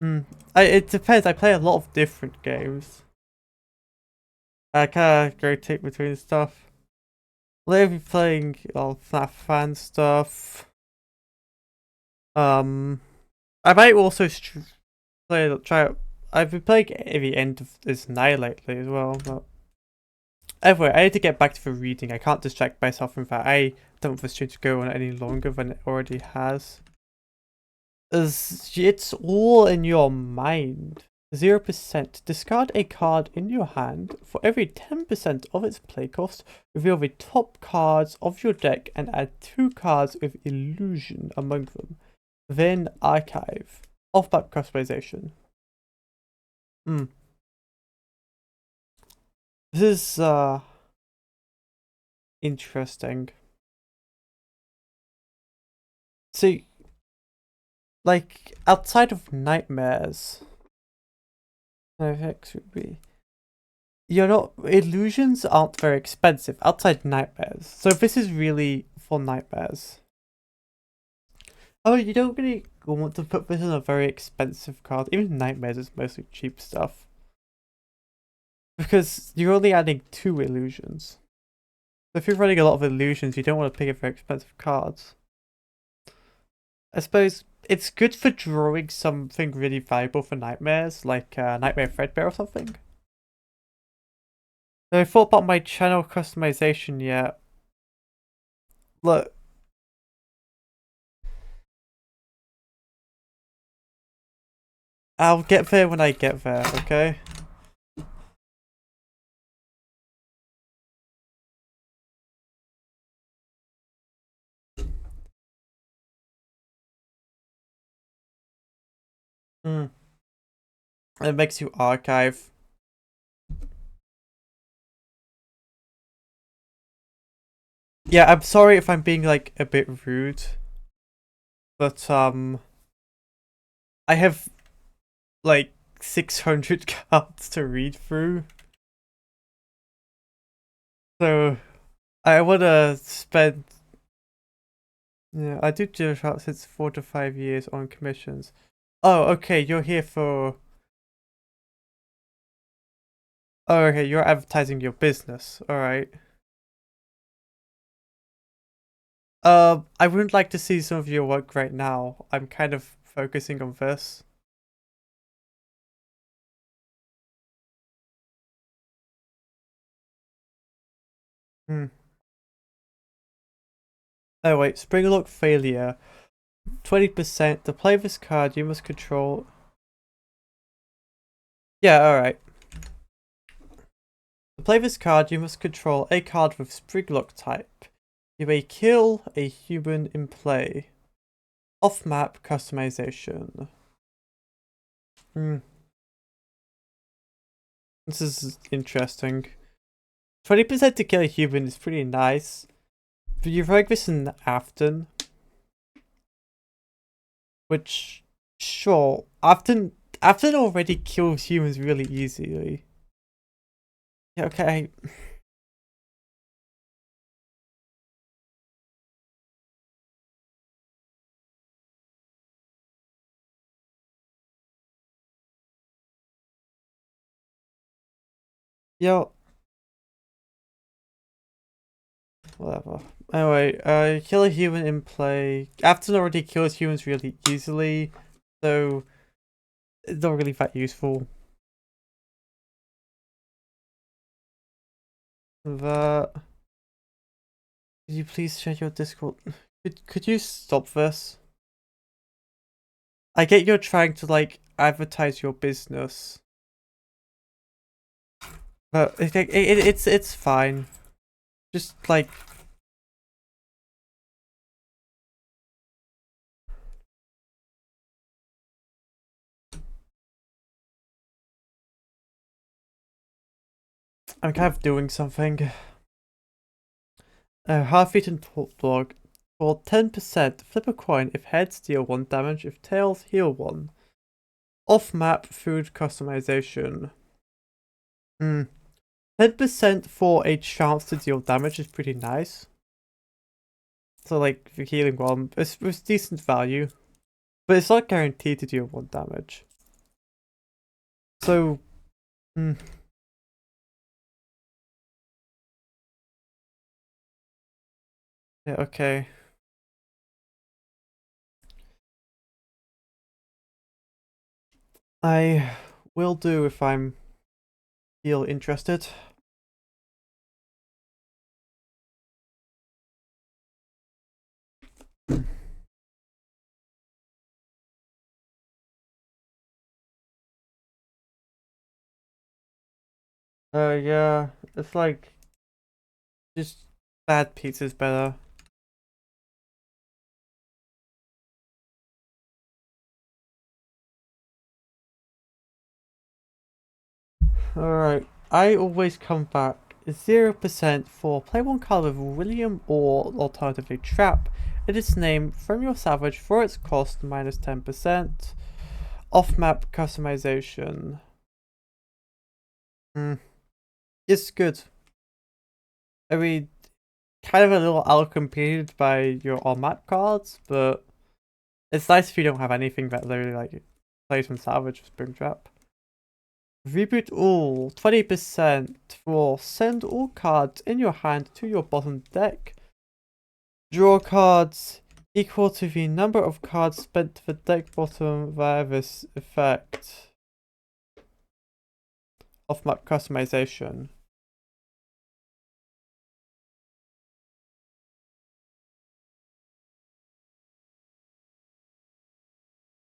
it depends, I play a lot of different games. I kinda rotate between stuff. Lately playing FNAF fan stuff. I might also try. I've been playing the end of this night lately as well, but anyway, I need to get back to the reading. I can't distract myself from that. I don't want the stream to go on any longer than it already has. It's all in your mind. 0%. Discard a card in your hand. For every 10% of its play cost, reveal the top cards of your deck and add 2 cards with illusion among them. Then archive. Off-map customization. This is interesting. See, like outside of nightmares, would be illusions aren't very expensive outside nightmares. So this is really for nightmares. Oh, you don't really want to put this in a very expensive card. Even nightmares is mostly cheap stuff. Because you're only adding 2 illusions. If you're running a lot of illusions, you don't want to pick up very expensive cards. I suppose it's good for drawing something really valuable for nightmares, like Nightmare Threadbare or something. I thought about my channel customization yet. Look. I'll get there when I get there, okay? Hmm. It makes you archive. Yeah, I'm sorry if I'm being like a bit rude. But I have like 600 cards to read through. So I wanna spend, yeah, I do Gyroshout since 4 to 5 years on commissions. Oh, okay, you're here for, oh, okay, you're advertising your business, alright. I wouldn't like to see some of your work right now. I'm kind of focusing on this. Hmm. Oh wait, Spring Lock failure. 20%. To play this card, you must control. Yeah, alright. To play this card, you must control a card with Spring Lock type. You may kill a human in play. Off-map customization. Hmm. This is interesting. 20% to kill a human is pretty nice. But you rank this in Afton. Which, sure, Afton already kills humans really easily. Yeah, okay. Yo, whatever. Anyway, kill a human in play. Afton already kills humans really easily, so it's not really that useful. That. Could you please share your Discord? Could you stop this? I get you're trying to like advertise your business, but it's fine. Just like, I'm kind of doing something. Half-eaten pork dog. For 10%, flip a coin. If heads, deal 1 damage. If tails, heal 1. Off-map food customization. 10% for a chance to deal damage is pretty nice. So like the healing 1, it's decent value. But it's not guaranteed to deal 1 damage. So, yeah, okay. I will do if I'm feel interested. Yeah, it's like just bad pizza's better. Alright, I always come back 0% for play one card with William or alternatively Trap. It is named from your salvage for its cost minus 10%. Off map customization. It's good. I mean, kind of a little outcompeted by your on map cards, but it's nice if you don't have anything that literally like plays from salvage with Springtrap. Reboot all, 20% for send all cards in your hand to your bottom deck. Draw cards equal to the number of cards spent to the deck bottom via this effect. Off-map customization.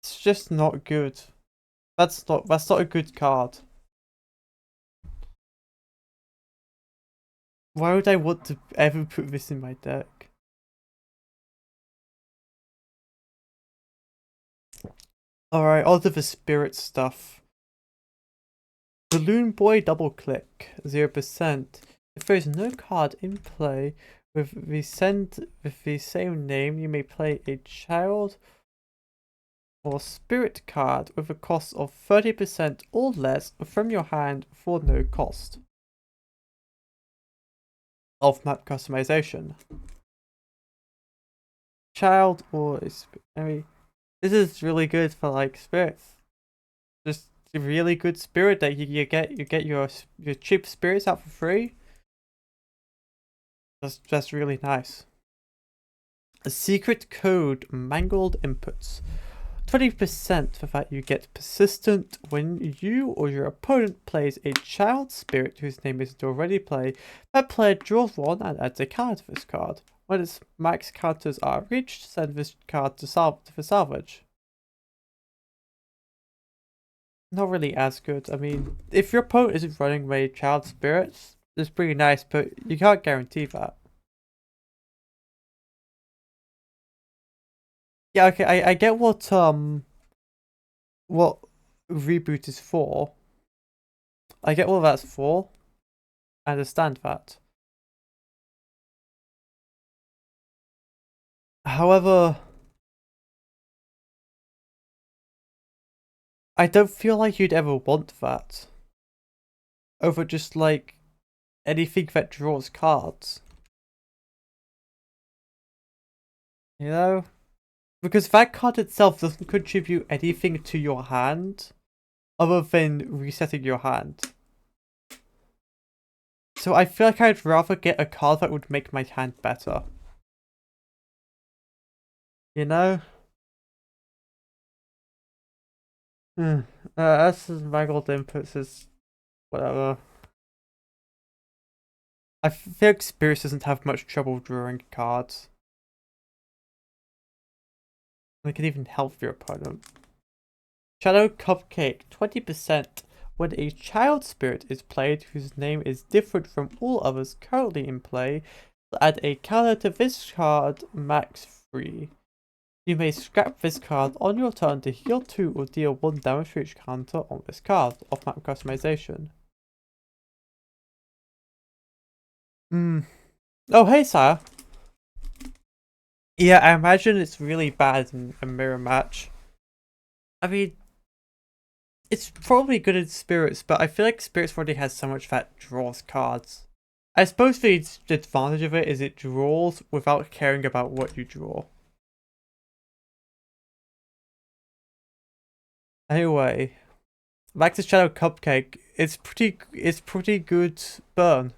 It's just not good. That's not a good card. Why would I want to ever put this in my deck? Alright, on to the spirit stuff. Balloon Boy double click, 0%. If there is no card in play with the same name, you may play a child or spirit card with a cost of 30% or less from your hand for no cost. Off-map customization. Child or I mean, this is really good for like spirits. Just a really good spirit that you get your cheap spirits out for free. That's really nice. A secret code mangled inputs. 20% for that you get persistent when you or your opponent plays a child spirit whose name isn't already played. That player draws one and adds a card to this card. When its max counters are reached, send this card to salvage. Not really as good. I mean, if your opponent isn't running away child spirits, it's pretty nice, but you can't guarantee that. Yeah, okay, I get what reboot is for. I get what that's for. I understand that. However, I don't feel like you'd ever want that over just like anything that draws cards. You know? Because that card itself doesn't contribute anything to your hand other than resetting your hand. So I feel like I'd rather get a card that would make my hand better. You know? That's mangled inputs is whatever. I feel like Spirits doesn't have much trouble drawing cards. They can even help your opponent. Shadow Cupcake, 20%. When a child spirit is played whose name is different from all others currently in play, add a counter to this card, max 3. You may scrap this card on your turn to heal 2 or deal 1 damage for each counter on this card, off-map customization. Oh, hey, sire. Yeah, I imagine it's really bad in a mirror match. I mean, it's probably good in Spirits, but I feel like Spirits already has so much that draws cards. I suppose the advantage of it is it draws without caring about what you draw. Anyway, back to Shadow Cupcake. It's pretty good burn.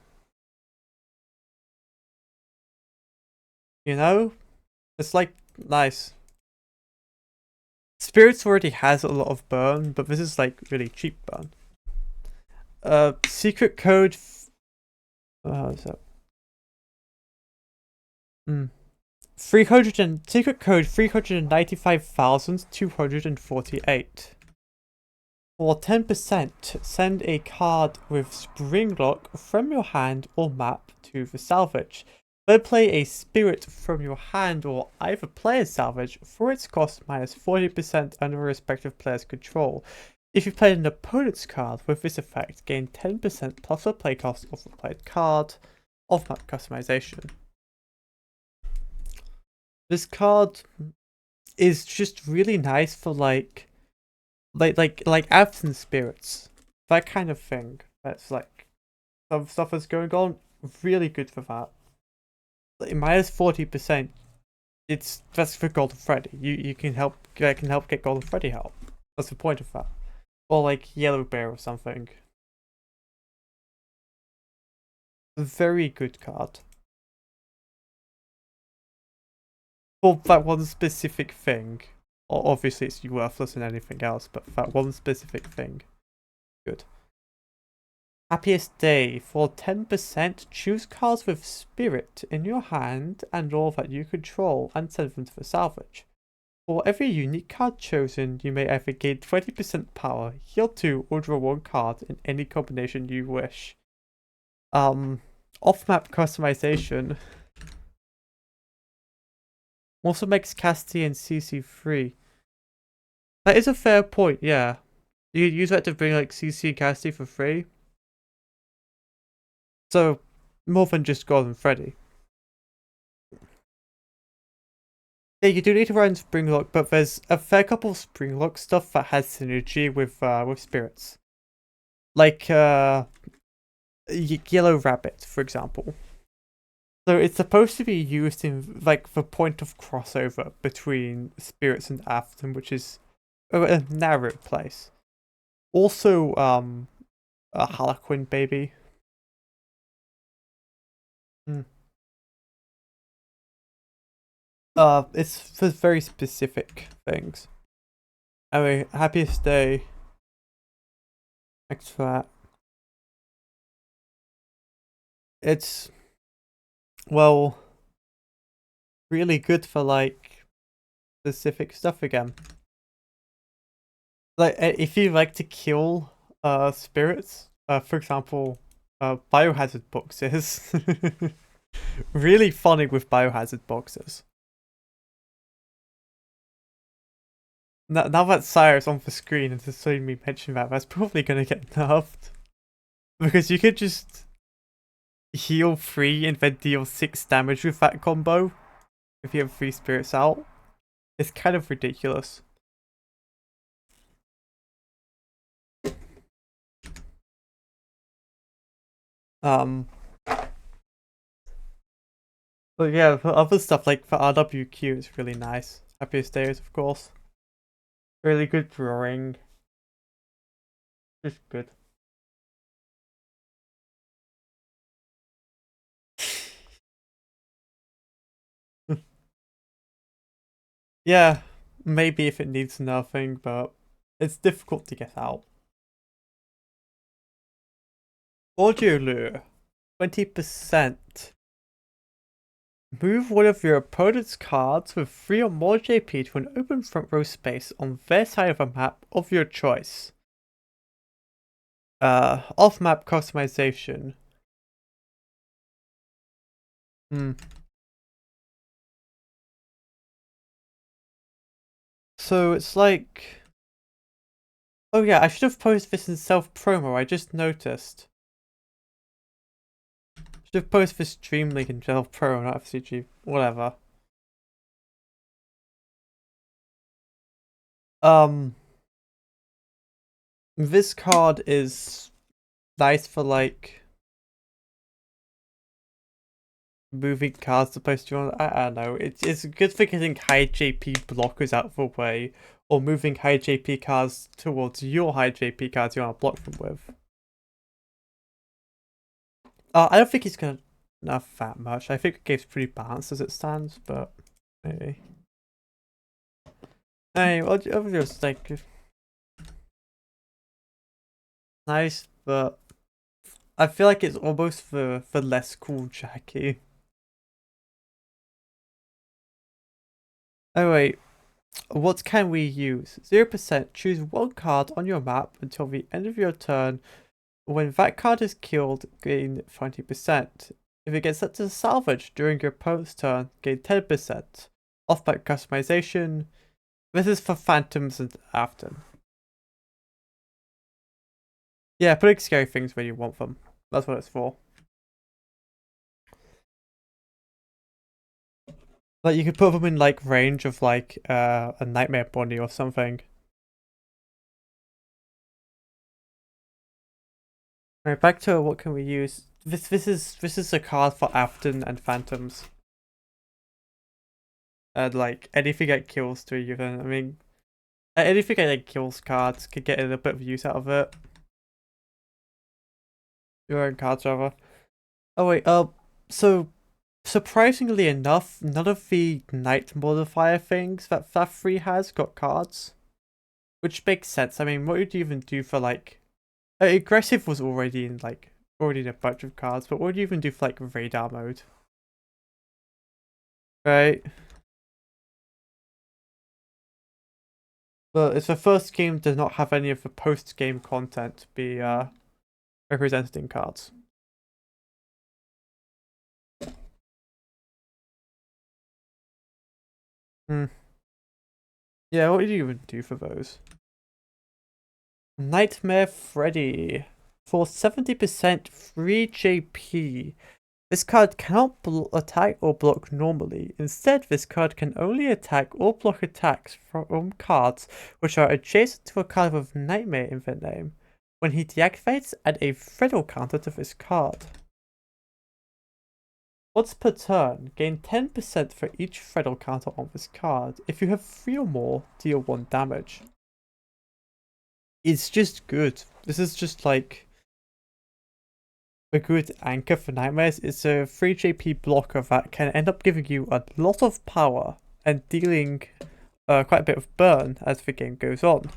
You know? It's like nice. Spirits already has a lot of burn, but this is like really cheap burn. Secret code. What's that? 300 and secret code 395,248. For 10%, send a card with Springlock from your hand or map to the salvage. Then play a spirit from your hand or either player's salvage for its cost minus 40% under respective player's control. If you play an opponent's card with this effect, gain 10% plus the play cost of the played card. Off-map customization. This card is just really nice for like absent spirits, that kind of thing. That's like some stuff that's going on. Really good for that. Like, minus 40%. That's for Golden Freddy. You can help get Golden Freddy help. That's the point of that. Or like Yellow Bear or something. Very good card. For that one specific thing. Obviously it's worthless in anything else, but that one specific thing. Good. Happiest Day. For 10%, choose cards with Spirit in your hand and all that you control and send them to the salvage. For every unique card chosen, you may either gain 20% power, heal 2, or draw 1 card in any combination you wish. Off-map customization. Also makes casting and CC free. That is a fair point, yeah. You use that to bring like CC and casting for free. So, more than just Golden Freddy. Yeah, you do need to run Springlock, but there's a fair couple of Springlock stuff that has synergy with spirits. Like Yellow Rabbit, for example. So it's supposed to be used in like the point of crossover between spirits and Afton, which is a narrow place. Also, a Harlequin baby. It's for very specific things. Anyway, happiest day. Thanks for that. It's, well, really good for like specific stuff again. Like if you like to kill spirits, for example, biohazard boxes. Really funny with biohazard boxes. Now that Sire's on the screen and just seeing me mention that, that's probably gonna get nerfed. Because you could just heal 3 and then deal 6 damage with that combo if you have 3 spirits out. It's kind of ridiculous. But yeah, for other stuff like for RWQ it's really nice. Happiest Days, of course. Really good drawing. Just good. Yeah, maybe if it needs nothing, but it's difficult to get out. Audio Lure. 20%. Move one of your opponent's cards with 3 or more JP to an open front row space on their side of a map of your choice. Off-map customization. So it's like... Oh yeah, I should have posted this in self-promo, I just noticed. Should have posted this stream link in self-promo, not FCG, whatever. This card is nice for like moving cards supposed to. I don't know. It's good for getting high JP blockers out of the way, or moving high JP cards towards your high JP cards you want to block them with. I don't think he's gonna nerf that much. I think the game's pretty balanced as it stands, but maybe. Hey, I'll just like nice, but I feel like it's almost for less cool Jackie. Oh wait, what can we use? 0%. Choose 1 card on your map until the end of your turn. When that card is killed, gain 20%. If it gets set to salvage during your opponent's turn, gain 10%. Off-map customization. This is for Phantoms and Afton. Yeah, putting scary things where you want them. That's what it's for. Like you could put them in like range of like a Nightmare Bonnie or something. Alright, back to what can we use. This is a card for Afton and Phantoms. And like anything that kills 3 of them. I mean, Anything like kills cards could get a little bit of use out of it. Your own cards, rather. Oh wait, so surprisingly enough, none of the Knight modifier things that FAF3 has got cards. Which makes sense. I mean, what would you even do for like... aggressive was already in a bunch of cards, but what would you even do for like radar mode? Right? But it's the first game does not have any of the post-game content be represented in cards. Hmm. Yeah, what would you even do for those? Nightmare Freddy. For 70% free JP. This card cannot attack or block normally. Instead, this card can only attack or block attacks from cards which are adjacent to a card with Nightmare in their name. When he deactivates, add a Freddle counter to this card. Once per turn, gain 10% for each Freddle counter on this card. If you have 3 or more, deal 1 damage. It's just good. This is just like a good anchor for Nightmares. It's a 3 JP blocker that can end up giving you a lot of power and dealing quite a bit of burn as the game goes on.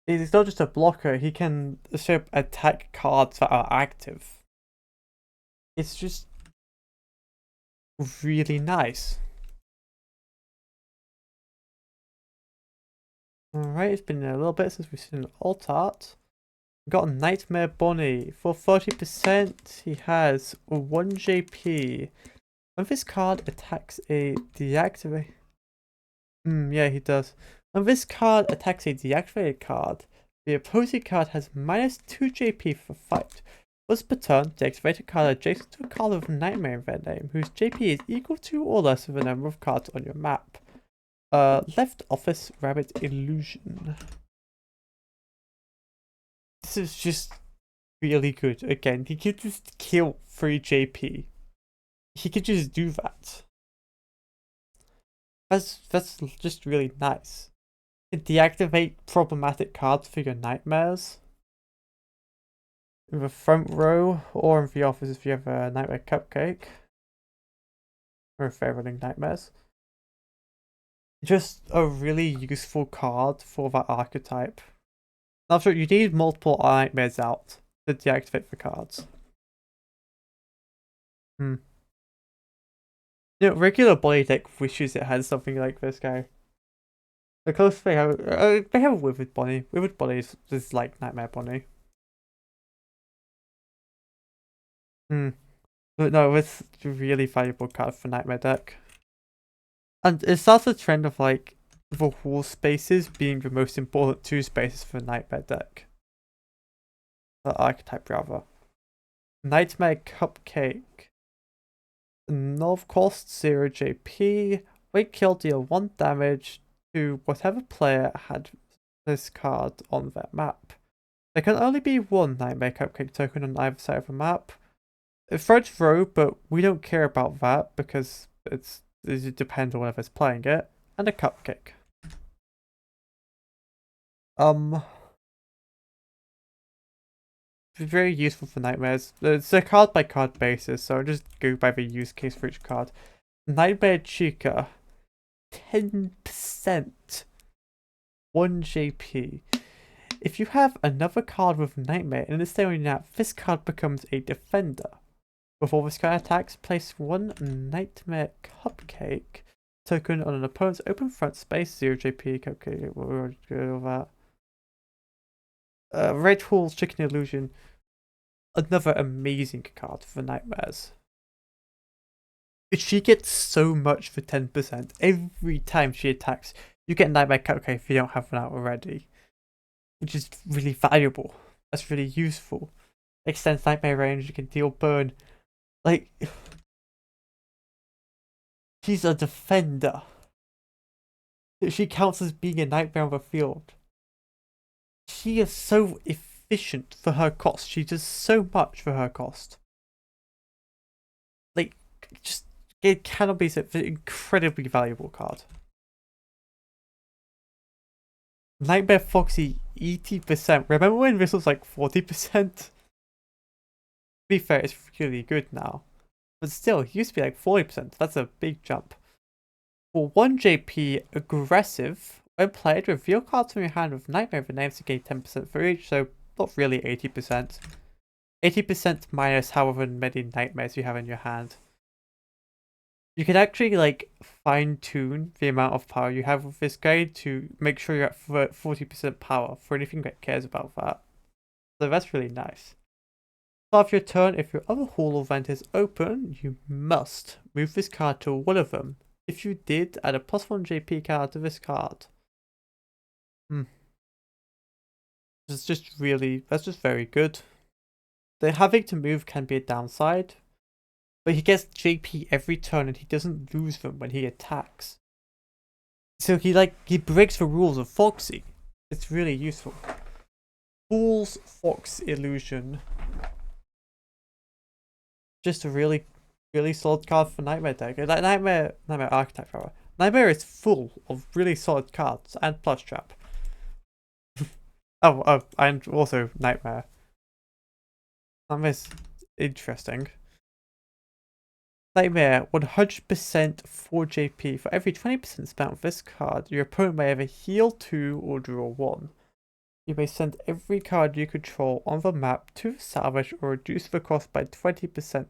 He's not just a blocker, he can attack cards that are active. It's just really nice. Alright, it's been a little bit since we've seen an alt art. We got Nightmare Bonnie. For 30%, he has 1 JP. When this card attacks a deactivate... yeah, he does. When this card attacks a deactivated card, the opposing card has minus 2 JP for fight. Once per turn, deactivate a card adjacent to a card with Nightmare in their name, whose JP is equal to or less of the number of cards on your map. Left Office Rabbit Illusion. This is just really good. Again, he could just kill 3 JP. He could just do that. That's just really nice. Deactivate problematic cards for your Nightmares. In the front row, or in the office if you have a Nightmare Cupcake. Or if they're running Nightmares. Just a really useful card for that archetype. After you need multiple Nightmares out to deactivate the cards. You know, regular Bonnie deck wishes it had something like this guy. The closest they have a Withered Bonnie. Withered Bonnie is like Nightmare Bonnie. But no, it's a really valuable card for Nightmare deck. And it starts a trend of like the wall spaces being the most important 2 spaces for Nightmare deck. The archetype rather. Nightmare Cupcake. North cost 0 JP. Wait kill deal 1 damage to whatever player had this card on their map. There can only be 1 Nightmare Cupcake token on either side of the map. Front row, but we don't care about that because it depends on whoever's playing it. And a cupcake. Very useful for Nightmares. It's a card by card basis, so I'll just go by the use case for each card. Nightmare Chica. 10%. 1 JP. If you have another card with Nightmare in the same map, this card becomes a defender. Before this card attacks, place 1 Nightmare Cupcake token on an opponent's open front space, 0 JP, Cupcake, we'll already go over that. Red Hall's Chicken Illusion. Another amazing card for Nightmares. She gets so much for 10%. Every time she attacks, you get Nightmare Cupcake if you don't have one out already. Which is really valuable. That's really useful. Extends Nightmare range, you can deal burn. Like, she's a defender. She counts as being a Nightmare on the field. She is so efficient for her cost. She does so much for her cost. Like, just, it cannot be said, an incredibly valuable card. Nightmare Foxy 80%. Remember when this was like 40%? To be fair, it's really good now. But still, it used to be like 40%. That's a big jump. For 1 JP, aggressive. When played, reveal cards from your hand with Nightmare of the names to gain 10% for each, so not really 80%. 80% minus however many nightmares you have in your hand. You can actually like fine tune the amount of power you have with this guide to make sure you're at 40% power for anything that cares about that. So that's really nice. Start of your turn, if your other hall event is open, you must move this card to one of them. If you did, add a +1 JP card to this card. That's just very good. The having to move can be a downside, but he gets JP every turn and he doesn't lose them when he attacks. So he breaks the rules of Foxy. It's really useful. Fool's Fox Illusion. Just a really solid card for Nightmare deck. Like Nightmare Archetype power. Nightmare is full of really solid cards and plus trap. oh, and also Nightmare. Nightmare's interesting. Nightmare 100% 4 JP. For every 20% spent with this card, your opponent may either heal 2 or draw 1. You may send every card you control on the map to salvage or reduce the cost by 20%.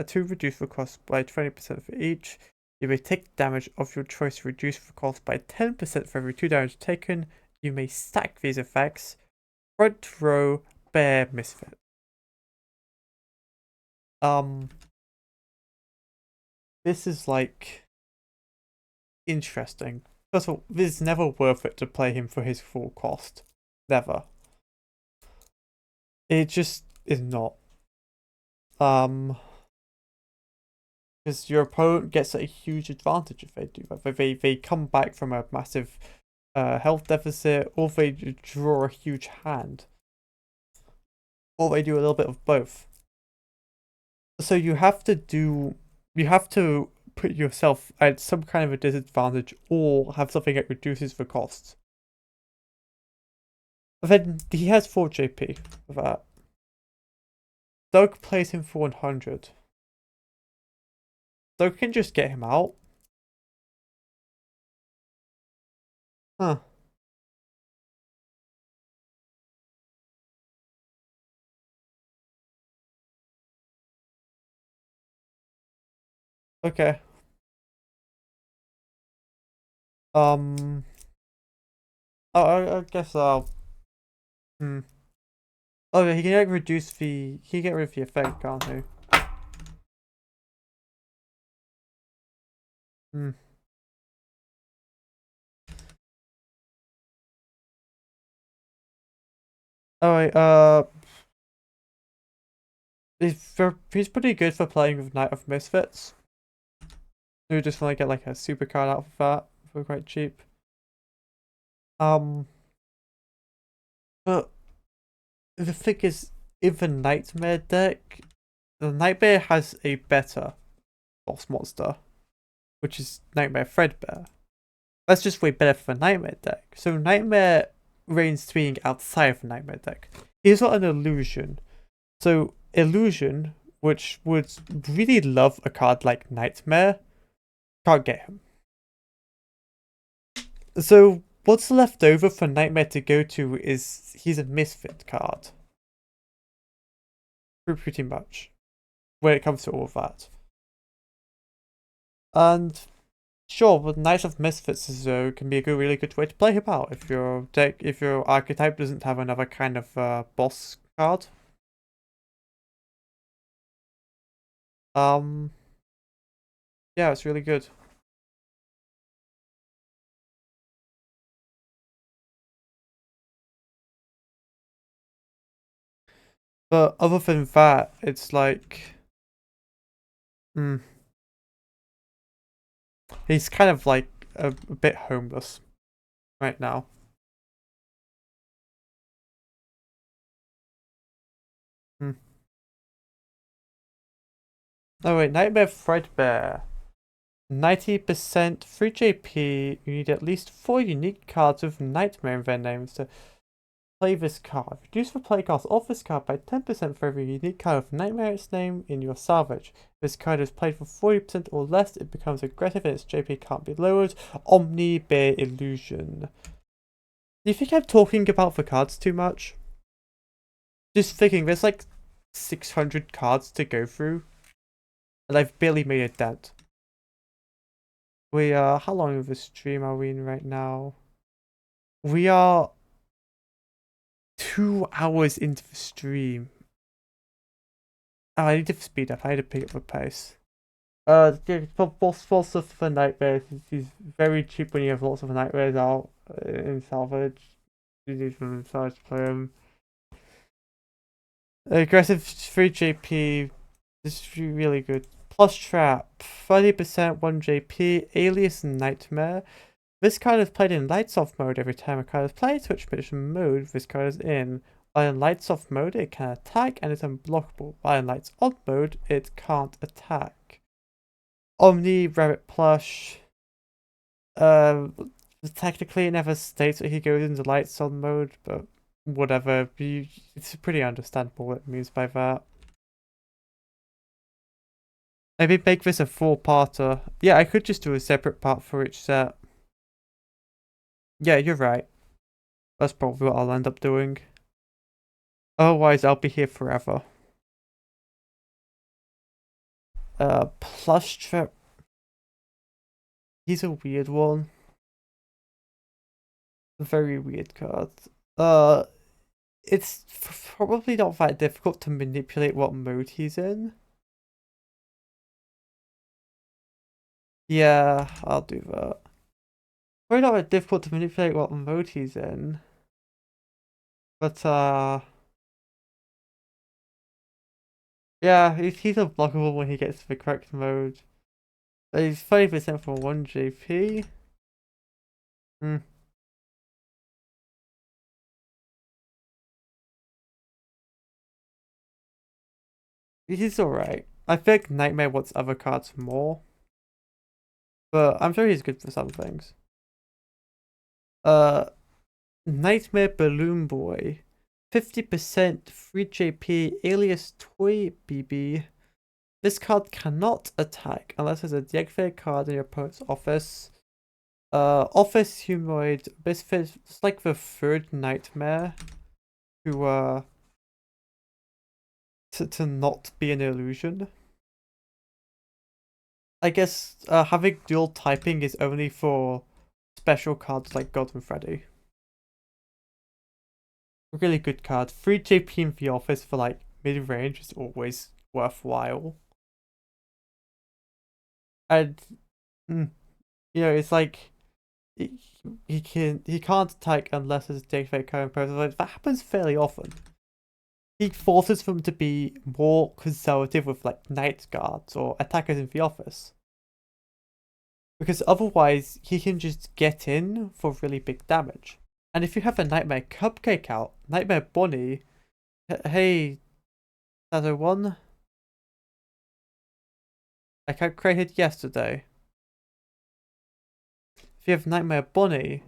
To reduce the cost by 20% for each. You may take damage of your choice to reduce the cost by 10% for every 2 damage taken. You may stack these effects. Front row bear misfit. This is like interesting. First of all, this is never worth it to play him for his full cost. Never. It just is not. Because your opponent gets a huge advantage if they do that. They come back from a massive health deficit, or they draw a huge hand. Or they do a little bit of both. So you have to put yourself at some kind of a disadvantage or have something that reduces the costs. But then he has 4 JP for that. Doug plays him for 100. Doug can just get him out. Huh. Okay. Oh, I guess I'll. Oh, yeah, he can like reduce the. He can get rid of the effect, can't he? Alright, he's pretty good for playing with Knight of Misfits. You just want to get like a super card out of that for quite cheap. But the thing is, in the Nightmare deck, the Nightmare has a better boss monster, which is Nightmare Threadbare. That's just way better for the Nightmare deck. So Nightmare reigns being outside of the Nightmare deck. He's not an illusion. So illusion, which would really love a card like Nightmare, can't get him. So what's left over for Nightmare to go to is he's a misfit card. Pretty much. When it comes to all of that. And sure, but Knights of Misfits can be a really good way to play him out if your archetype doesn't have another kind of boss card. Yeah, it's really good. But other than that, it's like, he's kind of like a bit homeless right now. Oh wait, Nightmare Threadbare. 90% free JP. You need at least 4 unique cards with Nightmare in their names to play this card. Reduce the play cost of this card by 10% for every unique card with Nightmare its name in your salvage. If this card is played for 40% or less, it becomes aggressive and its JP can't be lowered. Omni Bear Illusion. Do you think I'm talking about the cards too much? Just thinking, there's like 600 cards to go through, and I've barely made a dent. We are, how long of a stream are we in right now? We are 2 hours into the stream. Oh, I need to speed up. I need to pick up the pace. For stuff for nightmares, it's very cheap when you have lots of nightmares out in salvage. You need them in salvage to play them. Aggressive 3 JP. This is really good. Plus trap. 30% 1 JP. Alias Nightmare. This card is played in lights off mode every time a card is played, to which position mode this card is in. While in lights off mode, it can attack and is unblockable. While in lights on mode, it can't attack. Omni Rabbit Plush. Technically, it never states that he goes into lights on mode, but whatever. It's pretty understandable what it means by that. Maybe make this a 4-parter. Yeah, I could just do a separate part for each set. Yeah, you're right. That's probably what I'll end up doing. Otherwise, I'll be here forever. Plush Trap. He's a weird one. A very weird card. It's probably not that difficult to manipulate what mode he's in. Yeah, I'll do that. Probably not that difficult to manipulate what mode he's in. But, yeah, he's unblockable when he gets to the correct mode. He's 30% for 1 JP. He's alright. I think Nightmare wants other cards more. But I'm sure he's good for some things. Nightmare Balloon Boy. 50% free JP alias Toy BB. This card cannot attack unless there's a deactivated card in your opponent's office. Office Humanoid. Basically, it's like the 3rd Nightmare to not be an illusion. I guess having dual typing is only for special cards like God and Freddy. A really good card. 3 JP in the office for like mid-range is always worthwhile. And it's like he can't attack unless there's a deactivated card in person. Like, that happens fairly often. He forces them to be more conservative with like night guards or attackers in the office. Because otherwise he can just get in for really big damage. And if you have a Nightmare Cupcake out, Nightmare Bonnie, hey, Shadow 1, I got created yesterday. If you have Nightmare Bonnie,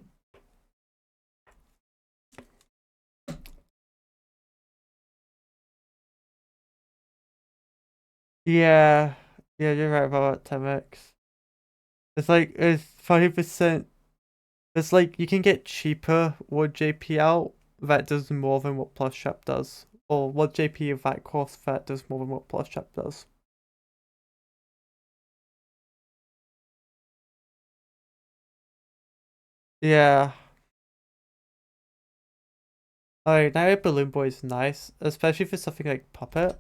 yeah, you're right about that, 10x. It's like, it's 40%. It's like, you can get cheaper 1 JP out that does more than what Plus Trap does. Or 1 JP of that cost that does more than what Plus Trap does. Yeah. Alright, now Balloon Boy is nice, especially for something like Puppet.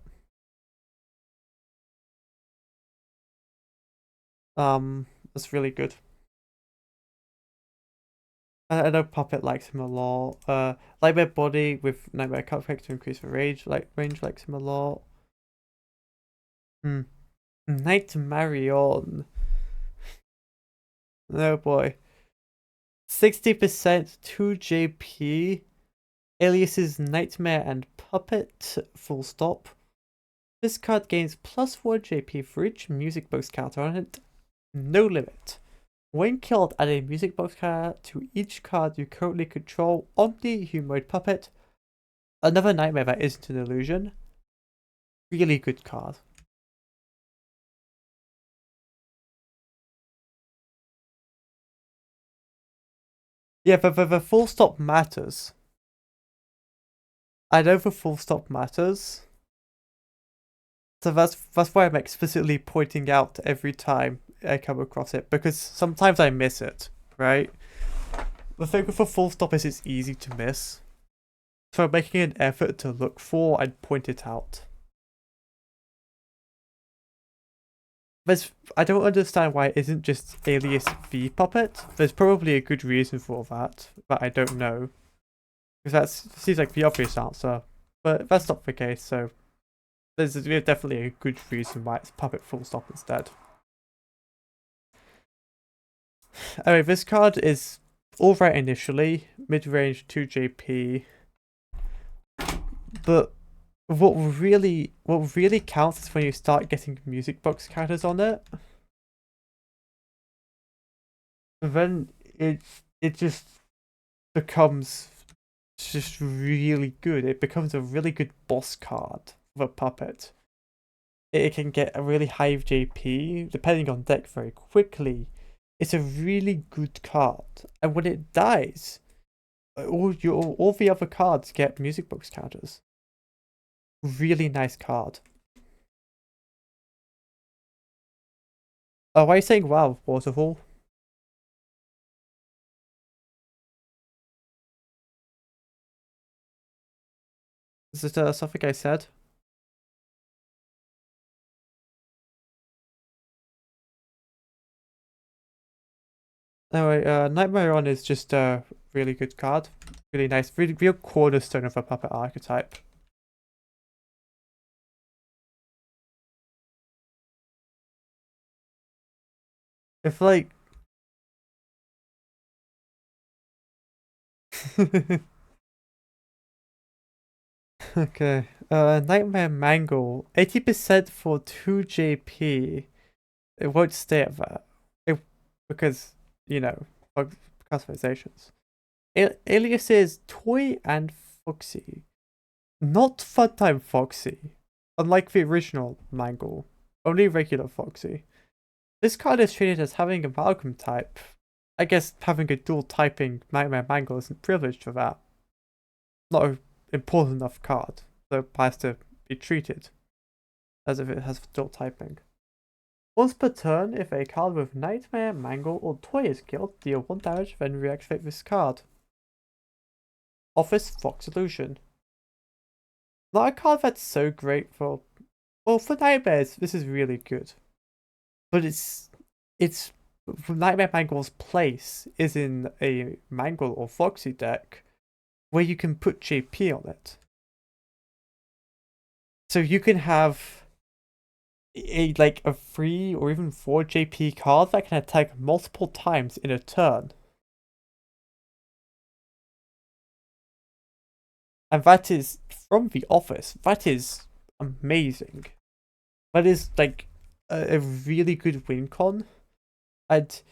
That's really good. I know Puppet likes him a lot. Nightmare Body with Nightmare Cupcake to increase the range likes him a lot. Nightmarion. Oh boy. 60% 2 JP. Aliases Nightmare and Puppet. Full stop. This card gains plus 4 JP for each music box counter on it. no limit. When killed, add a music box card to each card you currently control on the humanoid puppet. Another nightmare that isn't an illusion. Really good card. Yeah, the full stop matters. I know the full stop matters. So that's why I'm explicitly pointing out every time I come across it, because sometimes I miss it, right? The thing with a full stop is it's easy to miss. So I'm making an effort to look for and point it out. I don't understand why it isn't just alias V puppet. There's probably a good reason for that, but I don't know. Because that seems like the obvious answer, but that's not the case, so there's definitely a good reason why it's puppet full stop instead. Anyway, this card is alright initially, mid-range 2JP, but what really counts is when you start getting music box characters on it. Then it just becomes just really good. It becomes a really good boss card for a puppet. It can get a really high JP depending on deck very quickly. It's a really good card, and when it dies, all the other cards get music box counters. Really nice card. Oh, why are you saying wow, Waterfall? Is it something I said? Anyway, Nightmare On is just a really good card. Really nice, really real cornerstone of a puppet archetype. If like okay. Nightmare Mangle. 80% for 2 JP. It won't stay at that. Because, you know, customizations. Aliases Toy and Foxy. Not Funtime Foxy. Unlike the original Mangle. Only regular Foxy. This card is treated as having a Amalgam type. I guess having a dual typing Nightmare Mangle isn't privileged for that. Not an important enough card, so it has to be treated as if it has dual typing. Once per turn, if a card with Nightmare, Mangle, or Toy is killed, deal 1 damage, then reactivate this card. Office Fox Illusion. Not a card that's so great for... Well, for Nightmares, this is really good. But it's Nightmare Mangle's place is in a Mangle or Foxy deck where you can put JP on it. So you can have a 3 or even 4 JP card that can attack multiple times in a turn. And that is from the office. That is amazing. That is like a really good win con. And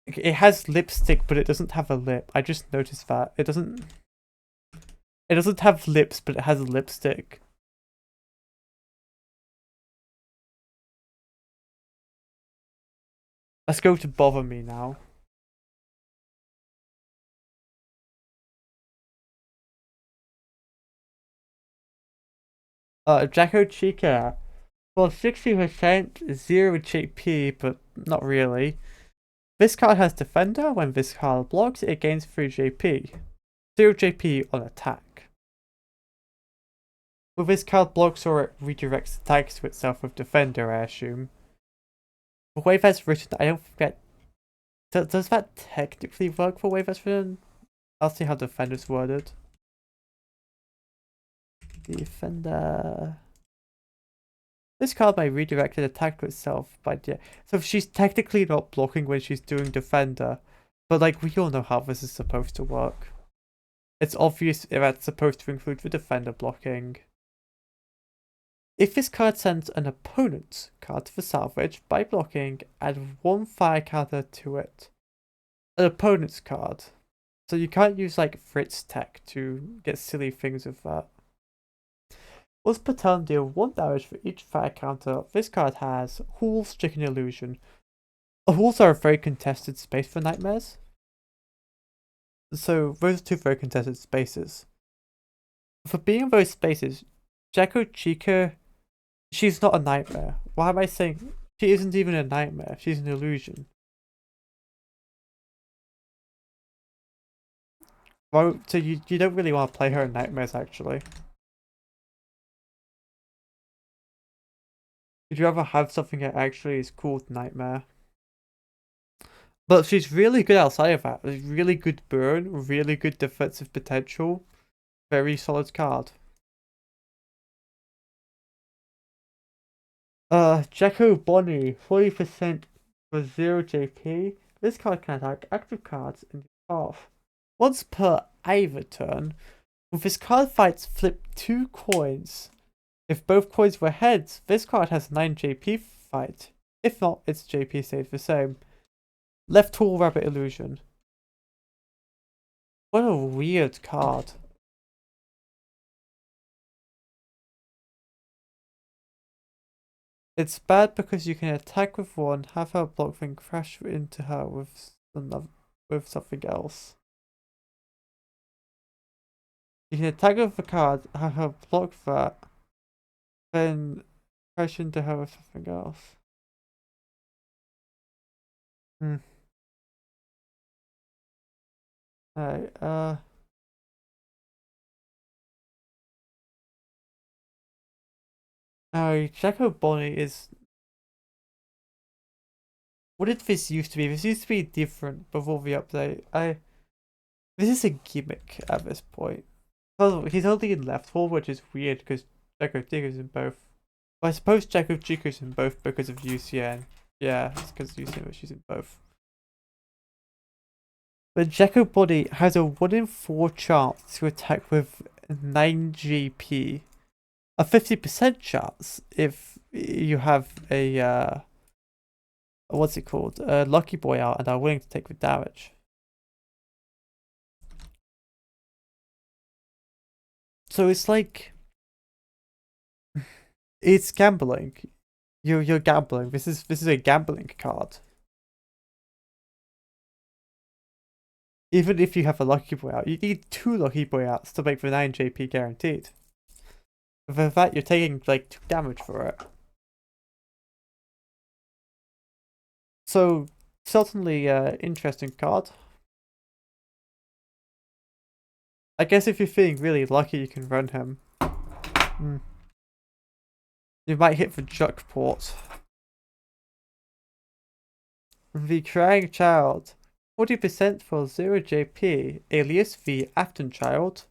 it has lipstick, but it doesn't have a lip. I just noticed that. It doesn't have lips, but it has a lipstick. Let's go to Bother Me now. Jacko Chica. Well, 60%, 0 JP, but not really. This card has Defender. When this card blocks, it gains 3 JP. 0 JP on attack. Well, this card blocks or it redirects attacks to itself with Defender, I assume. The way that's written, I don't forget. Does that technically work for the way that's written? I'll see how Defender's worded. Defender. This card may redirect an attack to itself by so she's technically not blocking when she's doing Defender, but like we all know how this is supposed to work. It's obvious if that's supposed to include the Defender blocking. If this card sends an opponent's card to the salvage by blocking, add 1 fire counter to it. An opponent's card. So you can't use like Fritz Tech to get silly things with that. Once per turn, deal 1 damage for each fire counter this card has. Halls, Chicken Illusion. Halls are a very contested space for nightmares. So those are 2 very contested spaces. For being in those spaces, Jacko Chica, she's not a nightmare. Why am I saying she isn't even a nightmare? She's an illusion. Well, so you don't really want to play her in nightmares actually. Would you rather have something that actually is called Nightmare? But she's really good outside of that. Really good burn, really good defensive potential. Very solid card. Jacko Bonnie, 40% for 0 JP. This card can attack active cards in half. Once per either turn, with this card fights, flip 2 coins. If both coins were heads, this card has 9 JP fight. If not, its JP stays the same. Left Tall Rabbit Illusion. What a weird card. It's bad because you can attack with one, have her block, then crash into her with something else. You can attack with a card, have her block that, then crash into her with something else. Alright, Jacko Bonnie is... What did this used to be? This used to be different before the update. This is a gimmick at this point. Well, he's only in left hall, which is weird because Jacko Chico's in both. Well, I suppose Jacko Chico's in both because of UCN. Yeah, it's because UCN, but she's in both. But Jacko Bonnie has a 1 in 4 chance to attack with 9 GP. A 50% chance if you have a what's it called? A Lucky Boy out and are willing to take the damage. So it's like it's gambling. You're gambling. This is a gambling card. Even if you have a Lucky Boy out, you need 2 Lucky Boy outs to make the 9 JP guaranteed. For that, you're taking like 2 damage for it. So certainly interesting card. I guess if you're feeling really lucky, you can run him. You might hit the jackpot. The Crying Child. 40% for 0 JP, alias the Afton Child.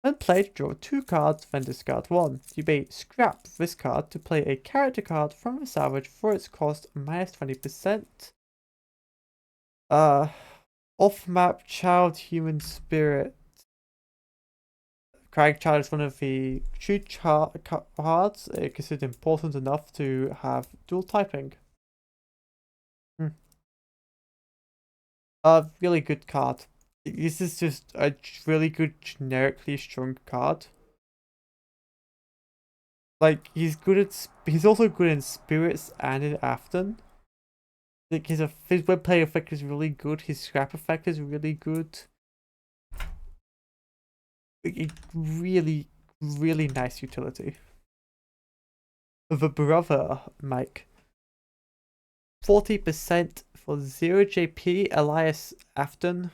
When played, draw 2 cards, then discard 1. You may scrap this card to play a character card from the salvage for its cost minus 20%. Off-map Child Human Spirit. Crying Child is one of the true cards considered important enough to have dual typing. Really good card. This is just a really good generically strong card. Like he's also good in spirits and in Afton. Like his web play effect is really good. His scrap effect is really good. Really, really nice utility. The brother Mike. 40% for 0 JP Elias Afton.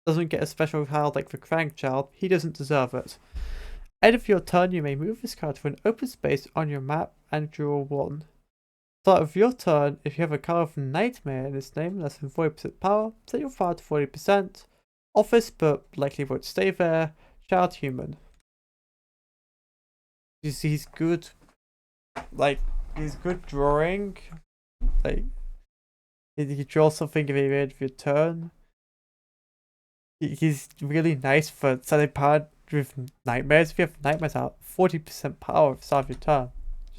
Doesn't get a special card like the Crank Child. He doesn't deserve it. End of your turn, you may move this card to an open space on your map and draw 1. Start of your turn, if you have a card from Nightmare in its name less than 40% power, set your fire to 40%. Office, but likely won't stay there. Child Human. You see, he's good. Like, he's good drawing. Like, you can draw something at the end of your turn. He's really nice for setting power with Nightmares. If you have Nightmares out, 40% power at the start of your turn.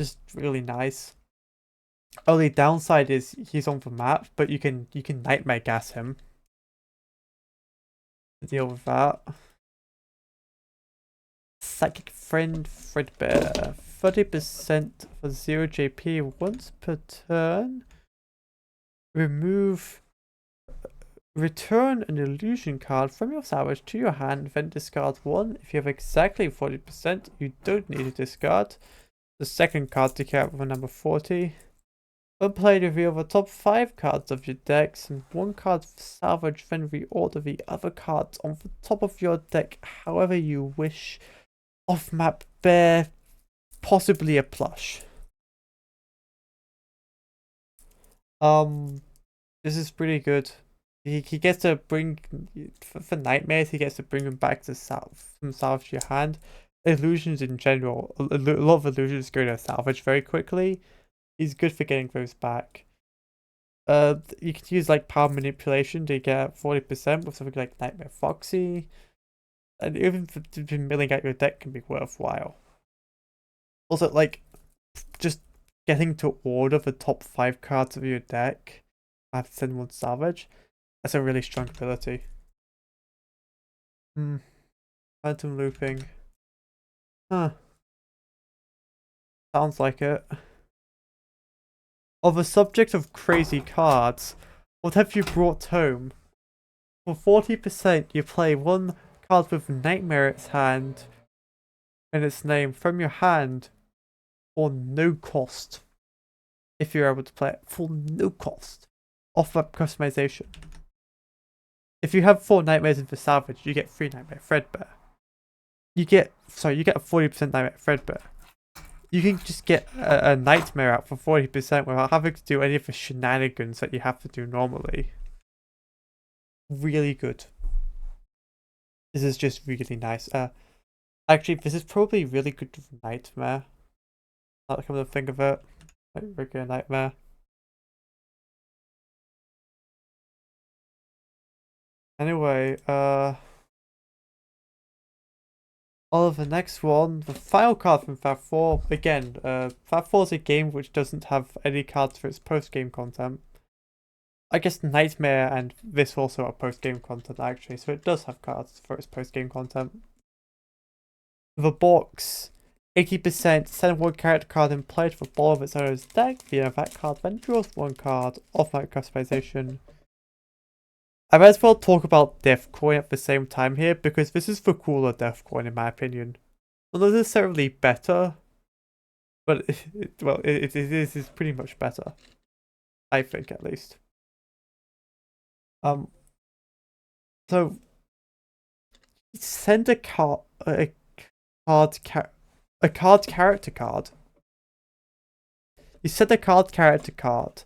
Just really nice. Only downside is he's on the map, but you can nightmare gas him to deal with that. Psychic Friend Fredbear. 30% for 0 JP once per turn. Return an illusion card from your salvage to your hand, then discard one. If you have exactly 40%, you don't need to discard the second card to carry out with number 40. When played, reveal the top 5 cards of your decks and one card for salvage, then reorder the other cards on the top of your deck however you wish. Off map bear, possibly a plush. This is pretty good. He gets to bring for nightmares. He gets to bring them back to from salvage to your hand. Illusions in general, a lot of illusions go to salvage very quickly. He's good for getting those back. You can use like power manipulation to get 40% with something like Nightmare Foxy, and even for milling out your deck can be worthwhile. Also, like just getting to order the top 5 cards of your deck, I have to send one salvage. That's a really strong ability. Phantom looping. Huh. Sounds like it. On the subject of crazy cards, what have you brought home? For 40%, you play one card with Nightmare in its hand and its name from your hand for no cost. If you're able to play it for no cost. Off-map customization. If you have 4 Nightmares in the salvage, you get 3 Nightmare Fredbear. You get a 40% Nightmare Fredbear. You can just get a Nightmare out for 40% without having to do any of the shenanigans that you have to do normally. Really good. This is just really nice. Actually, this is probably really good with Nightmare. Now that I come to think of it. Like regular Nightmare. Anyway, the next one, the final card from Fab 4. Again, Fab 4 is a game which doesn't have any cards for its post-game content. I guess Nightmare and this also are post-game content actually, so it does have cards for its post-game content. The box, 80%, send one character card and play it to the bottom of its owner's deck via that card, then draws one card, off-map customization. I might as well talk about Death Coin at the same time here, because this is the cooler Death Coin in my opinion. Not necessarily better, but it is pretty much better. I think, at least. So send a character card. You send a character card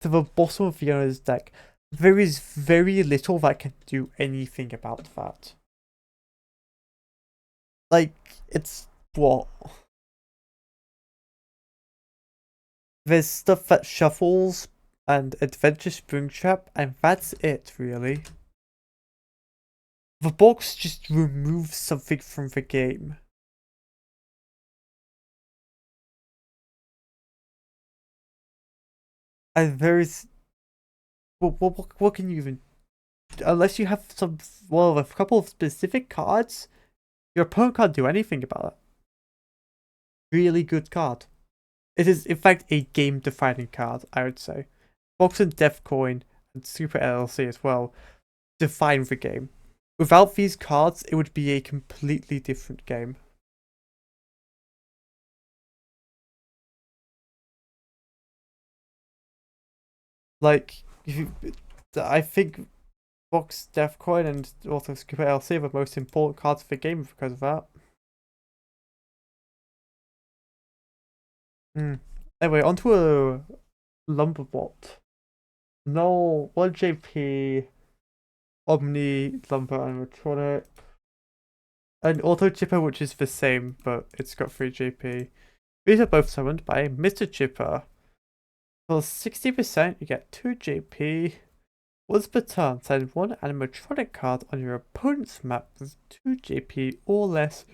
to the bottom of the owner's deck. There is very little that can do anything about that. Like, it's what? There's stuff that shuffles and Adventure Springtrap, and that's it, really. The box just removes something from the game. And there is... What can you even... Unless you have a couple of specific cards, your opponent can't do anything about it. Really good card. It is, in fact, a game-defining card, I would say. Box and Death Coin and Super LLC as well define the game. Without these cards, it would be a completely different game. Like, I think Box, Death Coin, and also Super LLC are the most important cards for the game because of that. Anyway, onto a Lumberbot. No, 1JP, Omni, Lumber, Animatronic. An Auto Chipper, which is the same, but it's got 3 JP. These are both summoned by Mr. Chipper. For 60%, you get 2 JP. Once per turn, send one animatronic card on your opponent's map with 2 JP or less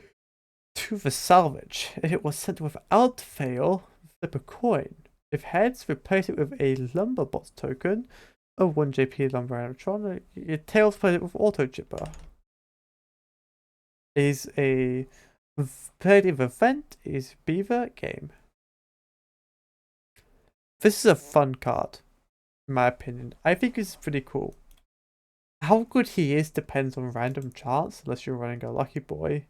To the salvage. If it was sent without fail, flip a coin. If heads, replace it with a lumberbots token, a 1 JP lumber animatronic. Your tails, play it with auto chipper. Is a competitive event, is beaver game. This is a fun card, in my opinion. I think it's pretty cool. How good he is depends on random chance, unless you're running a lucky boy.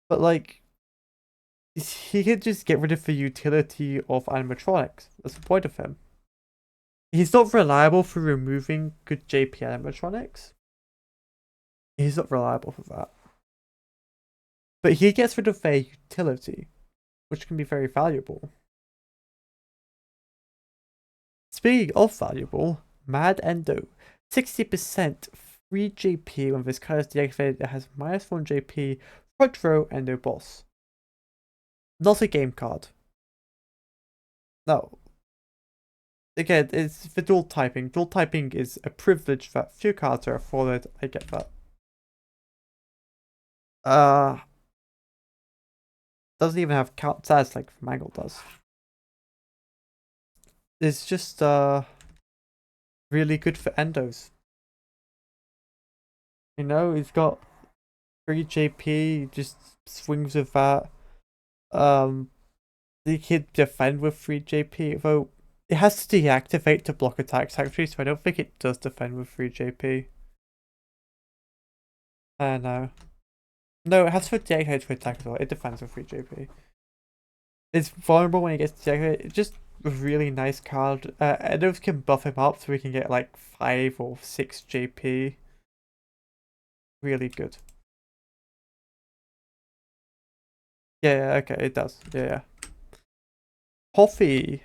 But like, he can just get rid of the utility of animatronics. That's the point of him. He's not reliable for removing good JP animatronics. He's not reliable for that. But he gets rid of their utility, which can be very valuable. Speaking of valuable, Mad Endo. 60% free JP when this card is deactivated. It has -1 JP, front row, Endo boss. Not a game card. No. Again, it's for dual typing. Dual typing is a privilege that few cards are afforded. I get that. Doesn't even have count stats like Mangle does. It's just really good for endos. You know, he's got 3 JP, just swings with that. He can defend with 3 JP, though it has to deactivate to block attacks actually, so I don't think it does defend with 3 JP. I don't know. No, it has to deactivate to attack as well. It defends with 3 JP. It's vulnerable when it gets deactivated. It's just a really nice card. Endos can buff him up so we can get like 5 or 6 JP. Really good. Yeah, okay, it does. Yeah. Coffee.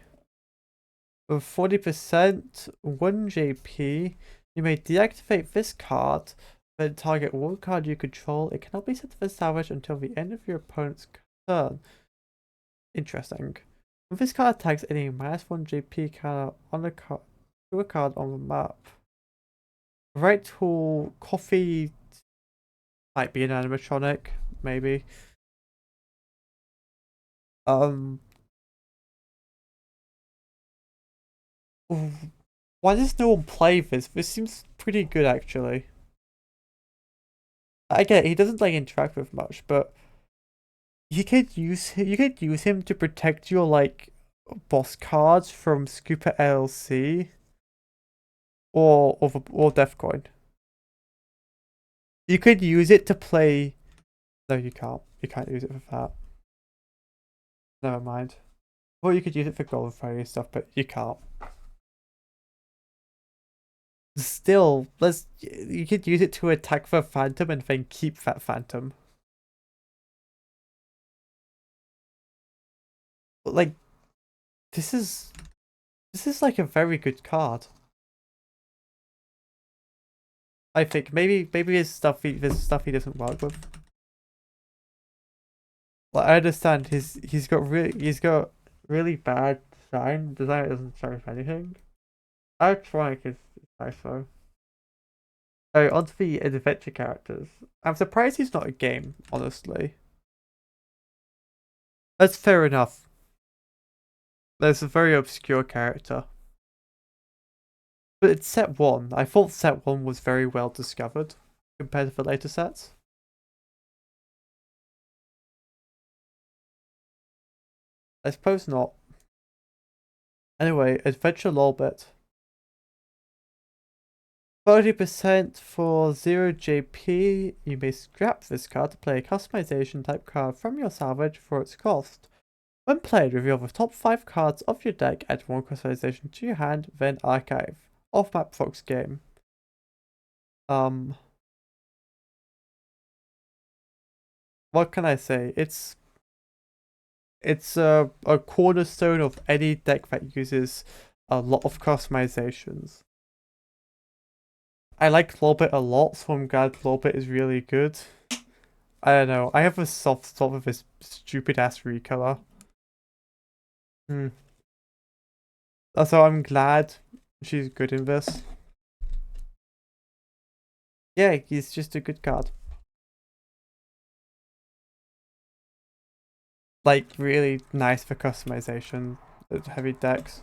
With 40%, 1 JP. You may deactivate this card, then target one card you control. It cannot be sent to the salvage until the end of your opponent's turn. Interesting. When this card attacks any -1 JP card on the card to a card on the map. Right tool, coffee might be an animatronic, maybe. Why does no one play this? This seems pretty good actually. I get it, he doesn't like interact with much, but you could use him to protect your like boss cards from Scooper LLC or Defcoin. You could use it to play. No, you can't. You can't use it for that. Never mind. Well, you could use it for Golden Fairy stuff, but you can't. Still, you could use it to attack the Phantom and then keep that Phantom. But like, this is like a very good card. I think maybe there's stuff he doesn't work with. Like, I understand he's got really bad design. Design doesn't show us anything. Electronic is nice though. So onto the adventure characters. I'm surprised he's not a game, honestly. That's fair enough. There's a very obscure character. But it's set 1. I thought set 1 was very well discovered compared to the later sets. I suppose not. Anyway, adventure lore bit. 30% for 0 JP. You may scrap this card to play a customization type card from your salvage for its cost. When played, reveal the top 5 cards of your deck, add 1 customization to your hand, then archive. Off-map Fox game. What can I say? It's a cornerstone of any deck that uses a lot of customizations. I like Lorbit a lot, so I'm glad Lorbit is really good. I don't know. I have a soft spot with this stupid ass recolor. So I'm glad she's good in this. Yeah, he's just a good card. like really nice for customization. Heavy decks.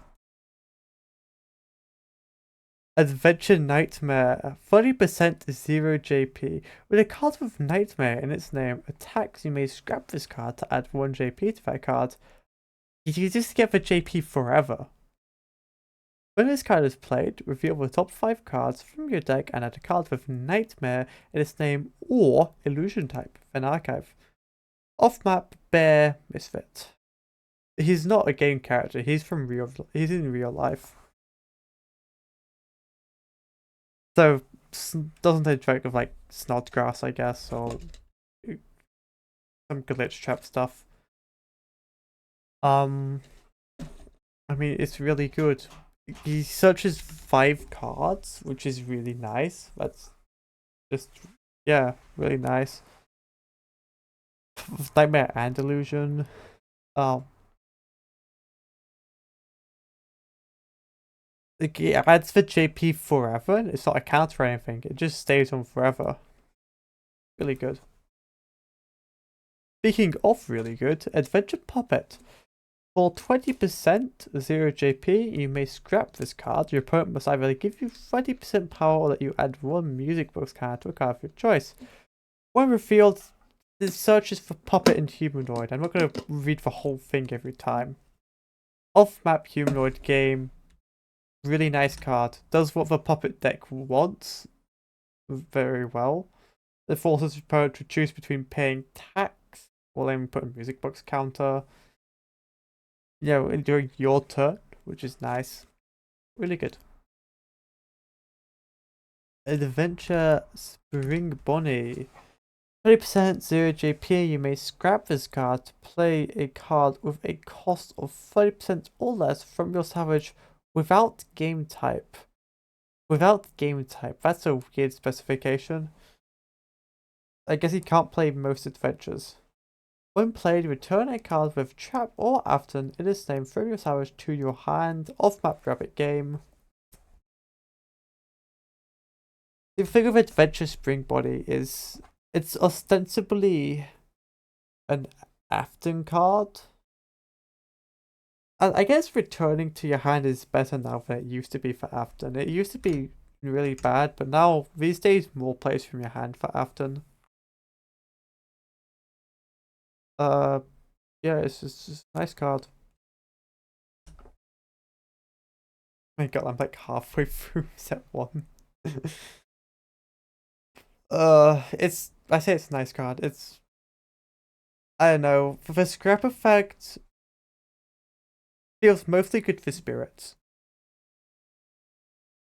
Adventure Nightmare, 40% 0 JP. With a card with Nightmare in its name attacks, you may scrap this card to add 1 JP to that card. You just get the JP forever. When this card is played, reveal the top 5 cards from your deck and add a card with Nightmare in its name or Illusion type, then archive. Off-map, Bear, Misfit. He's not a game character, he's in real life. So, doesn't interact with like Snodgrass, I guess, or some glitch trap stuff. I mean, it's really good. He searches 5 cards, which is really nice. That's just, yeah, really nice. Nightmare and Illusion. Like, it adds the JP forever. It's not a counter or anything. It just stays on forever. Really good. Speaking of really good, Adventure Puppet. For 20% 0 JP, you may scrap this card. Your opponent must either give you 30% power or let you add 1 music box card to a card of your choice. When revealed, it searches for Puppet and Humanoid. I'm not going to read the whole thing every time. Off-map Humanoid game. Really nice card. Does what the Puppet deck wants very well. It forces your opponent to choose between paying tax or then put a music box counter. Yeah, during your turn, which is nice. Really good. Adventure Spring Bonnie. 30% 0 JP, you may scrap this card to play a card with a cost of 30% or less from your salvage without game type. Without game type, that's a weird specification. I guess he can't play most adventures. When played, return a card with Trap or Afton in its name from your salvage to your hand. Off-map rabbit game. The thing with Adventure Spring Body is it's ostensibly an Afton card. And I guess returning to your hand is better now than it used to be for Afton. It used to be really bad, but now these days more plays from your hand for Afton. Yeah, it's just a nice card. Oh my god, I'm like halfway through set 1. I say it's a nice card. I don't know, for the scrap effect, feels mostly good for spirits.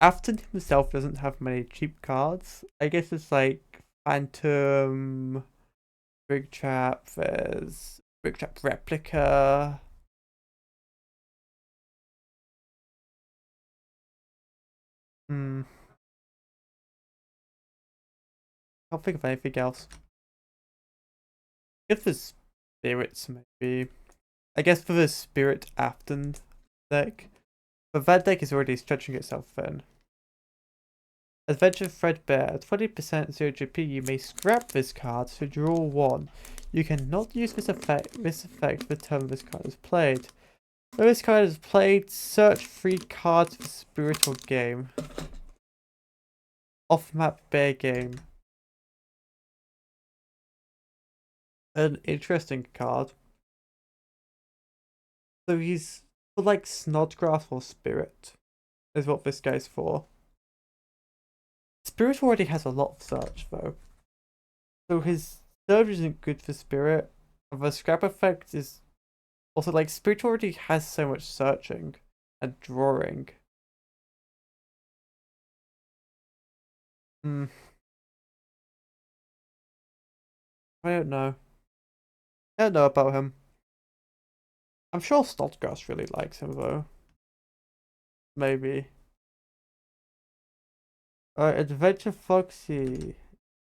Afton himself doesn't have many cheap cards. I guess it's like Phantom, Big Trap, there's Big Trap Replica. Can't think of anything else. Good for spirits, maybe. I guess for the Spirit Afton deck. But that deck is already stretching itself thin. Adventure Threadbare. 20% 0 GP. You may scrap this card to draw 1. You cannot use this effect the turn this card is played. When this card is played, search 3 cards for Spiritual Game. Off-map Bear Game. An interesting card. So he's for like Snodgrass or Spirit, is what this guy's for. Spirit already has a lot of search though. So his surge isn't good for Spirit. The scrap effect is also like Spirit already has so much searching and drawing. I don't know. I don't know about him. I'm sure Snodgrass really likes him though. Maybe. Adventure Foxy.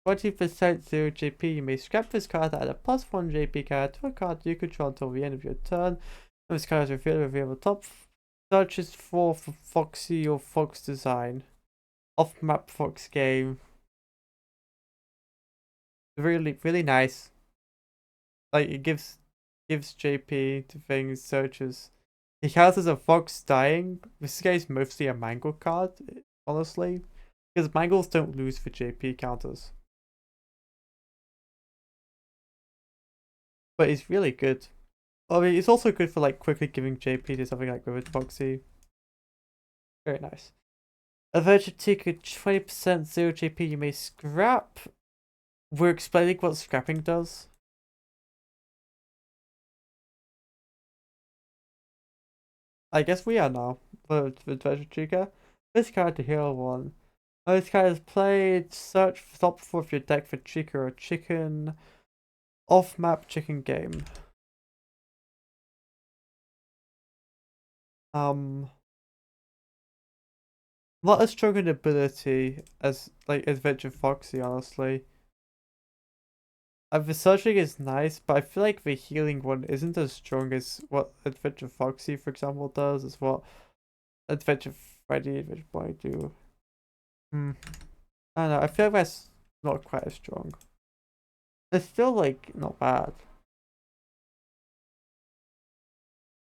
20% 0 JP. You may scrap this card and add a +1 JP card to a card you control until the end of your turn. When this card is revealed the top searches for Foxy or Fox design. Off map Fox game. Really, really nice. Like, it gives gives JP to things such as he counts as a fox dying. This guy's mostly a mangle card, honestly, because mangles don't lose for JP counters. But he's really good. I mean, it's also good for like quickly giving JP to something like Vivid Foxy. Very nice. Adventure ticket 20% 0 JP you may scrap. We're explaining what scrapping does. I guess we are now. For Adventure Chica. This card to heal one. This card is played. Search for top 4 of your deck for Chica or Chicken. Off map chicken game. Not as strong an ability as like Adventure Foxy, honestly. The searching is nice, but I feel like the healing one isn't as strong as what Adventure Foxy, for example, does, as what Adventure Freddy, Adventure Boy do. I don't know, I feel like that's not quite as strong. It's still, like, not bad.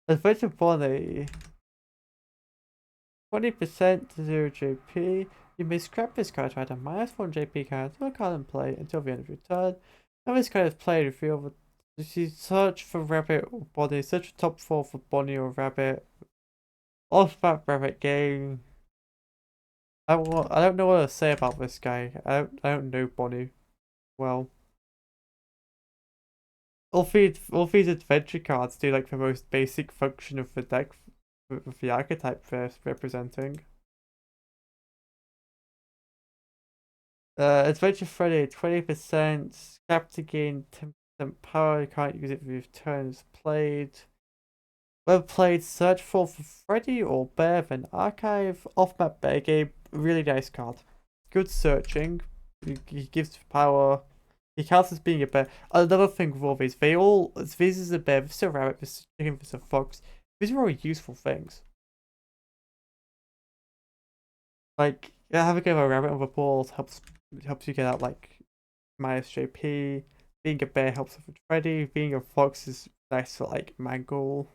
Adventure Bonnie. 20% to 0 JP. You may scrap this card to add a -1 JP card to a card in play until the end of your turn. When this card is played, if you search for Rabbit or Bonnie, search for top 4 for Bonnie or Rabbit. Off-map Rabbit game. I don't know what to say about this guy. I don't know Bonnie well. All these adventure cards do like the most basic function of the deck with the archetype first representing. Adventure Freddy, 20%, scrap to gain 10% power, you can't use it with turns played. When played, search for Freddy or Bear, then archive. Off-map bear game, really nice card. Good searching, he gives power. He counts as being a bear. Another thing with all these, this is a bear, this is a rabbit, this is a chicken, this is a fox. These are all useful things. Like, having a rabbit on the board helps you get out like -JP. Being a bear helps with Freddy. Being a fox is nice for like Mangle.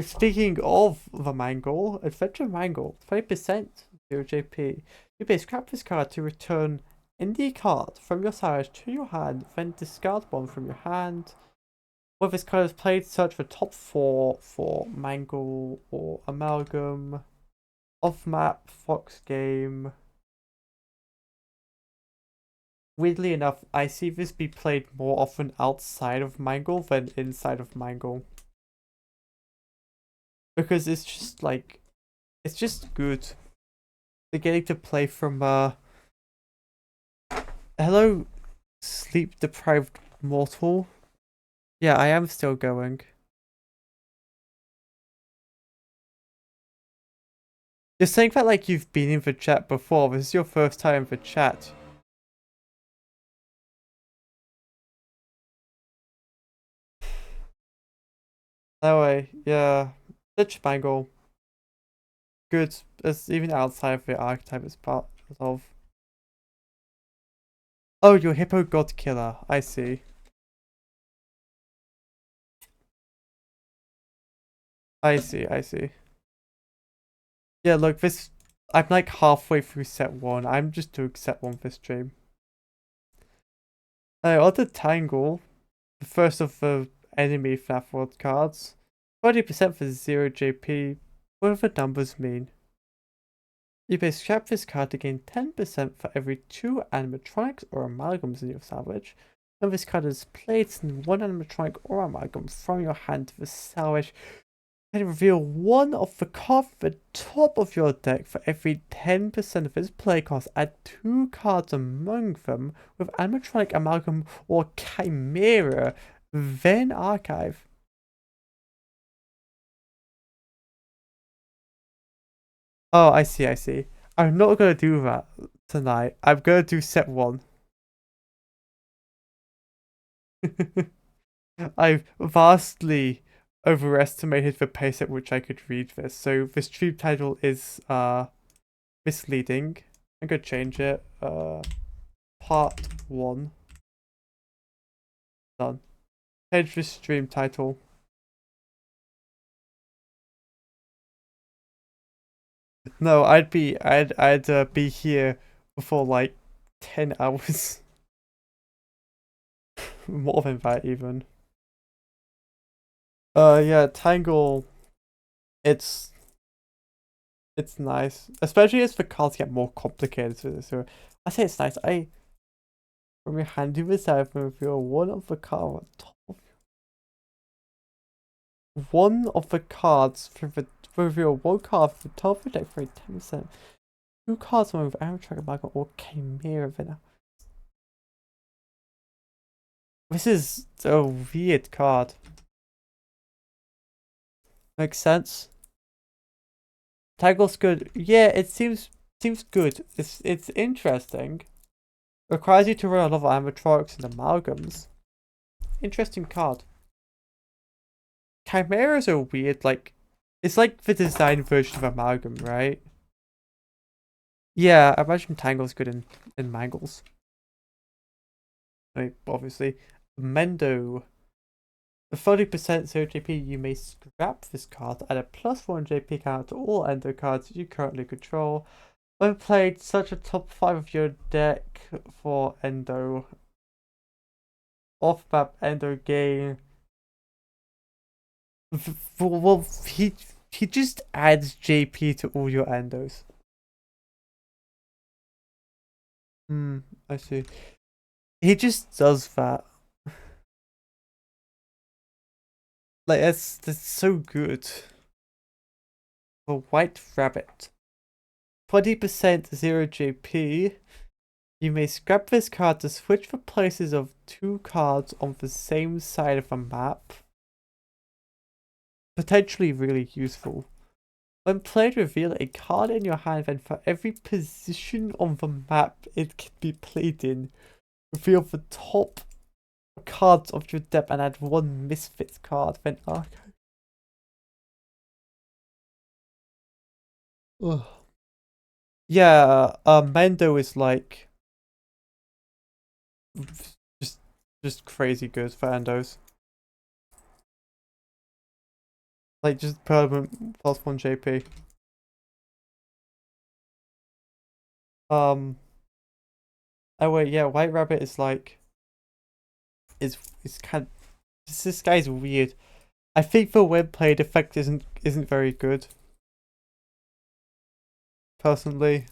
Speaking of the Mangle, Adventure Mangle, 20% 0 JP. You may scrap this card to return any card from your side to your hand, then discard one from your hand. When this card is played, search for top 4 for Mangle or Amalgam. Off-map, Fox game. Weirdly enough, I see this be played more often outside of Mangle than inside of Mangle. Because it's just like, it's just good. They're getting to play from, hello, sleep deprived mortal. Yeah, I am still going. You're saying that like you've been in the chat before. This is your first time in the chat. Anyway, yeah. Ditch Mangle. Good. It's even outside of the archetype it's part of. Oh, you're Hippo God Killer. I see. I see. Yeah, look, this... I'm like halfway through set 1. I'm just doing set 1 this stream. On to Tangle. The first of the enemy FNAF World cards. 20% for 0 JP. What do the numbers mean? You may scrap this card to gain 10% for every 2 animatronics or amalgams in your salvage. When this card is played, send 1 animatronic or amalgam from your hand to the salvage and reveal 1 of the cards at the top of your deck. For every 10% of its play cost, add 2 cards among them with animatronic, amalgam, or chimera, then archive. Oh, I see. I'm not gonna do that tonight. I'm gonna do set 1. I've vastly overestimated the pace at which I could read this. So the stream title is misleading. I'm gonna change it. Part 1. Done. Change this stream title. No, I'd be here before like 10 hours. More than that even. Yeah, Tangle, it's nice. Especially as the cards get more complicated. So I say it's nice. From your hand to the side, if you're one of the cards one of the cards for the reveal one card for the top of the deck for a 10%. Two cards on with Arrow Tracker Magma or Chimera Venom. This is a weird card. Makes sense. Tangle's good. Yeah, it seems good. It's interesting. Requires you to run a lot of animatronics and amalgams. Interesting card. Chimeras are weird, like it's like the design version of amalgam, right? Yeah, I imagine Tangle's good in Mangles. Like, obviously. Mendo. 30% 0 JP, you may scrap this card, add a +1 JP count to all Endo cards you currently control. When played, search the top 5 of your deck for Endo. Off-map Endo gain. Well, he just adds JP to all your Endos. I see. He just does that. Like, that's so good. The White Rabbit. 20% 0 JP. You may scrap this card to switch the places of two cards on the same side of a map. Potentially really useful. When played, reveal a card in your hand, then for every position on the map it can be played in, reveal the top cards of your deck and add one misfit card, then archive. Ugh. Yeah, Mendo is like just crazy good for Endos. Like just permanent +1 JP. Oh wait, yeah, White Rabbit is like is kind of, this guy's weird. I think the web played effect isn't very good. Personally.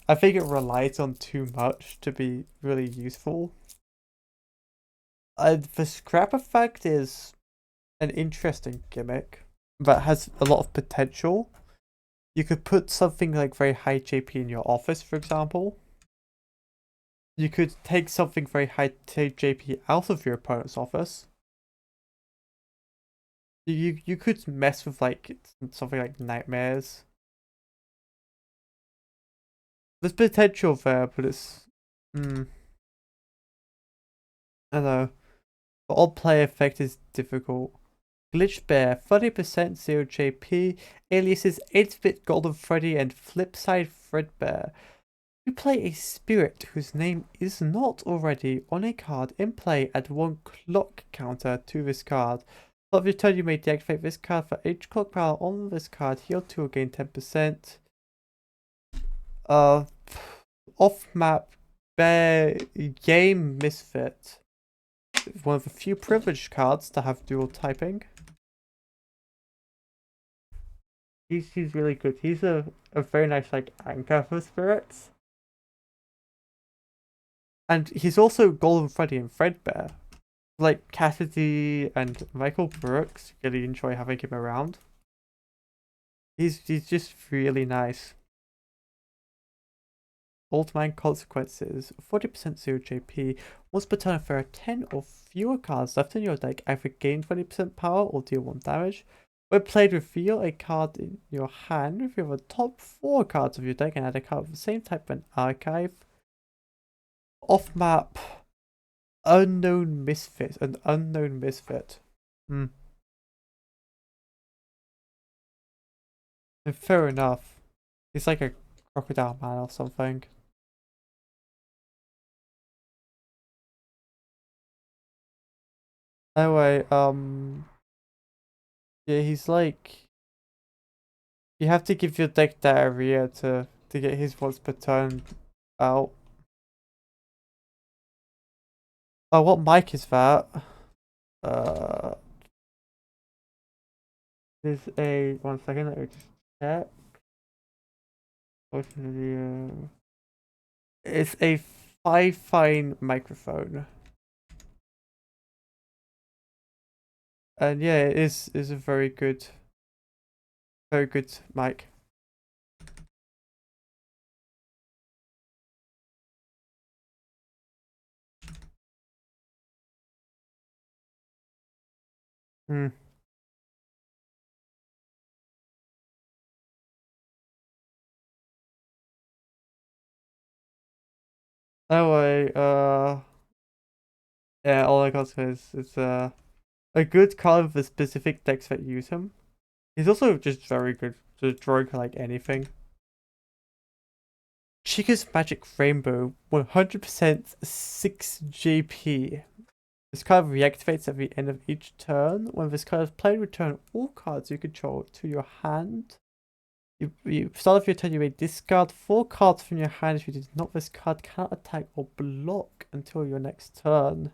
I think it relies on too much to be really useful. The scrap effect is an interesting gimmick that has a lot of potential. You could put something like very high JP in your office, for example. You could take something very high JP out of your opponent's office. You could mess with like something like nightmares. There's potential there, but it's I don't know. The odd play effect is difficult. Glitch Bear, 30% 0 JP, aliases 8-bit Golden Freddy and Flipside Fredbear. You play a spirit whose name is not already on a card in play, add 1 clock counter to this card. Of your turn, you may deactivate this card for each clock power on this card. Heal 2 will gain 10%. Off-map Bear Game Misfit. One of the few privileged cards to have dual typing. He's really good. He's a very nice like anchor for spirits. And he's also Golden Freddy and Fredbear. Like Cassidy and Michael Brooks really enjoy having him around. He's just really nice. Old Man Consequences, 40% 0 JP. Once per turn, if there are 10 or fewer cards left in your deck, either gain 20% power or deal 1 damage. When played, reveal a card in your hand, reveal the top 4 cards of your deck and add a card of the same type and archive. Off map, unknown misfit, an unknown misfit. Fair enough. He's like a crocodile man or something. Anyway, yeah, he's like, you have to give your deck that area to get his once per turn out. Oh, what mic is that? Uh, there's a 1 second. Let me just check. It's a 5 fine microphone, and yeah, it is a very good mic. Hmm. Anyway, yeah, all I got to say is it's a good card for specific decks that use him. He's also just very good to drawing like anything. Chica's Magic Rainbow, 100% 6 GP. This card reactivates at the end of each turn. When this card is played, return all cards you control to your hand. You start off your turn, you may discard 4 cards from your hand. If you did not, this card cannot attack or block until your next turn.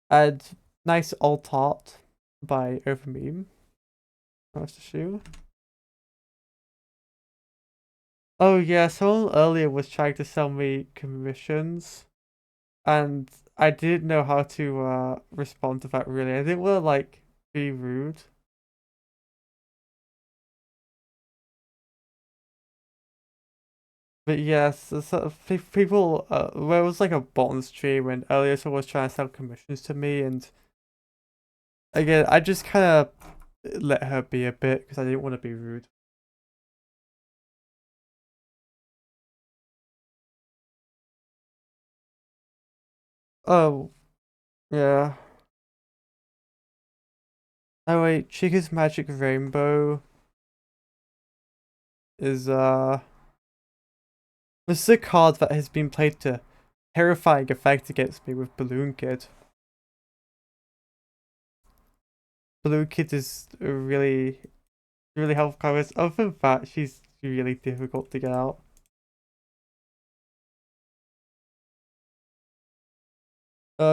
And nice alt art by Overmeme. Nice to shoot. Oh yeah, someone earlier was trying to sell me commissions, and I didn't know how to respond to that really. I didn't want to like be rude. But yes, people, there was like a bot on stream and earlier someone was trying to sell commissions to me, and again, I just kind of let her be a bit because I didn't want to be rude. Oh, yeah. Oh wait, Chica's Magic Rainbow is this is a card that has been played to terrifying effect against me with Balloon Kid. Balloon Kid is a really helpful card. Other than that, she's really difficult to get out.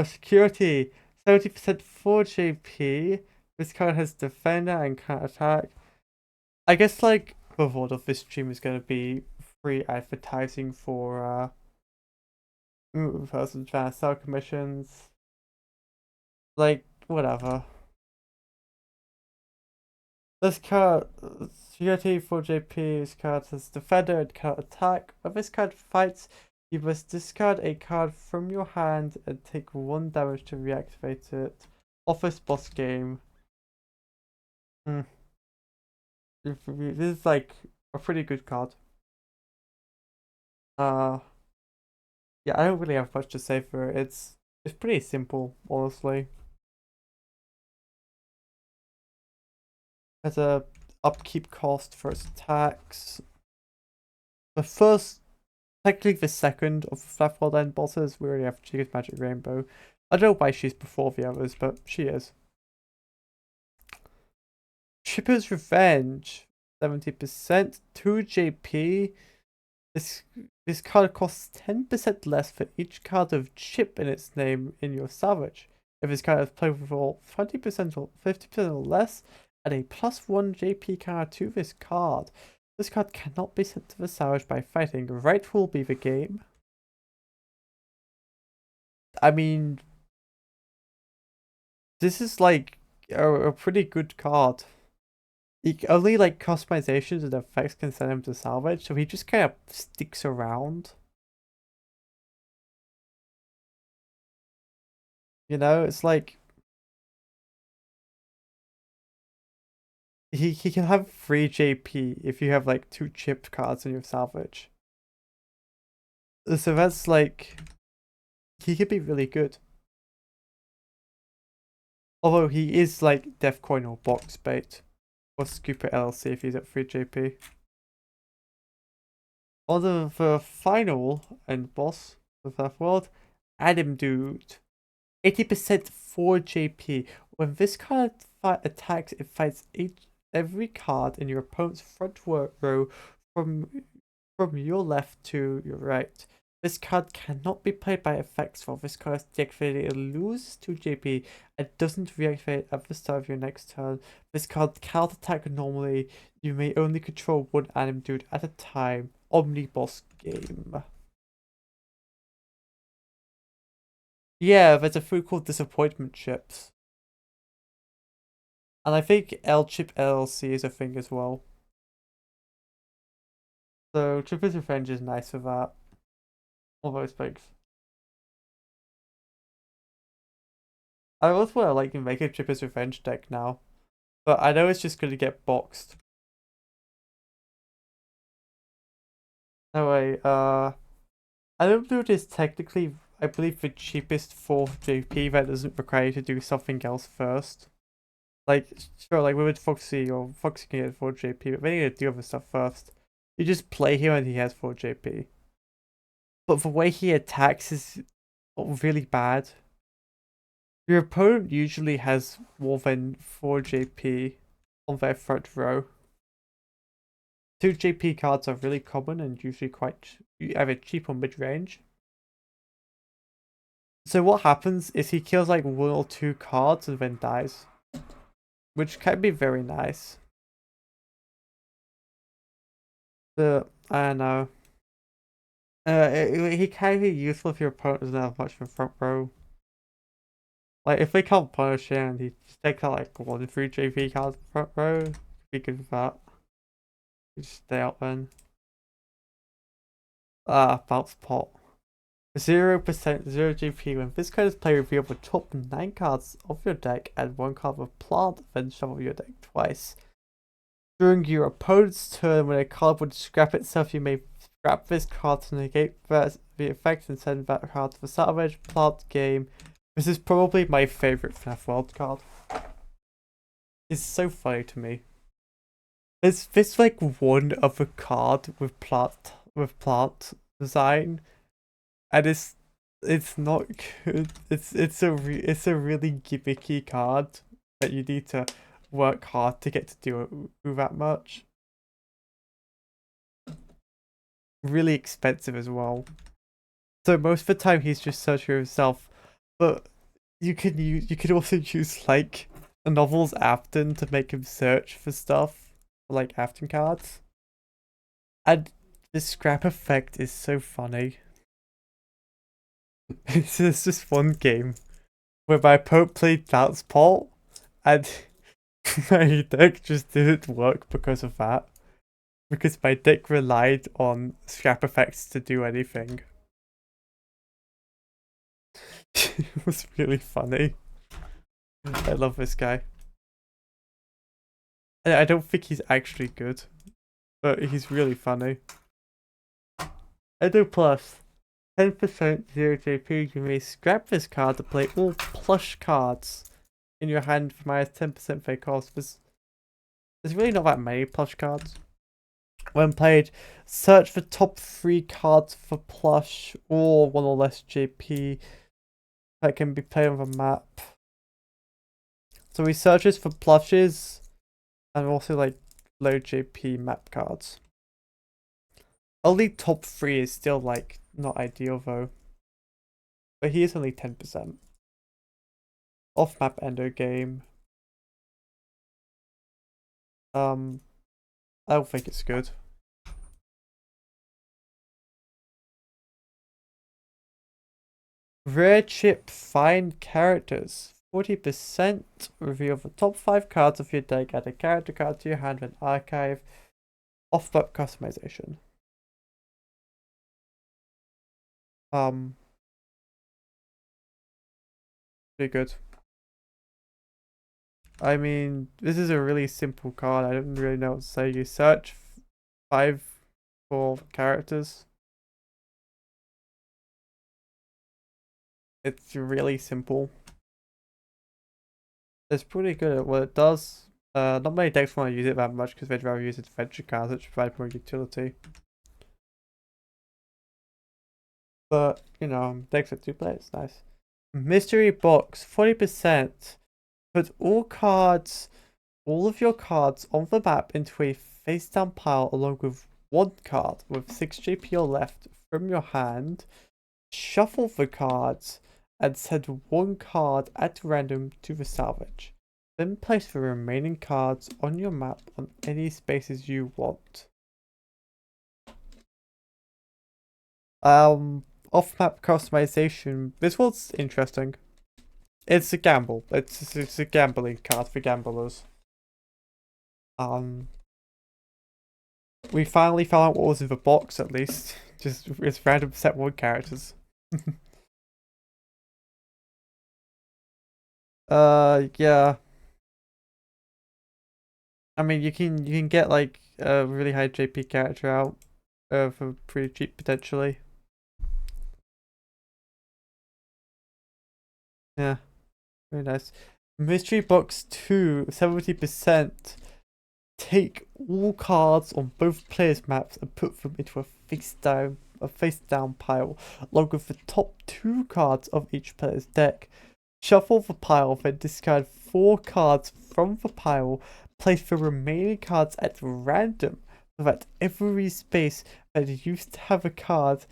Security, 70% 4 JP. This card has Defender and Counter Attack. I guess like the VOD of this stream is gonna be free advertising for person trying to sell commissions. Like whatever. This card, security 4 JP. This card has Defender and Counter Attack. When this card fights, you must discard a card from your hand and take 1 damage to reactivate it. Office boss game. Hmm. This is like a pretty good card. Uh, yeah, I don't really have much to say for it. It's pretty simple, honestly. Has a upkeep cost for its attacks. The first, technically the second of the Flat World End bosses, we already have Chica's Magic Rainbow. I don't know why she's before the others, but she is. Chipper's Revenge, 70%, 2 JP. This card costs 10% less for each card of chip in its name in your salvage. If this card is played for 20% or 50% or less, add a +1 JP card to this card. This card cannot be sent to the salvage by fighting. Right will be the game. I mean, this is like a pretty good card. Only like customizations and effects can send him to salvage, so he just kind of sticks around. You know, it's like he can have 3 JP if you have like 2 chipped cards in your salvage. So that's like he could be really good. Although he is like Deathcoin or box bait. Or Scooper LLC if he's at 3 JP. On the final end boss of that world, Adam Dude. 80% for JP. When this card attacks, it fights every card in your opponent's front row from your left to your right. This card cannot be played by effects while this card is deactivated. It loses to JP and doesn't reactivate at the start of your next turn. This card cannot attack normally. You may only control one anime dude at a time. Omniboss game. Yeah, there's a food called Disappointment Chips. And I think L Chip LLC is a thing as well. So Chipper's Revenge is nice for that. All those things. I also want to like make a Chipper's Revenge deck now. But I know it's just gonna get boxed. Anyway, I don't know it is technically, I believe, the cheapest for JP that doesn't require you to do something else first. Like, sure, like with Foxy or Foxy can get 4 JP, but they need to do other stuff first. You just play him and he has 4 JP. But the way he attacks is really bad. Your opponent usually has more than 4 JP on their front row. 2 JP cards are really common and usually quite either cheap or mid-range. So what happens is he kills like 1 or 2 cards and then dies. Which can be very nice. But, I don't know. He can be useful if your opponent doesn't have much of a front row. Like, if they can't punish him and he just takes out like 1 3 JP cards in the front row, be good with that. You just stay out then. Bounce pot. 0% 0 GP. When this card is played, reveal the top 9 cards of your deck and 1 card of a plant, then shuffle your deck twice. During your opponent's turn, when a card would scrap itself, you may scrap this card to negate the effect and send that card to the salvage plant game. This is probably my favorite FNAF World card. It's so funny to me. There's this like one other card with plant design, and it's not good. It's a really gimmicky card that you need to work hard to get to do that much. Really expensive as well. So most of the time he's just searching himself, but you could also use like a novel's Afton to make him search for stuff, like Afton cards. And the scrap effect is so funny. It's just one game where my opponent played Bounce Pot, and my deck just didn't work because of that. Because my deck relied on scrap effects to do anything. It was really funny. I love this guy. I don't think he's actually good, but he's really funny. Edo Plus. 10% 0 JP. You may scrap this card to play all plush cards in your hand for minus 10% fake cost. There's really not that many plush cards. When played, search for top 3 cards for plush or 1 or less JP that can be played on the map. So he searches for plushes and also like low JP map cards. Only top 3 is still like not ideal though. But he is only 10%. Off map endo game. I don't think it's good. Rare chip find characters. 40% reveal the top 5 cards of your deck, add a character card to your hand and archive. Off map customization. Pretty good. I mean, this is a really simple card. I don't really know what to say. You search 5 for characters. It's really simple. It's pretty good at what it does. Not many decks want to use it that much because they'd rather use adventure cards, which provide more utility. But, you know, decks that do play, it's nice. Mystery box, 40%. Put all of your cards on the map into a face-down pile along with one card with 6 GPO left from your hand. Shuffle the cards and send one card at random to the salvage. Then place the remaining cards on your map on any spaces you want. Off-map customization. This one's interesting. It's a gamble. It's a gambling card for gamblers. We finally found out what was in the box, at least. Just it's random set one characters. Yeah. I mean, you can get like a really high JP character out for pretty cheap potentially. Yeah, very nice. Mystery box 2, 70%. Take all cards on both players' maps and put them into a face down pile, along with the top 2 cards of each player's deck. Shuffle the pile, then discard 4 cards from the pile. Place the remaining cards at random so that every space that used to have a card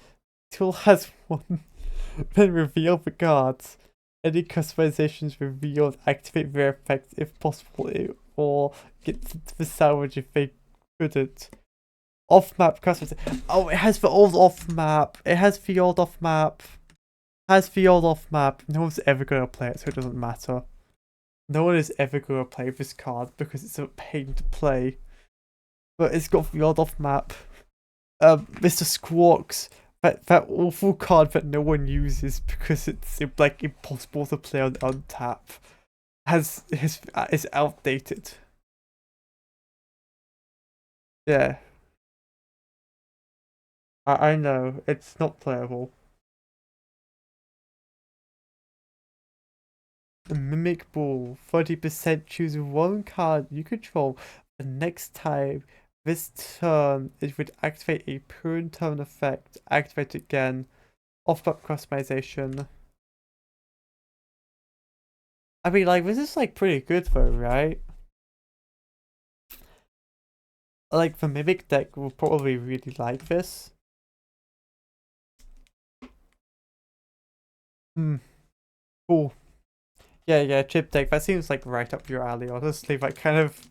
still has one. Then reveal the cards. Any customizations revealed activate their effects if possible, or get to the salvage if they couldn't. Off-map customization. Oh, it has the old off-map. It has the old off-map. Has the old off-map. No one's ever gonna play it, so it doesn't matter. No one is ever gonna play this card because it's a pain to play. But it's got the old off-map. Mr. Squawks. That awful card that no one uses because it's like impossible to play on untap is outdated. Yeah, I know it's not playable. The Mimic Ball, 30%. Choose one card you control. The next time this turn, it would activate a pure turn effect. Activate again. Off-map customization. I mean, like, this is like pretty good though, right? Like, the Mimic deck will probably really like this. Cool. Yeah, chip deck. That seems like right up your alley, honestly. That kind of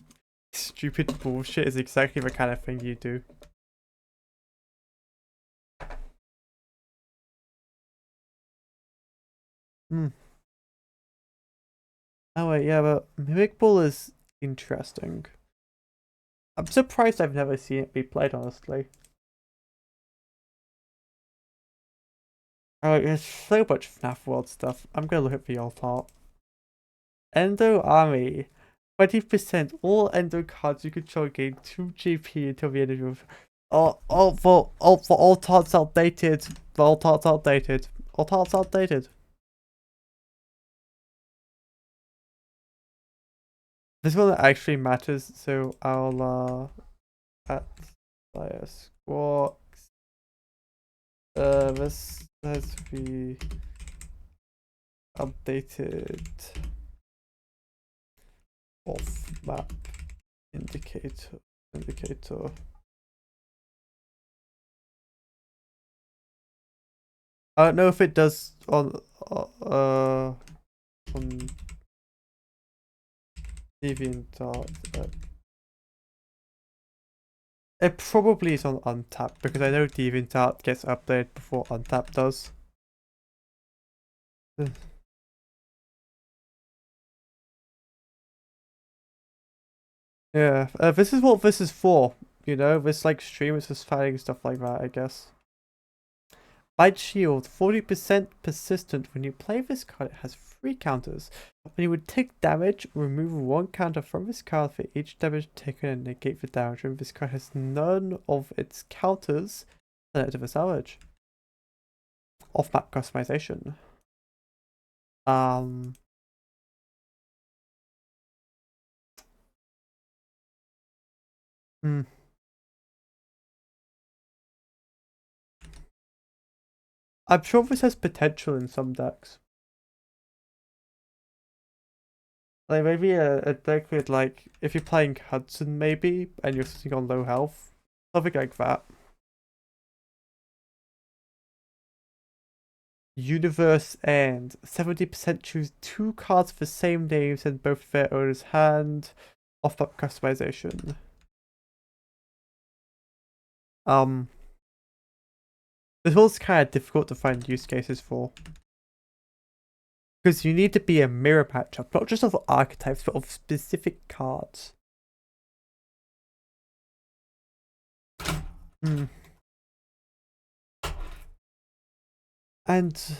stupid bullshit is exactly the kind of thing you do. Hmm. Oh wait, yeah, but Mimic Ball is interesting. I'm surprised I've never seen it be played, honestly. Oh, there's so much FNAF World stuff. I'm gonna look at the alt art. Endo Army. 20%. All Endo cards you control gain 2 GP until the end of your... the alt art's outdated. The alt art's outdated. Alt art's outdated. This one actually matters, so I'll at squawk. This has to be updated off map indicator. I don't know if it does on DeviantArt. It probably is on Untap because I know DeviantArt gets updated before Untap does. Yeah, this is what this is for. You know, this like stream is just fighting stuff like that, I guess. Light Shield, 40% persistent. When you play this card, it has 3 counters. When you would take damage, remove 1 counter from this card for each damage taken and negate the damage. And this card has none of its counters, send it to the salvage. Off-map customization. Hmm. I'm sure this has potential in some decks. Like maybe a deck with like if you're playing Hudson maybe and you're sitting on low health, something like that. Universe and 70% choose two cards of the same names in both their owner's hand. Off-map customization. Um, this one's kind of difficult to find use cases for. Because you need to be a mirror matchup, not just of archetypes, but of specific cards. Hmm. And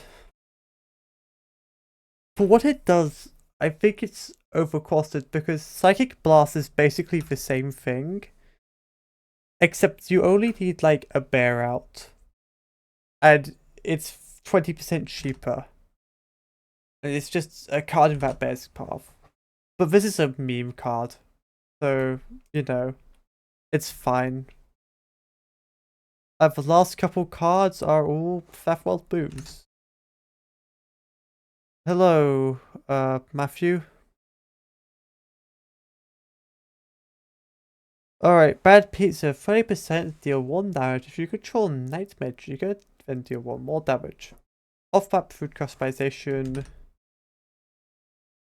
for what it does, I think it's overcosted because Psychic Blast is basically the same thing. Except you only need like a bear out. And it's 20% cheaper. And it's just a card in that bear's path. But this is a meme card. So, you know, it's fine. The last couple cards are all Fafwell Booms. Hello, Matthew. Alright, bad pizza, 30% deal 1 damage. If you control Nightmare Trigger, then deal 1 more damage. Off-map food customization.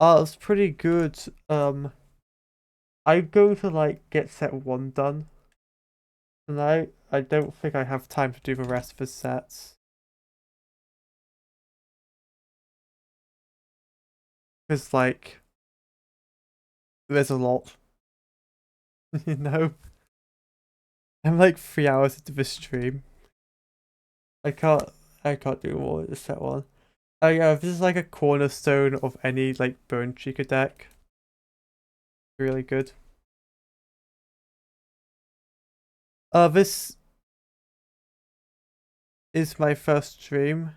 It's pretty good. I'm going to like get set 1 done tonight. I don't think I have time to do the rest of the sets. Because like, there's a lot. You know? I'm like 3 hours into the stream. I can't do more of the set 1. Oh yeah, this is like a cornerstone of any like Bone Chica deck. Really good. This is my first stream.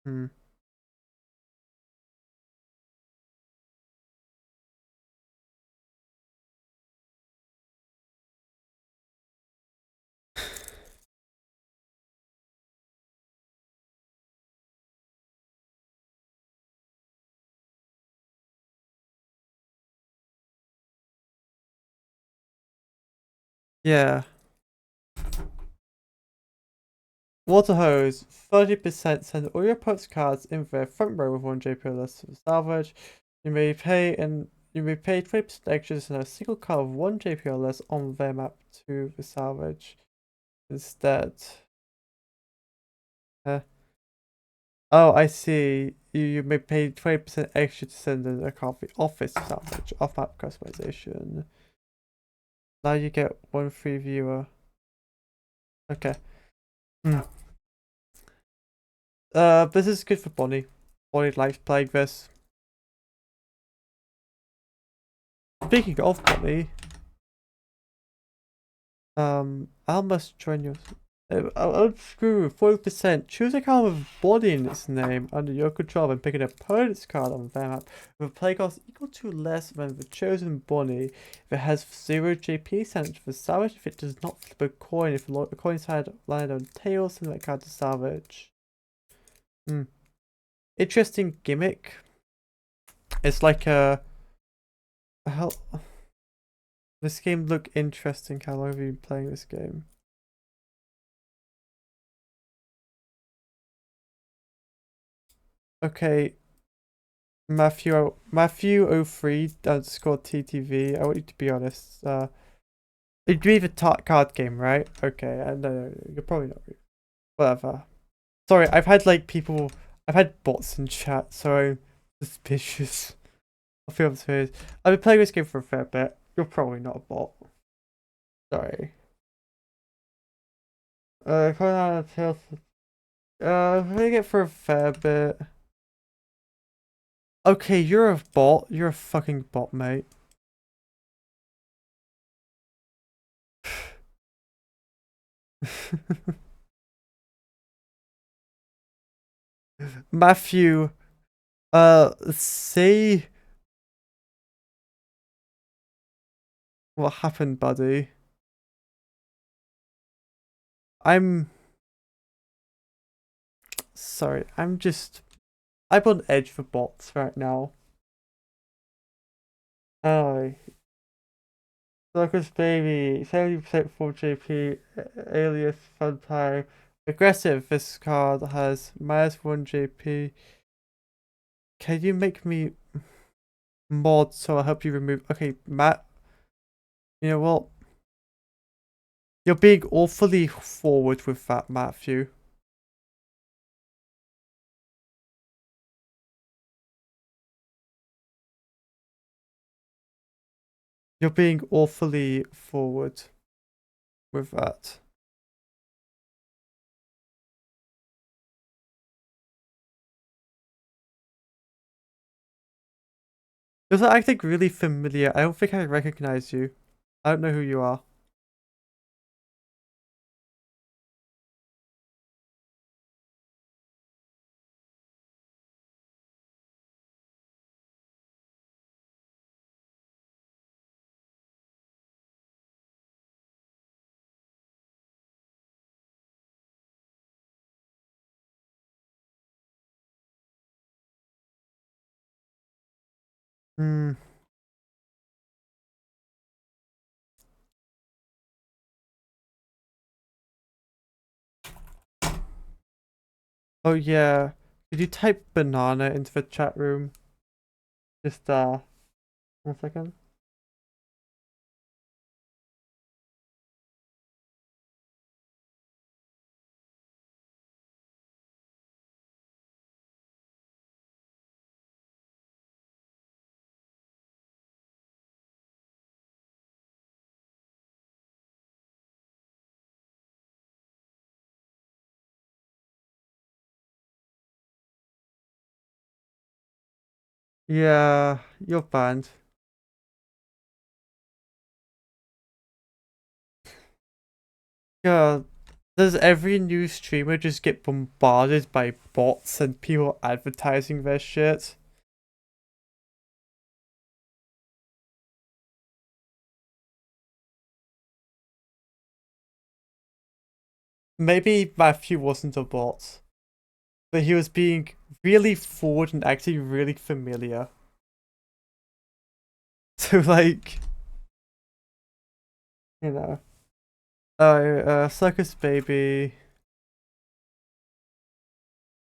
Hmm. Yeah. Water hose, 30% send all your opponent's cards in their front row with 1 JP or less for salvage. You may pay 20% extra to send a single card of 1 JP or less on their map to the salvage instead. Oh, I see. You may pay 20% extra to send in a card for the office salvage. Off map customization. Now you get 1 free viewer. Okay. Hmm. This is good for Bonnie. Bonnie likes playing this. Speaking of Bonnie, I must join your. Unscrew 40%. Choose a card with Bonnie in its name under your control and pick an opponent's card on their map with a play cost equal to less than the chosen Bonnie. If it has 0 JP, send it to the salvage. If it does not, flip a coin. If the coin's landed on tails, send that card to salvage. Hmm. Interesting gimmick. It's like a. How. This game look interesting. How long have you been playing this game? Okay, Matthew03 underscore TTV. I want you to be honest. It'd be the card game, right? Okay, no, you're probably not. Whatever. Sorry, I've had like people. I've had bots in chat, so I'm suspicious. I feel serious. I've been playing this game for a fair bit. You're probably not a bot. Sorry. Coming out of tails. I'm playing it for a fair bit. Okay, you're a bot. You're a fucking bot, mate. Matthew, see what happened, buddy. I'm Sorry, I'm on edge for bots right now. Oh, Circus Baby, 70% full JP, alias Funtime. Aggressive, this card has -1 JP. Can you make me mod so I'll help you remove? Okay, Matt, you know what? You're being awfully forward with that, Matthew. You're being awfully forward with that. You're acting really familiar. I don't think I recognize you. I don't know who you are. Hmm. Oh yeah. Could you type banana into the chat room? Just 1 second. Yeah, you're banned. Yeah, does every new streamer just get bombarded by bots and people advertising their shit? Maybe Matthew wasn't a bot, but he was being really forward and acting really familiar. So like, you know. Circus Baby.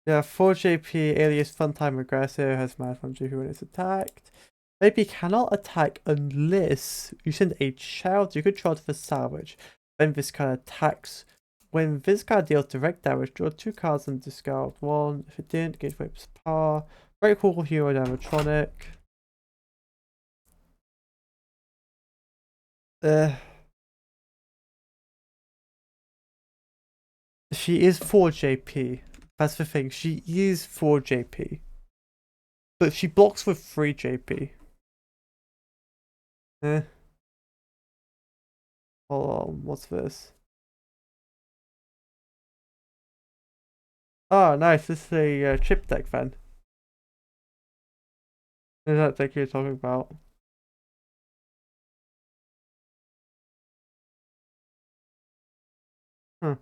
Yeah, 4JP alias Funtime Aggressive has -1 when it's attacked. Baby cannot attack unless you send a child you control to the salvage. When this card attacks, when this card deals direct damage, draw 2 cards and discard 1. If it didn't, get Whip's power. Very cool hero animatronic. She is 4JP. That's the thing, she is 4JP. But she blocks with 3JP. Eh. Hold on, what's this? Oh, nice. This is a chip deck then. Is that deck you're talking about? Huh.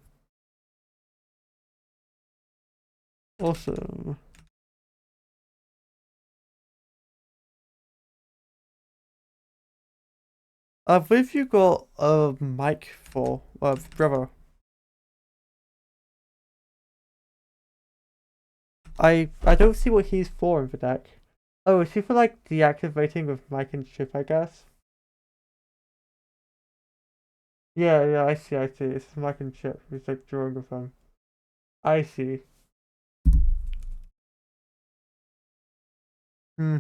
Awesome. What have you got a mic for? Brother. I don't see what he's for in the deck. Oh, is he for like deactivating with mic and chip, I guess? Yeah, I see. It's mic and chip. He's like drawing with them. I see. Hmm.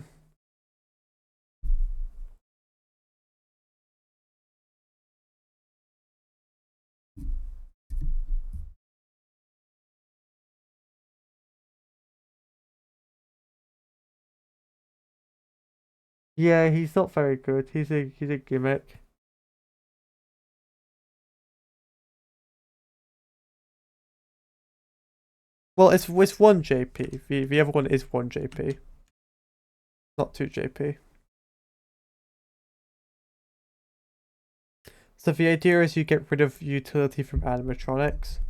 Yeah, he's not very good. He's a gimmick. Well, it's 1 JP. The other one is 1 JP, not 2 JP. So the idea is you get rid of utility from animatronics.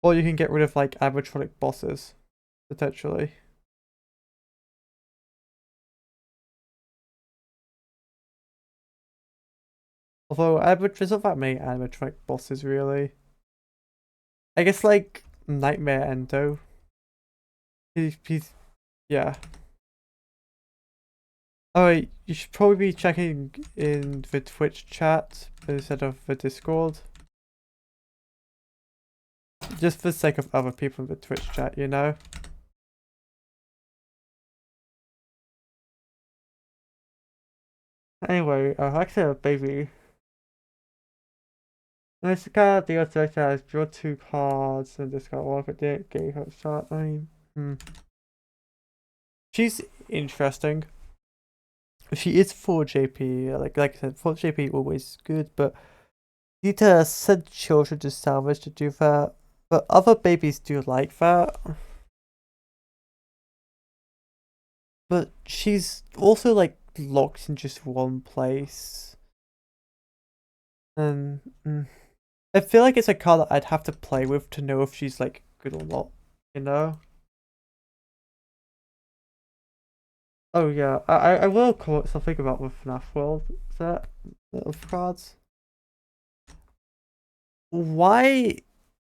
Or you can get rid of like animatronic bosses, potentially. Although there's not that many animatronic bosses really. I guess like Nightmare Endo. He's yeah. Oh, you should probably be checking in the Twitch chat instead of the Discord. Just for the sake of other people in the Twitch chat, you know? Anyway, actually a baby. Nice card, the other has draw 2 cards and just got one for the game shot. I mean, she's interesting. She is 4 JP, like I said, 4 JP always good, but you need to send children to salvage to do that. But other babies do like that. But she's also like locked in just one place. And I feel like it's a card that I'd have to play with to know if she's like good or not, you know? Oh yeah, I will comment something about the FNAF world set of cards. Why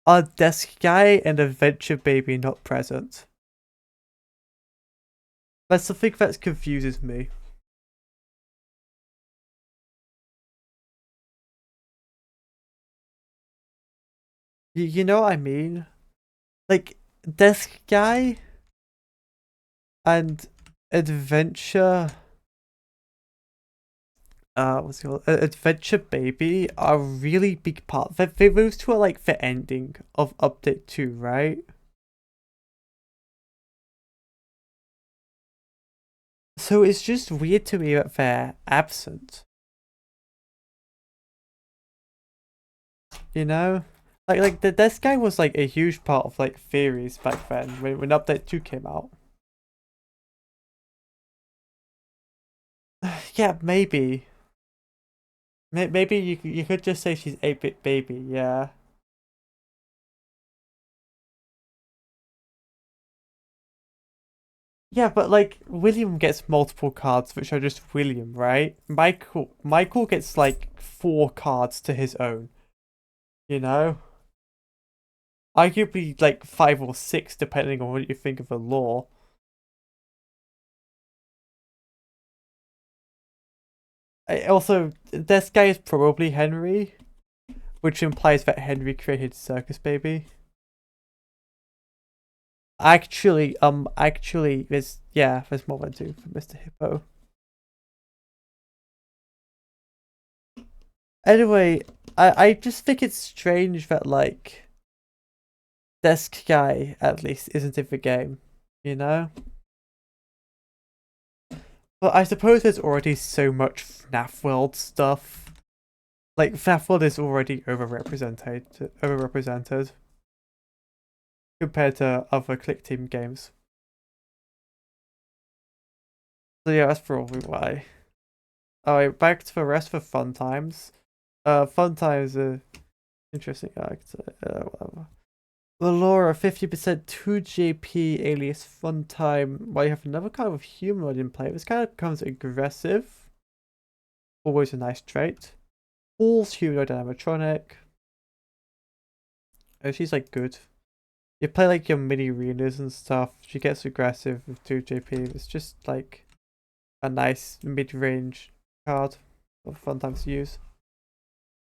are Desk Guy and Adventure Baby not present? That's something that confuses me. You know what I mean? Like, Desk Guy and Adventure what's it called? Adventure Baby are a really big part. They moved to like the ending of update 2, right? So it's just weird to me that they're absent. You know? Like this guy was like a huge part of like theories back then when update 2 came out. Yeah, maybe. Maybe you could just say she's 8-bit baby, yeah. Yeah, but like William gets multiple cards which are just William, right? Michael gets like 4 cards to his own. You know? Arguably like 5 or 6 depending on what you think of the lore. Also, this guy is probably Henry, which implies that Henry created Circus Baby. Actually, there's more than 2 for Mr. Hippo. Anyway, I just think it's strange that like Desk Guy at least isn't in the game, you know? But I suppose there's already so much FNAF World stuff. Like FNAF World is already overrepresented compared to other Click Team games. So yeah, that's probably why. Alright, back to the rest of Fun Times. Fun Times are interesting character. Whatever. Laura, 50% 2JP alias Fun Time. While you have another kind of humanoid in play, this kind of becomes aggressive. Always a nice trait. All's humanoid animatronic. Oh, she's like good. You play like your mini arenas and stuff. She gets aggressive with 2JP. It's just like a nice mid-range card of Fun Times to use.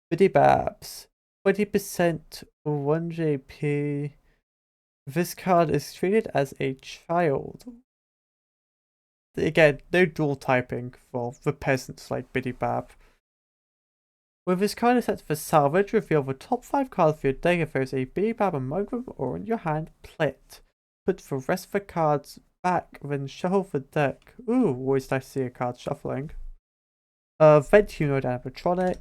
Biddy Babs. 20% 1JP. This card is treated as a child. Again, no dual typing for the peasants like Biddy Bab. When this card is set for salvage, reveal the top 5 cards of your deck. If there's a Biddy Bab among them or in your hand, play it. Put the rest of the cards back, then shuffle the deck. Ooh, always nice to see a card shuffling. Vent Humanoid Animatronic.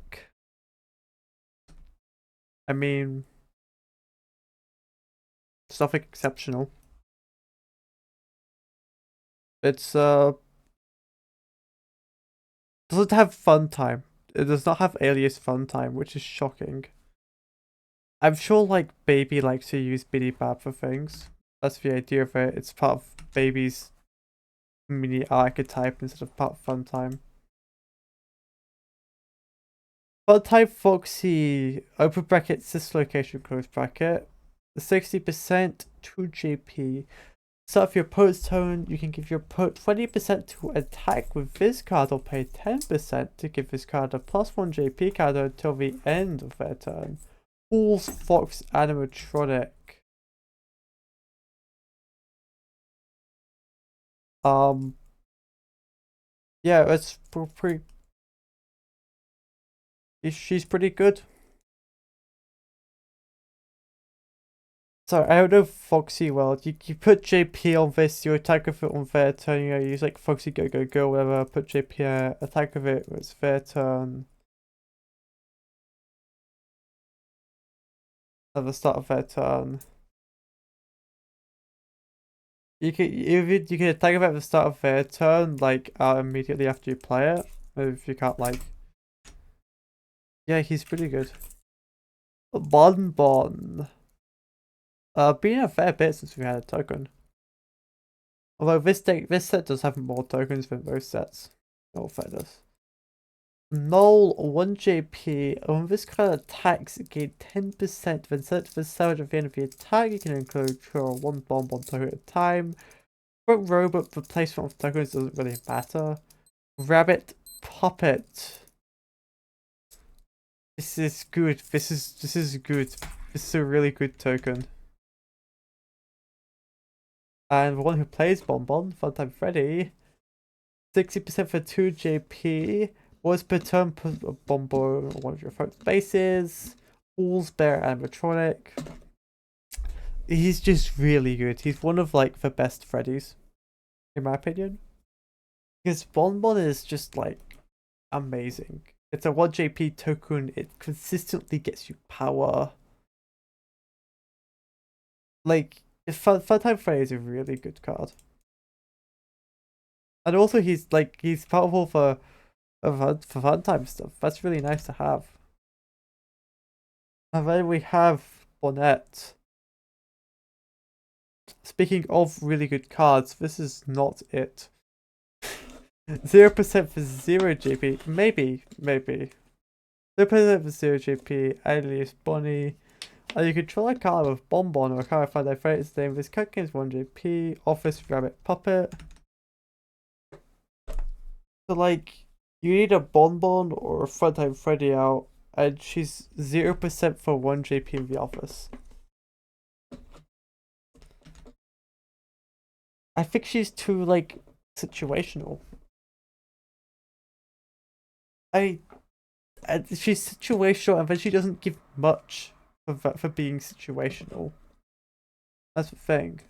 I mean, it's nothing exceptional. It's doesn't have Fun Time. It does not have alias Fun Time, which is shocking. I'm sure like Baby likes to use Biddy Bab for things. That's the idea of it. It's part of Baby's mini archetype instead of part of Funtime. Funtime Foxy, open bracket, dislocation, close bracket. 60% 2 GP. So if your opponent's turn, you can give your opponent 20% to attack with this card or pay 10% to give this card a +1 JP counter until the end of their turn. Fool's Fox Animatronic. Yeah, it's pretty. She's pretty good. So I don't know Foxy well. You put JP on this, you attack with it on their turn. You know, use like Foxy go go go, whatever. Put JP attack with it. It's their turn. At the start of their turn. You can attack with it at the start of their turn, like immediately after you play it. If you can't like. Yeah, he's pretty good. Bon Bon. Been a fair bit since we had a token. Although this set does have more tokens than most sets. No fairness. Null 1 JP. When this card attacks, gain 10%. When set to the side at the end of the attack, you can control 1 bomb token at a time. Front row, but the placement of tokens doesn't really matter. Rabbit Puppet. This is good. This is good. This is a really good token. And the one who plays Bonbon, Funtime Freddy, 60% for 2 JP. Once per turn, put a Bonbon on one of your opponent's bases. Fool's Bear Animatronic. He's just really good. He's one of like the best Freddys, in my opinion. Because Bonbon is just like amazing. It's a 1 JP token. It consistently gets you power. Like, Funtime Freddy is a really good card. And also he's powerful for Funtime stuff. That's really nice to have. And then we have Bonnet. Speaking of really good cards, this is not it. 0% for 0 GP. Maybe. 0% for 0 GP. Alias Bonnie. And you control a card with Bonbon or a card with their favorite's name. This card gains 1 GP. Office Rabbit Puppet. So like, you need a Bonbon or a Funtime Freddy out, and she's 0% for 1 JP in the office. I think she's too like situational. She's situational, and then she doesn't give much for being situational. That's the thing.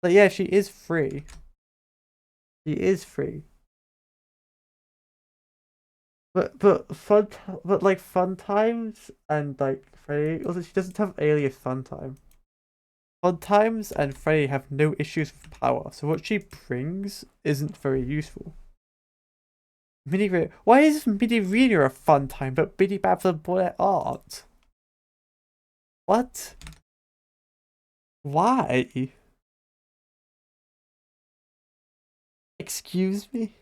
But yeah, she is free. She is free. But like Fun Times and like Freddy, also she doesn't have alias Funtime. Fun Times and Freddy have no issues with power, so what she brings isn't very useful. Why is Mini Arena a fun time, but Biddy Babs and Bonnet aren't? What? Why? Excuse me?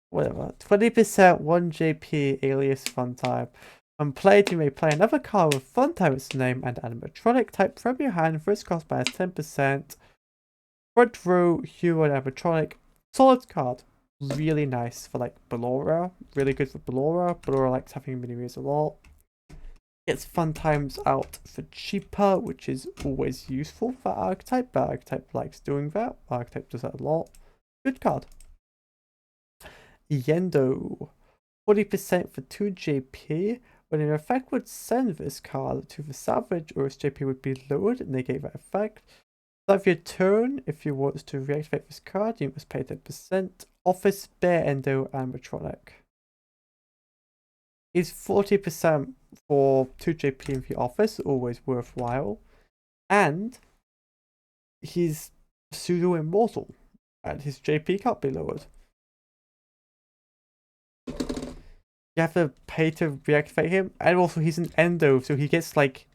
Whatever. 20% 1 JP alias Funtime. When played, you may play another card with Funtime its name and animatronic type from your hand. First cost by 10%. Front row hero animatronic. Solid card. Really nice for like Ballora. Really good for Ballora. Ballora likes having mini rears a lot. Gets Fun Times out for cheaper, which is always useful for Archetype, but Archetype likes doing that. Archetype does that a lot. Good card. Yendo. 40% for 2 JP. When an effect would send this card to the salvage, or its JP would be lowered, negate that effect. Start of your turn, if you want to reactivate this card, you must pay 10%. Office Bear Endo Animatronic. Is 40% for 2 JP in the office, always worthwhile. And he's pseudo immortal, and his JP can't be lowered. you have to pay to reactivate him, and also he's an endo, so he gets like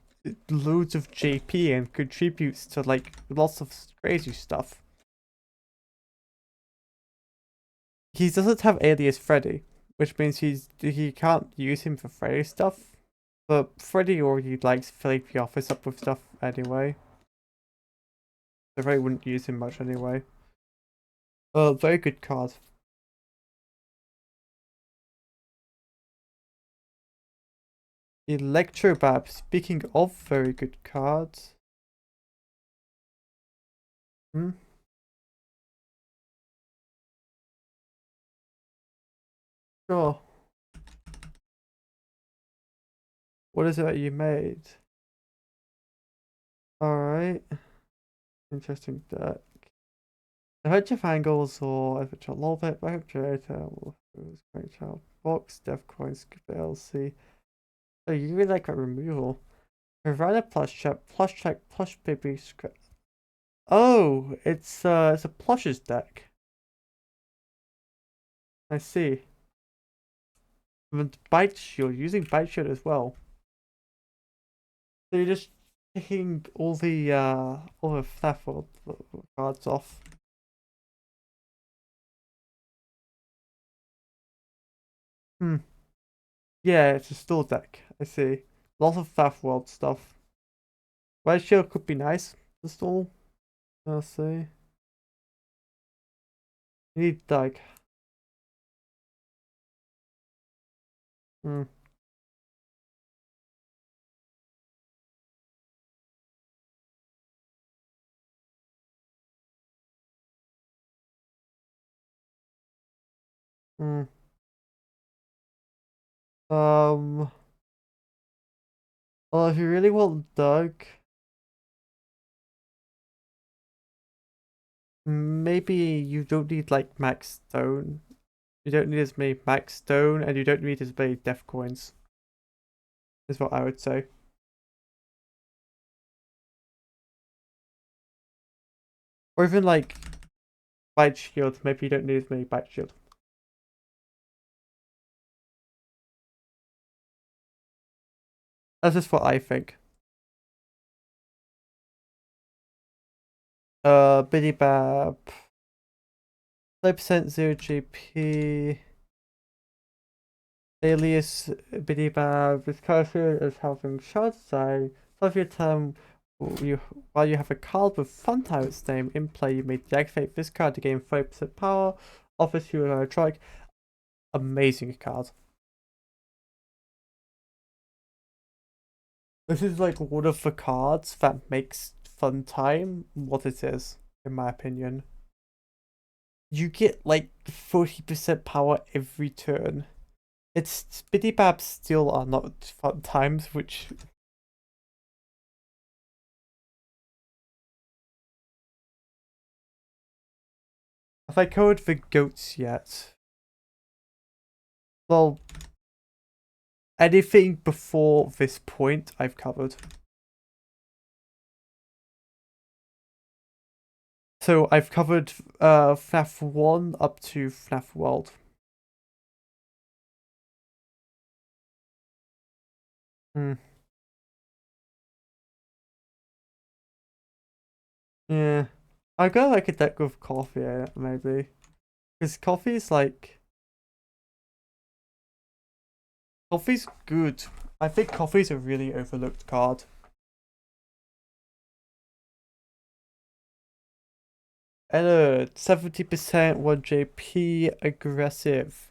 loads of JP and contributes to like lots of crazy stuff. He doesn't have alias Freddy, which means he can't use him for Freddy stuff. But Freddy already likes filling the office up with stuff anyway. So Freddy wouldn't use him much anyway. Very good card. Electrobab, speaking of very good cards. Hmm? Sure. What is it that you made? Alright. Interesting deck. Adventure Angles or Adventure Lolbit, Backup Generator, Great Child Box, Death Coins, LC. Oh, you really like that removal. Provide a plush check, plush baby script. Oh, it's a plushes deck. I see. And Bite Shield, using Bite Shield as well. So you're just taking all the theft cards off. Hmm. Yeah, it's a store deck. I see. Lots of theft world stuff. Bite Shield could be nice to stall. I'll see. You need like hmm. Hmm. Um well if you really want Doug, maybe you don't need like Max Stone. You don't need as many Max Stone and you don't need as many Death Coins, is what I would say. Or even like Bite Shield, maybe you don't need as many Bite Shield. That's just what I think. Biddy Bab, 5% 0 GP. Alias Biddy Bab, this character is having short side. So if your turn while you have a card with fun time its name in play, you may deactivate this card to gain 30% power. Offers you a strike. Amazing card. This is like one of the cards that makes fun time what it is, in my opinion. You get like 40% power every turn. It's Spitty Babs still are not fun times, which have I covered the goats yet? Well, anything before this point I've covered. So I've covered FNAF 1 up to FNAF World. Hmm. Yeah. I go like a deck with coffee in it, maybe. Because coffee's good. I think coffee's a really overlooked card. And 70% 1 JP aggressive.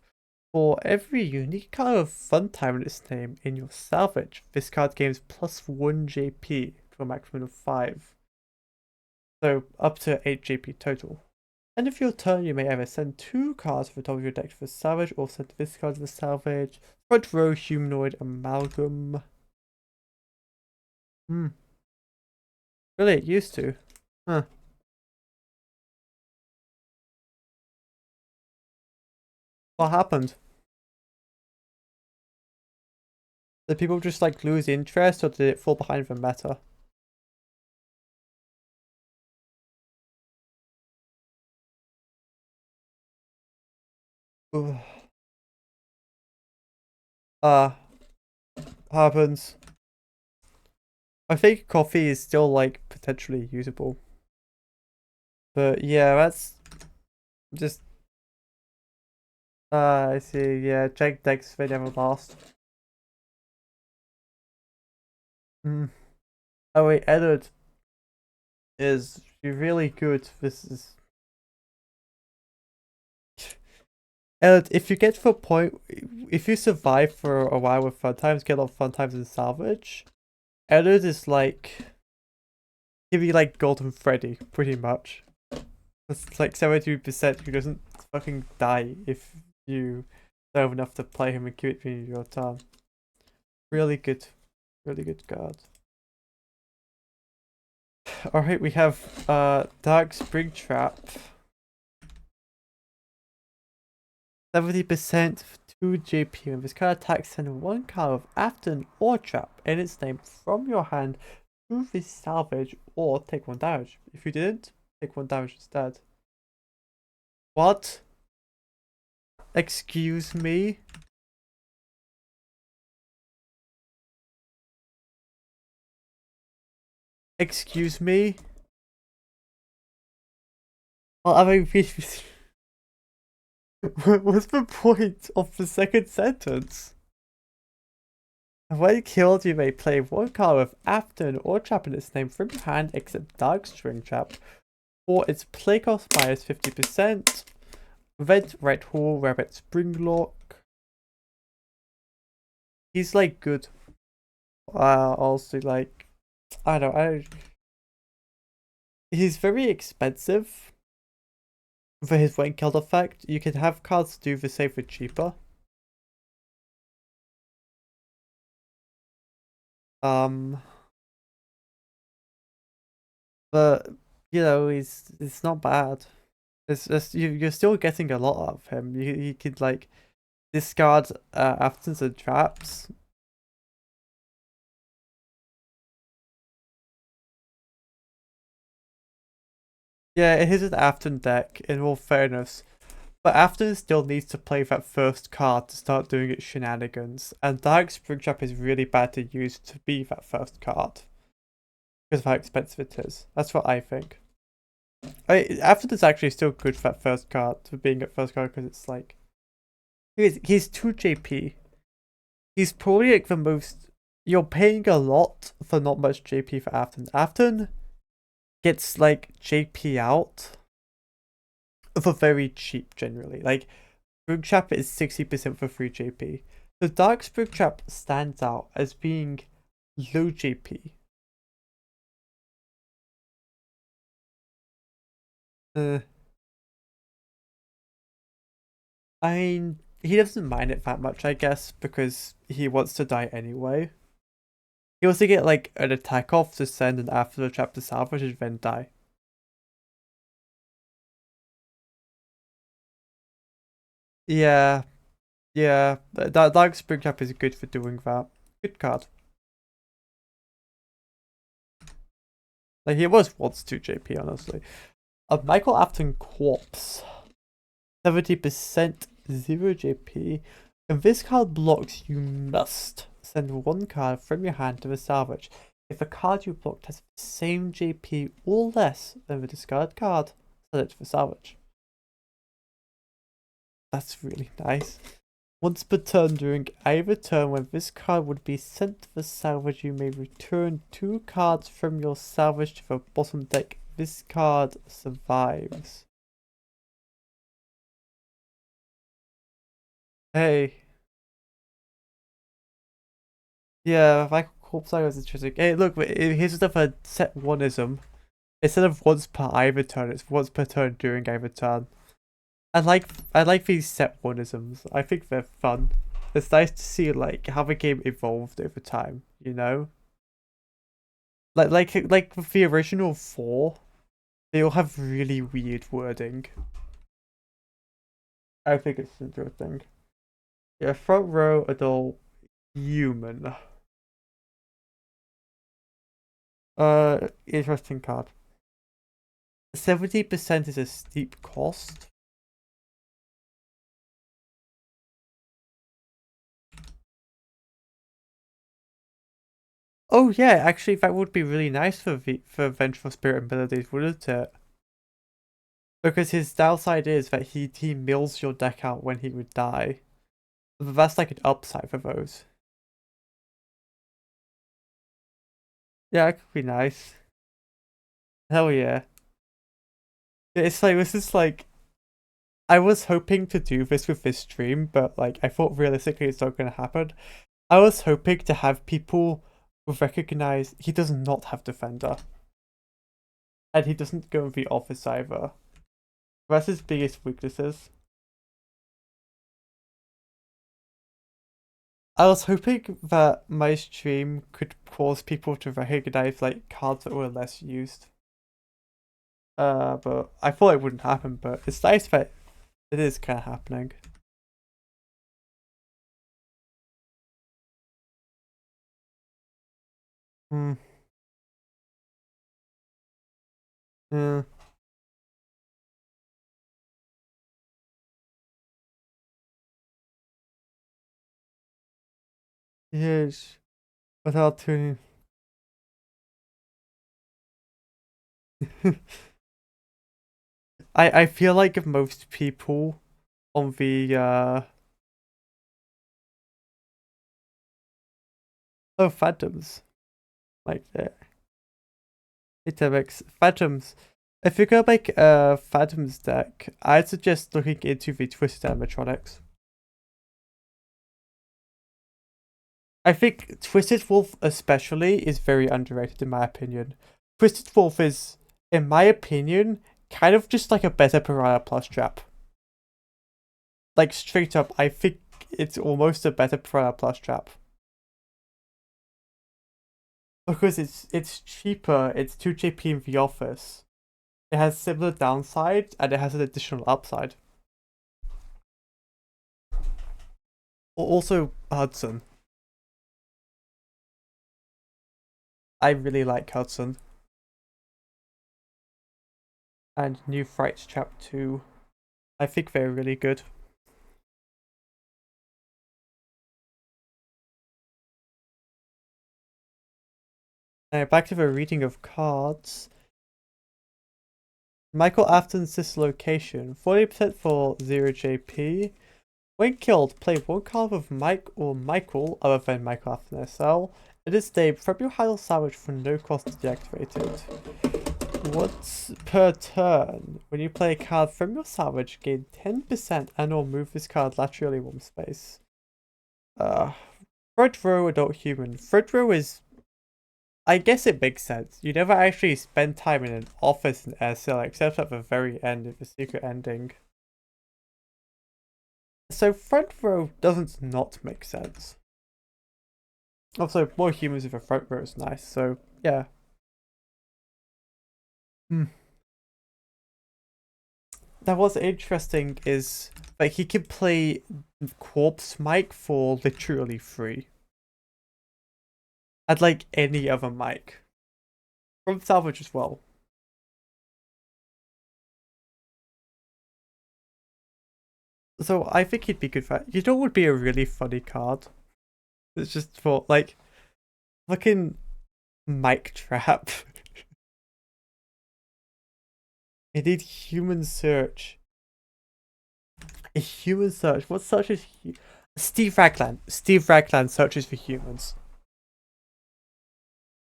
For every unique card of fun time in its name in your salvage, this card gains plus 1 JP to a maximum of 5. So up to 8 JP total. End of your turn, you may either send 2 cards from the top of your deck to the salvage or send this card to the salvage. Front row humanoid amalgam. Hmm. Really, it used to. Huh. What happened? Did people just like lose interest or did it fall behind the meta? Ugh. Happens. I think coffee is still like potentially usable. But yeah, that's just I see, yeah, check decks they never last. Hmm. Oh wait, Edward is really good. This is Edward, if you get to a point, if you survive for a while with fun times, get a lot of fun times in salvage, Edward is like give you like Golden Freddy, pretty much. It's like 72% who doesn't fucking die if you don't have enough to play him and keep it in your turn. Really good card. Alright, we have Dark Springtrap. 70% 2 JP. When this card attacks, send one card of Afton or Trap in its name from your hand to this salvage or take 1 damage. If you didn't, take 1 damage instead. What? Excuse me? Excuse me? Well, I mean, what's the point of the second sentence? When killed, you may play 1 card with Afton or Trap in its name from your hand except Dark String Trap, or its play cost minus 50%. Red Hall, Rabbit Springlock. He's like good. Also like, I don't know. He's very expensive for his when killed effect. You can have cards do the same for cheaper. But you know, it's not bad. It's just you're still getting a lot of him. You could like discard Aftons and Traps. Yeah, it is an Afton deck in all fairness. But Afton still needs to play that first card to start doing its shenanigans, and Dark Springtrap is really bad to use to be that first card. Because of how expensive it is. That's what I think. Afton is actually still good for that first card, for being at first card, because it's like he's 2 JP. He's probably like the most. You're paying a lot for not much JP for Afton. Afton gets like JP out for very cheap generally. Like Springtrap is 60% for free JP. The Dark Springtrap stands out as being low JP. I mean, he doesn't mind it that much, I guess, because he wants to die anyway. He wants to get like an attack off to send an after the trap to salvage and then die. Yeah, yeah. That Dark Springtrap is good for doing that. Good card. Like he was once 2 JP, honestly. Michael Afton Corpse. 70% 0 JP. If this card blocks, you must send 1 card from your hand to the salvage. If a card you blocked has the same JP or less than the discard card, send it to the salvage. That's really nice. Once per turn during either turn when this card would be sent to the salvage, you may return 2 cards from your salvage to the bottom deck. This card survives. Hey. Yeah, Michael Corpse was interesting. Hey, look, here's stuff a set oneism. Instead of once per either turn, it's once per turn during either turn. I like these set oneisms. I think they're fun. It's nice to see like how the game evolved over time, you know? Like with the original 4, they all have really weird wording. I think it's interesting. Yeah, front row adult human. Interesting card. 70% is a steep cost. Oh yeah, actually that would be really nice for Vengeful Spirit abilities, wouldn't it? Because his downside is that he mills your deck out when he would die. But that's like an upside for those. Yeah, it could be nice. Hell yeah. It's like this is like I was hoping to do this with this stream, but like I thought realistically it's not gonna happen. I was hoping to have people recognize he does not have Defender. And he doesn't go in the office either. That's his biggest weaknesses. I was hoping that my stream could cause people to recognize like cards that were less used. But I thought it wouldn't happen, but it's nice that it is kind of happening. Hmm. Yeah. Yes. Without tuning. I feel like most people on the phantoms like that. It phantoms. If you're gonna make a phantoms deck, I'd suggest looking into the twisted animatronics. I think Twisted Wolf especially is very underrated in my opinion. Twisted Wolf is, in my opinion, kind of just like a better Piranha Plus trap. Like straight up, I think it's almost a better Piranha Plus trap. Because it's cheaper, it's 2 JP in the office. It has similar downsides and it has an additional upside. Also Hudson. I really like Hudson. And New Frights Trap 2. I think they're really good. Now back to the reading of cards. Michael Afton's dislocation. 40% for 0 JP. When killed, play one card with Mike or Michael other than Michael Afton SL. It is named from your Heil Salvage for no cost deactivated. Once per turn, when you play a card from your salvage, gain 10% and or move this card laterally one space. Front row adult human. Front row is, I guess it makes sense. You never actually spend time in an office in SL except at the very end of the secret ending. So front row doesn't not make sense. Also, more humans with a front row is nice, so yeah. Hmm. Now what's interesting is that he can play Corpse Mike for literally free. And like any other mic. From Salvage as well. So I think he'd be good for that. You know what would be a really funny card? It's just for like fucking mic trap. I need human search. A human search. What searches Steve Ragland. Steve Ragland searches for humans.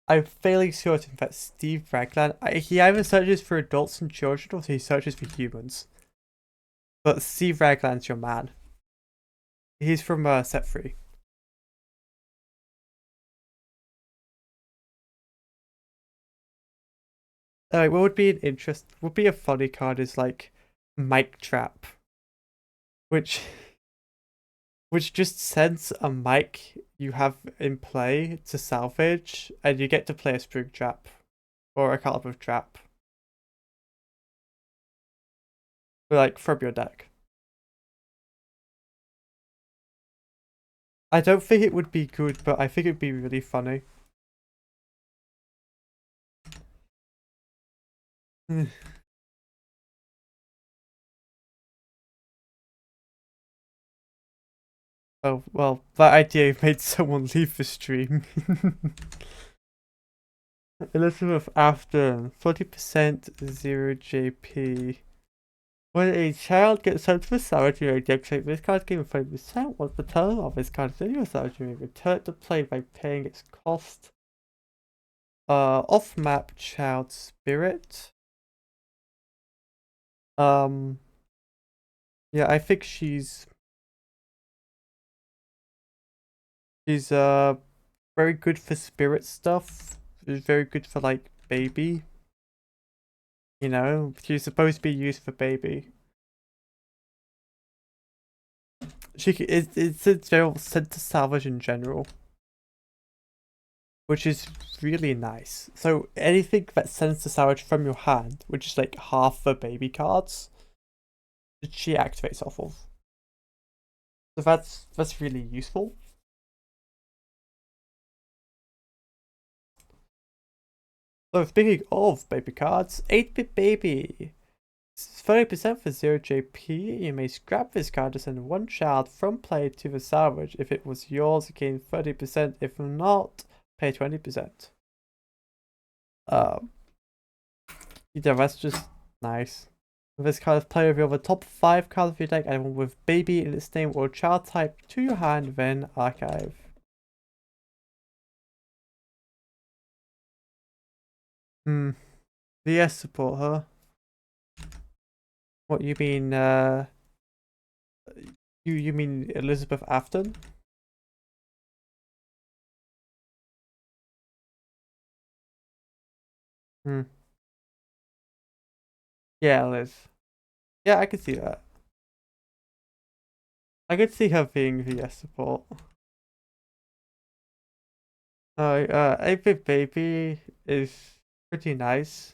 I'm failing certain that Steve Ragland he either searches for adults and children or he searches for humans. But Steve Ragland's your man. He's from Set Free. What would be an interest? Would be a funny card is like Mic Trap, which just sends a mic you have in play to salvage, and you get to play a Spring Trap or a Caliber Trap, like from your deck. I don't think it would be good, but I think it'd be really funny. Oh, well, that idea made someone leave the stream. Elizabeth Afton, 40% 0 JP. When a child gets sent to a savage, you may deactivate this card given 40%. Once the turn of this card is in your savage, you may return it to play by paying its cost. Off-map child spirit. Yeah, I think she's very good for spirit stuff. She's very good for like baby. You know, she's supposed to be used for baby. It's a general sent to salvage in general, which is really nice. So anything that sends to salvage from your hand, which is like half the baby cards, she activates off of. So that's really useful. So speaking of baby cards, 8-bit baby. 30% for 0 JP. You may scrap this card to send one child from play to the salvage. If it was yours, gain 30%. If not, pay 20%. Yeah, that's just nice. This card is play with your top 5 cards of your deck, anyone with baby in its name or child type to your hand, then archive. VS support, huh? What you mean, you mean Elizabeth Afton? Yeah, Liz. Yeah, I can see that. I could see her being VS support. 8-bit baby is pretty nice.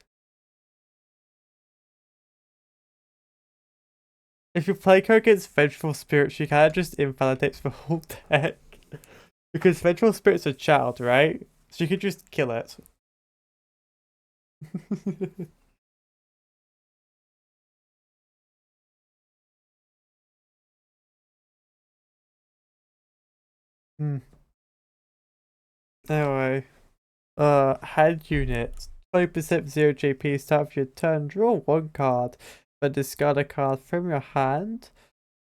If you play her against Vengeful Spirit, she kinda just invalidates the whole deck. Because Vengeful Spirit's a child, right? So you could just kill it. Anyway. Hand unit. 20% 0 JP, start of your turn, draw one card, then discard a card from your hand.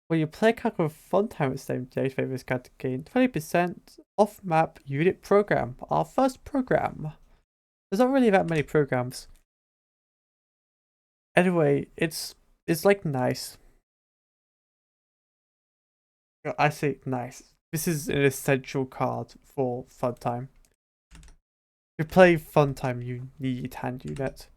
When you play a card with fun time at the same day, activate this card to gain 20% off map unit program. Our first program. There's not really that many programs. Anyway, it's like nice. I say nice. This is an essential card for fun time. If you play fun time, you need hand unit.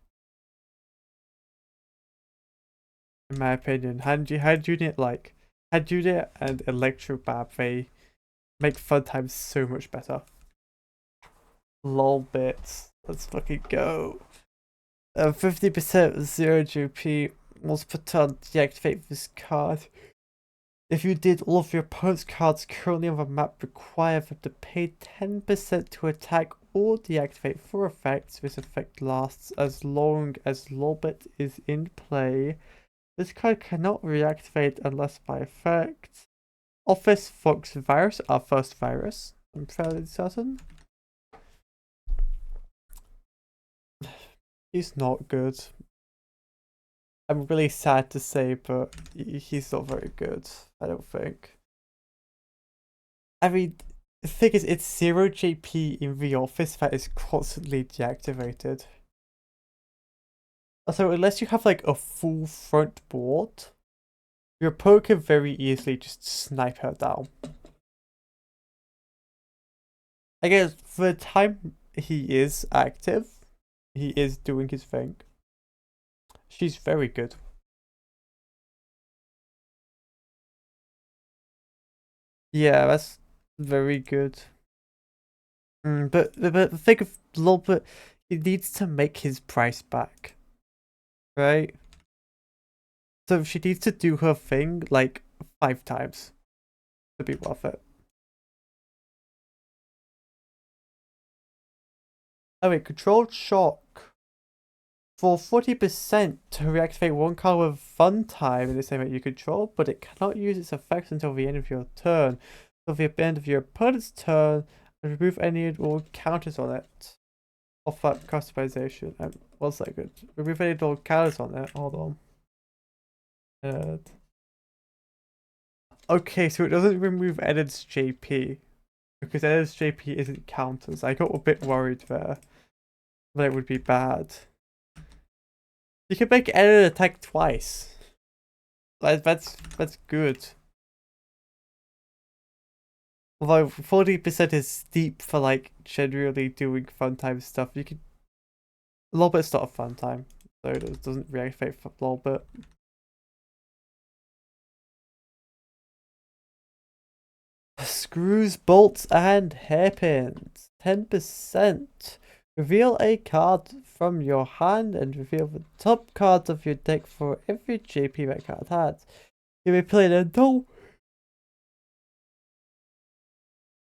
In my opinion, hand unit and Electrobab, they make fun time so much better. Lol bits. Let's fucking go. 50% 0 GP. Once per turn, deactivate this card. If you did, all of your opponent's cards currently on the map require them to pay 10% to attack or deactivate for effects. This effect lasts as long as Lolbit is in play. This card cannot reactivate unless by effect. Office Fox Virus, our first virus. I'm fairly certain. He's not good. I'm really sad to say, but he's not very good, I don't think. I mean, the thing is, it's 0 JP in the office that is constantly deactivated. So unless you have like a full front board, your opponent can very easily just snipe her down. I guess for the time he is active, he is doing his thing. She's very good. Yeah, that's very good. But the thing of Lolbert, he needs to make his price back, right? So she needs to do her thing like 5 times to be worth it. Oh wait, controlled shock. For 40% to reactivate one card with fun time in the same way you control, but it cannot use its effects until the end of your turn. Till the end of your opponent's turn and remove any and all counters on it. Off that customization. What's that good? Remove any and all counters on it. Hold on. Okay, so it doesn't remove Edit's JP. Because Edit's JP isn't counters. I got a bit worried there. That it would be bad. You can make Edit attack twice. That's good. Although 40% is steep for like generally doing fun time stuff. You can a little bit's not a fun time, so it doesn't really affect for a little bit. Screws, bolts, and hairpins. 10%. Reveal a card from your hand and reveal the top cards of your deck for every JP that card has. You may play an until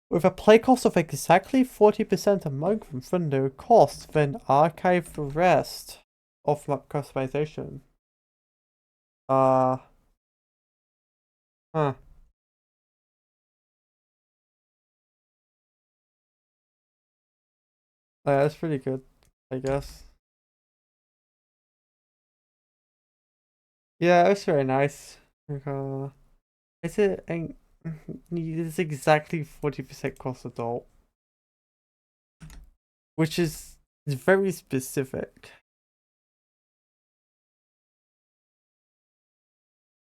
with a play cost of exactly 40% among them from no cost, then archive the rest of map customization. Huh. That's pretty good, I guess. Yeah, it's very nice. Is it? It's exactly 40% cost adult, which is very specific.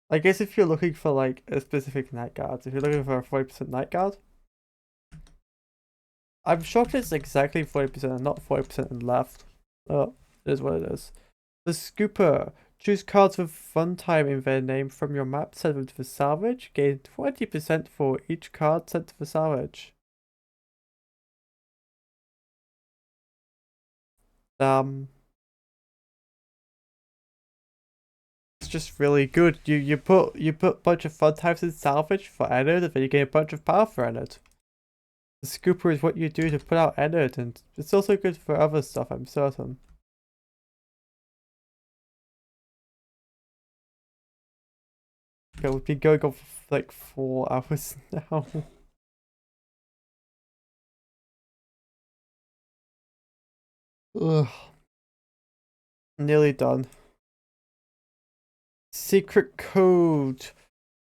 I guess if you're looking for like a specific night guard, if you're looking for a 40% night guard, I'm shocked it's exactly 40% and not 40% and left. Oh, it is what it is. The Scooper. Choose cards with fun time in their name from your map, send them to the salvage. Gain 20% for each card sent to the salvage. It's just really good. You put a bunch of fun types in salvage for Ennard, and then you get a bunch of power for Ennard. The Scooper is what you do to put out Ennard, and it's also good for other stuff, I'm certain. Okay, we've been going on for like 4 hours now. Ugh. Nearly done. Secret code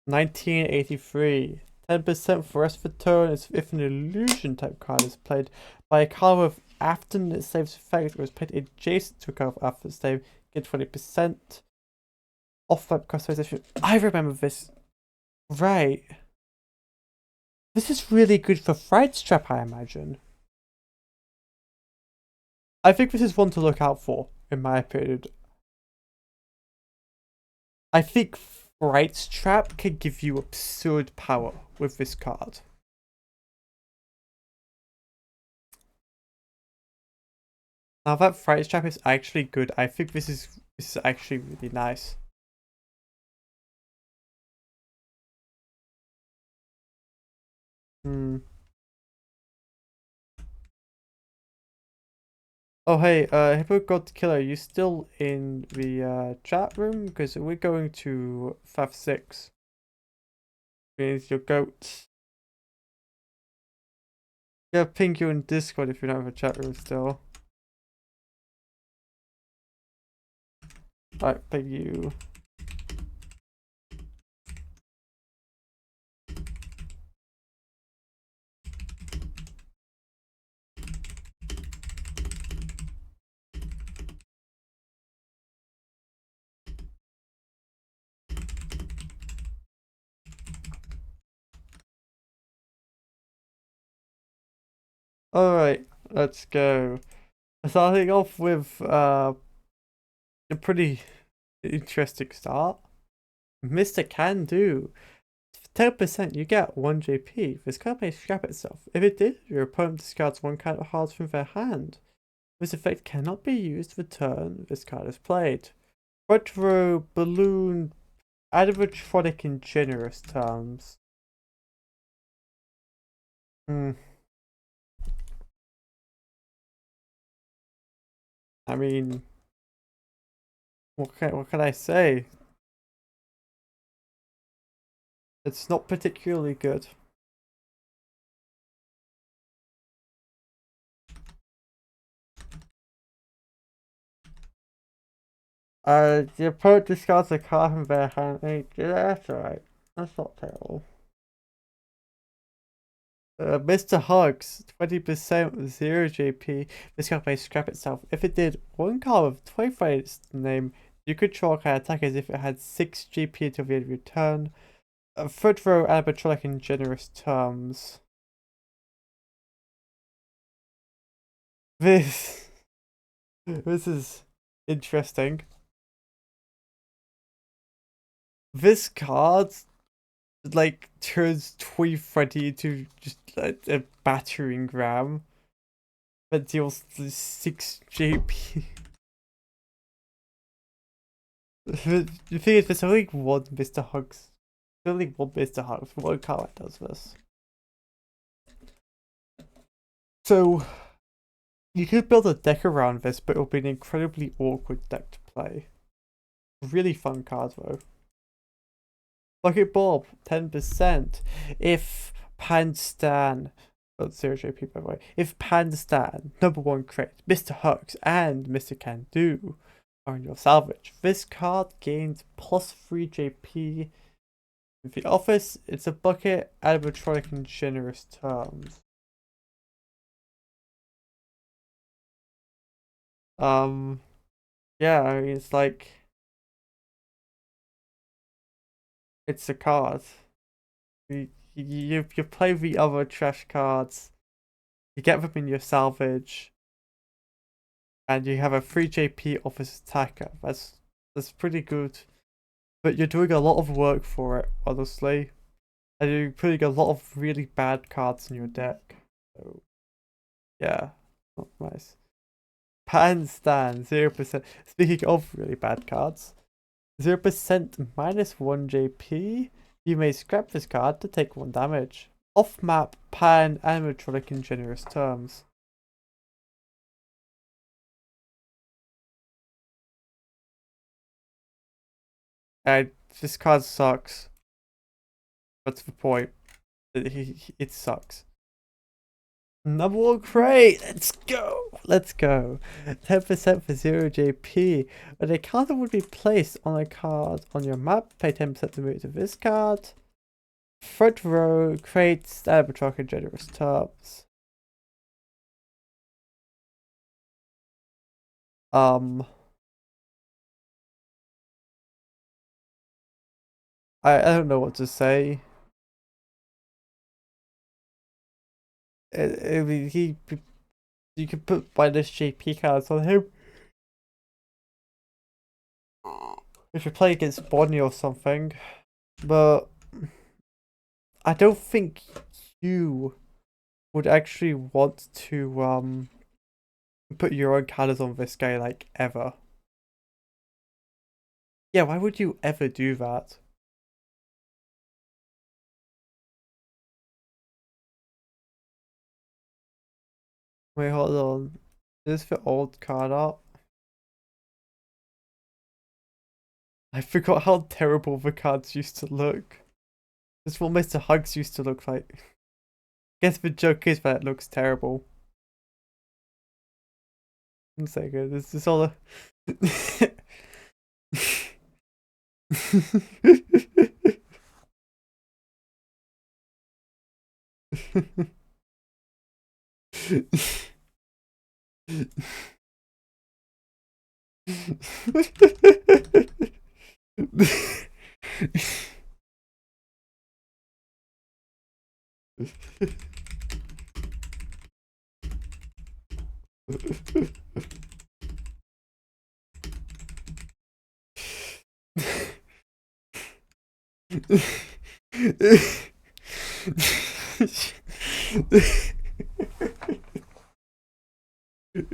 1983. 10% for rest of the turn is if an illusion type card is played by a card with after its saves effect or is played adjacent to a card after its save, get 20% off that customization. I remember this. Right. This is really good for Fright Strap, I imagine. I think this is one to look out for, in my opinion. I think Fright Trap can give you absurd power with this card. Now that Fright Trap is actually good, I think this is actually really nice. Oh hey, Hippo God Killer, are you still in the chat room? Because we're going to FAF6. Means your goats. Yeah, ping you in Discord if you don't have a chat room still. Alright, thank you. Alright, let's go. Starting off with a pretty interesting start. Mr. Can Do. 10% you get 1 JP. This card may scrap itself. If it did, your opponent discards 1 card of hearts from their hand. This effect cannot be used the turn this card is played. Retro, balloon, animatronic in generous terms. I mean, what can I say? It's not particularly good. The opponent discards a card from their hand. Yeah, that's alright. That's not terrible. Mr. Hugs, 20% with 0 JP. This card may scrap itself. If it did one card with 25 in its name, you could draw a card attack as if it had 6 GP until the end of your turn. Third row animatronic in generous terms. This this is interesting. This card like turns Toy Freddy into just like a battering ram that deals 6 JP. The thing is, there's only one Mr. Hugs. There's only one Mr. Hugs. One card that does this. So you could build a deck around this, but it'll be an incredibly awkward deck to play. Really fun card though. Bucket Bob, 10%. If Panstan, that's 0 JP by the way. If Panstan, number 1 crate, Mr. Hugs, and Mr. Can Do are in your salvage, this card gains plus 3 JP. In the office, it's a bucket, animatronic in generous terms. Yeah, I mean, it's like, it's a card. You play the other trash cards, you get them in your salvage, and you have a 3 JP office attacker. That's pretty good. But you're doing a lot of work for it, honestly. And you're putting a lot of really bad cards in your deck. So yeah, not nice. Pan stand 0%. Speaking of really bad cards, 0% minus 1 JP. You may scrap this card to take 1 damage. Off map, pan animatronic in generous terms. And this card sucks. That's the point. It sucks. Number 1 crate! Let's go! Let's go. 10% for 0 JP. When a card would be placed on a card on your map, pay 10% to move to this card. Front row, crates, animatronic in generous terms. I don't know what to say. I mean, you could put minus JP cards on him. If you play against Bonnie or something. But I don't think you would actually want to put your own colors on this guy like ever. Yeah, why would you ever do that? Wait, hold on. Is this the old card art? I forgot how terrible the cards used to look. This is what Mr. Hugs used to look like. Guess the joke is that it looks terrible. One second, this is all a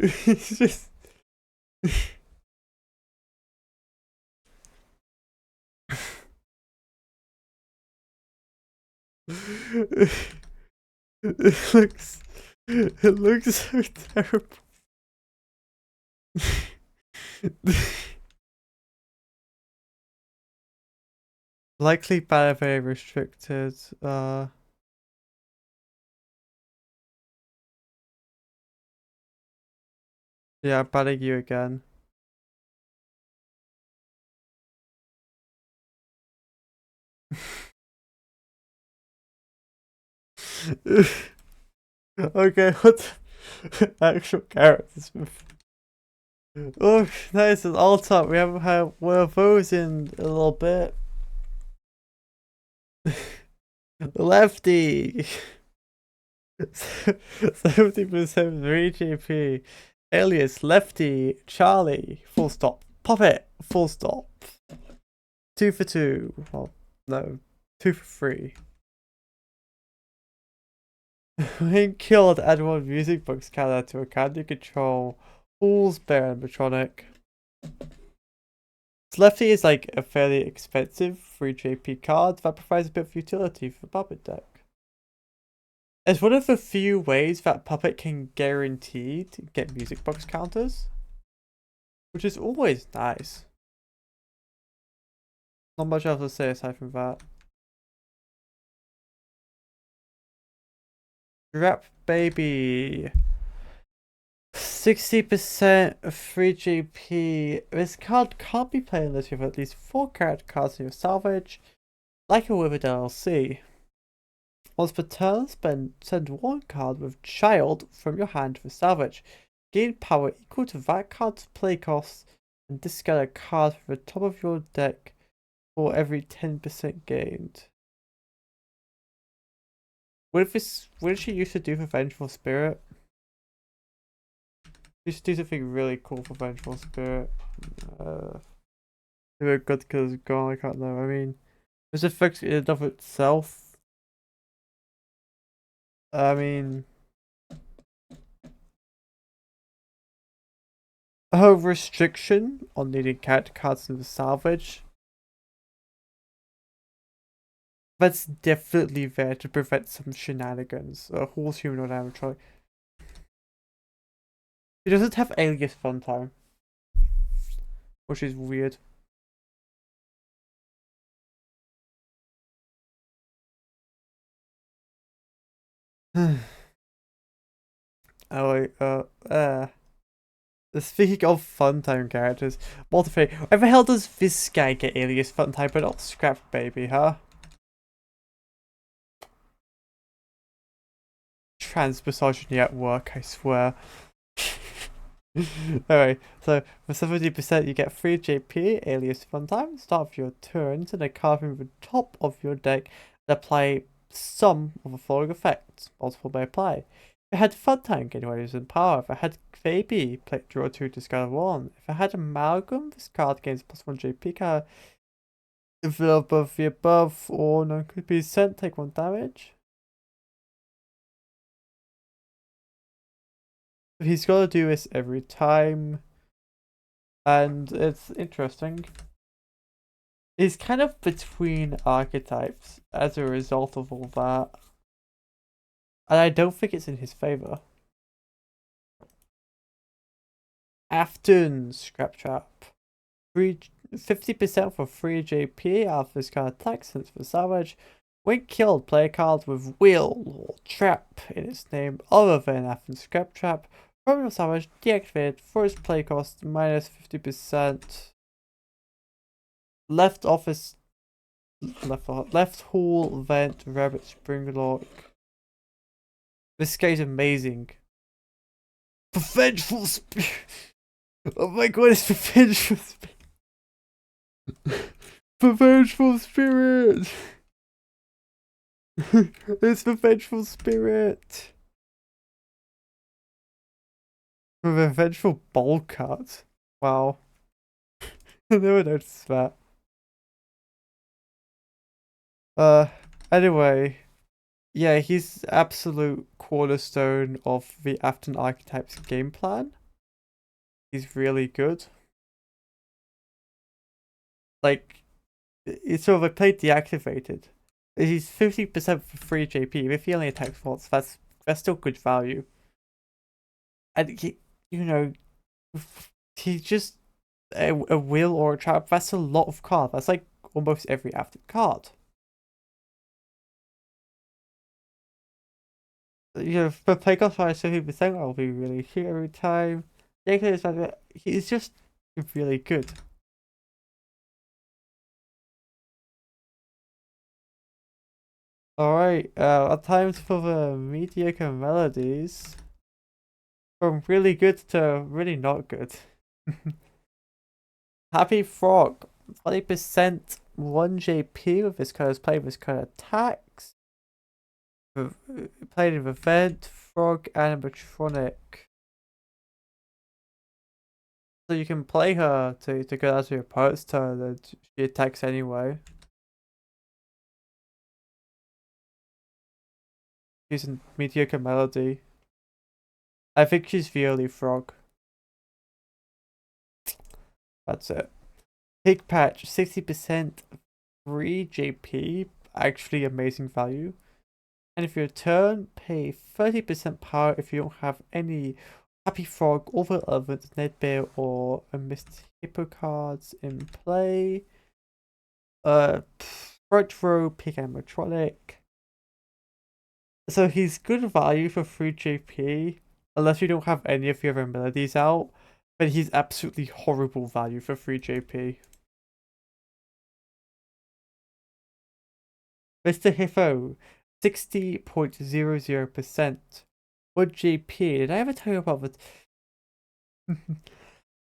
it's just it looks so terrible. Likely bad, very restricted. Yeah, I'm banning you again. Okay, what the actual characters? Oh, nice, it's all top. We haven't had one of those in a little bit. Lefty! 70% 3GP. Alias Lefty Charlie. Full stop. Puppet. Full stop. 2 for 2. Well, no. 2 for 3. When killed, add one music box counter to a candy control. Fool's Bear animatronic. Lefty is like a fairly expensive 3JP card that provides a bit of utility for the Puppet deck. It's one of the few ways that Puppet can guarantee to get music box counters, which is always nice. Not much else to say aside from that. Rap Baby. 60% of 3GP. This card can't be played unless you have at least 4 character cards in your salvage, like a Withered LLC. Once per turn, send one card with Child from your hand to the salvage. Gain power equal to that card's play cost, and discard a card from the top of your deck for every 10% gained. What did she used to do for Vengeful Spirit? She used to do something really cool for Vengeful Spirit. Maybe good because it's gone, I can't know. I mean, this affects it of itself. I mean, her restriction on needing character cards in the salvage, that's definitely there to prevent some shenanigans. A horse humanoid animatronic. It doesn't have alias funtime, which is weird. Oh wait, speaking of funtime characters, multiplayer. Why the hell does this guy get alias funtime but not Scrap Baby, huh? Trans misogyny at work, I swear. Alright, so for 70% you get 3 JP, alias funtime, start of your turn, and a card from the top of your deck and apply some of the following effects, multiple may apply. If I had funtime, gain 1 in power. If I had baby, play draw 2, discard 1. If I had amalgam, this card gains +1 JP card. If they're above the above or none could be sent, take 1 damage. He's got to do this every time, and it's interesting. He's kind of between archetypes as a result of all that, and I don't think it's in his favor. Afton Scrap Trap. 50% for 3 JP after this card attacks since for salvage. When killed, play a card with Will or Trap in its name other than Afton Scrap Trap. From your salvage, deactivate for its play cost minus 50%. Left office, left hall, vent, rabbit, spring lock. This guy's amazing. For vengeful spirit. Oh my god, it's for vengeful spirit. For vengeful spirit. It's for vengeful spirit. For the vengeful bowl cut. Wow. I never noticed that. Anyway, yeah, he's absolute cornerstone of the Afton Archetypes game plan. He's really good. Like, it's sort of like play deactivated. He's 50% for 3 JP. If he only attacks once, that's still good value. And he, you know, he's just a will or a trap. That's a lot of cards. That's like almost every Afton card. You know, for play cost by 70%, I'll be really shit every time. He's just really good. Alright, time for the mediocre melodies. From really good to really not good. Happy Frog, 20% 1 JP with this card is played with this card attacks. Played in the Vent, Frog, animatronic. So you can play her to go out to your opponent's turn and she attacks anyway. Using mediocre melody. I think she's the only frog. That's it. Pig patch, 60% free JP. Actually amazing value. And if you return, pay 30% power if you don't have any Happy Frog, Over Elephant, Nedbear, or a Missed Hippo cards in play. Front row, Pig animatronic. So he's good value for 3 JP, unless you don't have any of the other melodies out, but he's absolutely horrible value for 3 JP. Mr. Hippo, 60.00%. 1 JP. Did I ever tell you about the...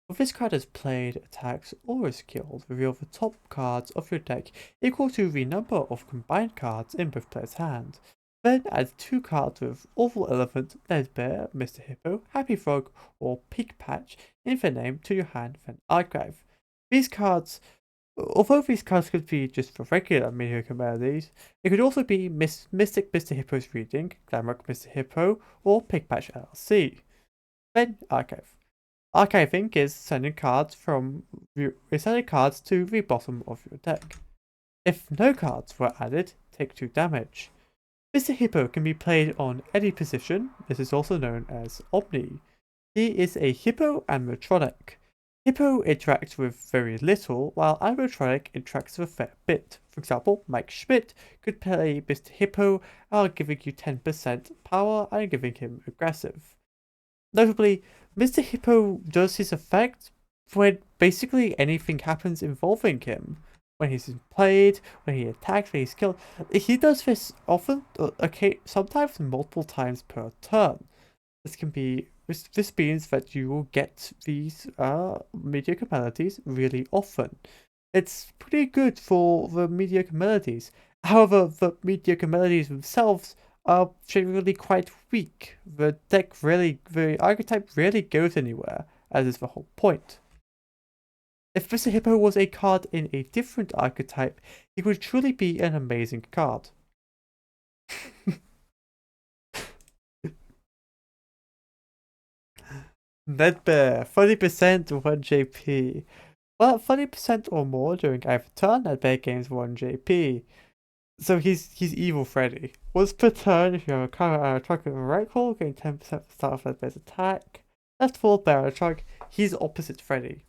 If this card is played, attacks, or is killed, reveal the top cards of your deck equal to the number of combined cards in both players' hands. Then add 2 cards with Awful Elephant, Nedbear, Mr. Hippo, Happy Frog, or Pig Patch in their name to your hand, then archive. These cards, although these cards could be just for regular mediocre melodies, it could also be Mystic Mr. Hippo's Reading, Glamrock Mr. Hippo, or Pig Patch LLC. Then archive. Archiving is sending cards to the bottom of your deck. If no cards were added, take 2 damage. Mr. Hippo can be played on any position. This is also known as Omni. He is a Hippo animatronic. Hippo interacts with very little, while animatronic interacts with a fair bit. For example, Mike Schmidt could play Mr. Hippo while giving you 10% power and giving him aggressive. Notably, Mr. Hippo does his effect when basically anything happens involving him. When he's played, when he attacks, when he's killed. He does this often, sometimes multiple times per turn. This means that you will get these mediocre melodies really often. It's pretty good for the mediocre melodies. However, the mediocre melodies themselves are generally quite weak. The archetype rarely goes anywhere, as is the whole point. If Mr. Hippo was a card in a different archetype, he would truly be an amazing card. Nedbear, 30% 1 JP. Well, 30% or more during either turn, Nedbear gains 1 JP. So he's Evil Freddy. Once per turn, if you have a card truck with a right claw, gain 10% for start of Nedbear's attack. Left forward bear truck, he's opposite Freddy.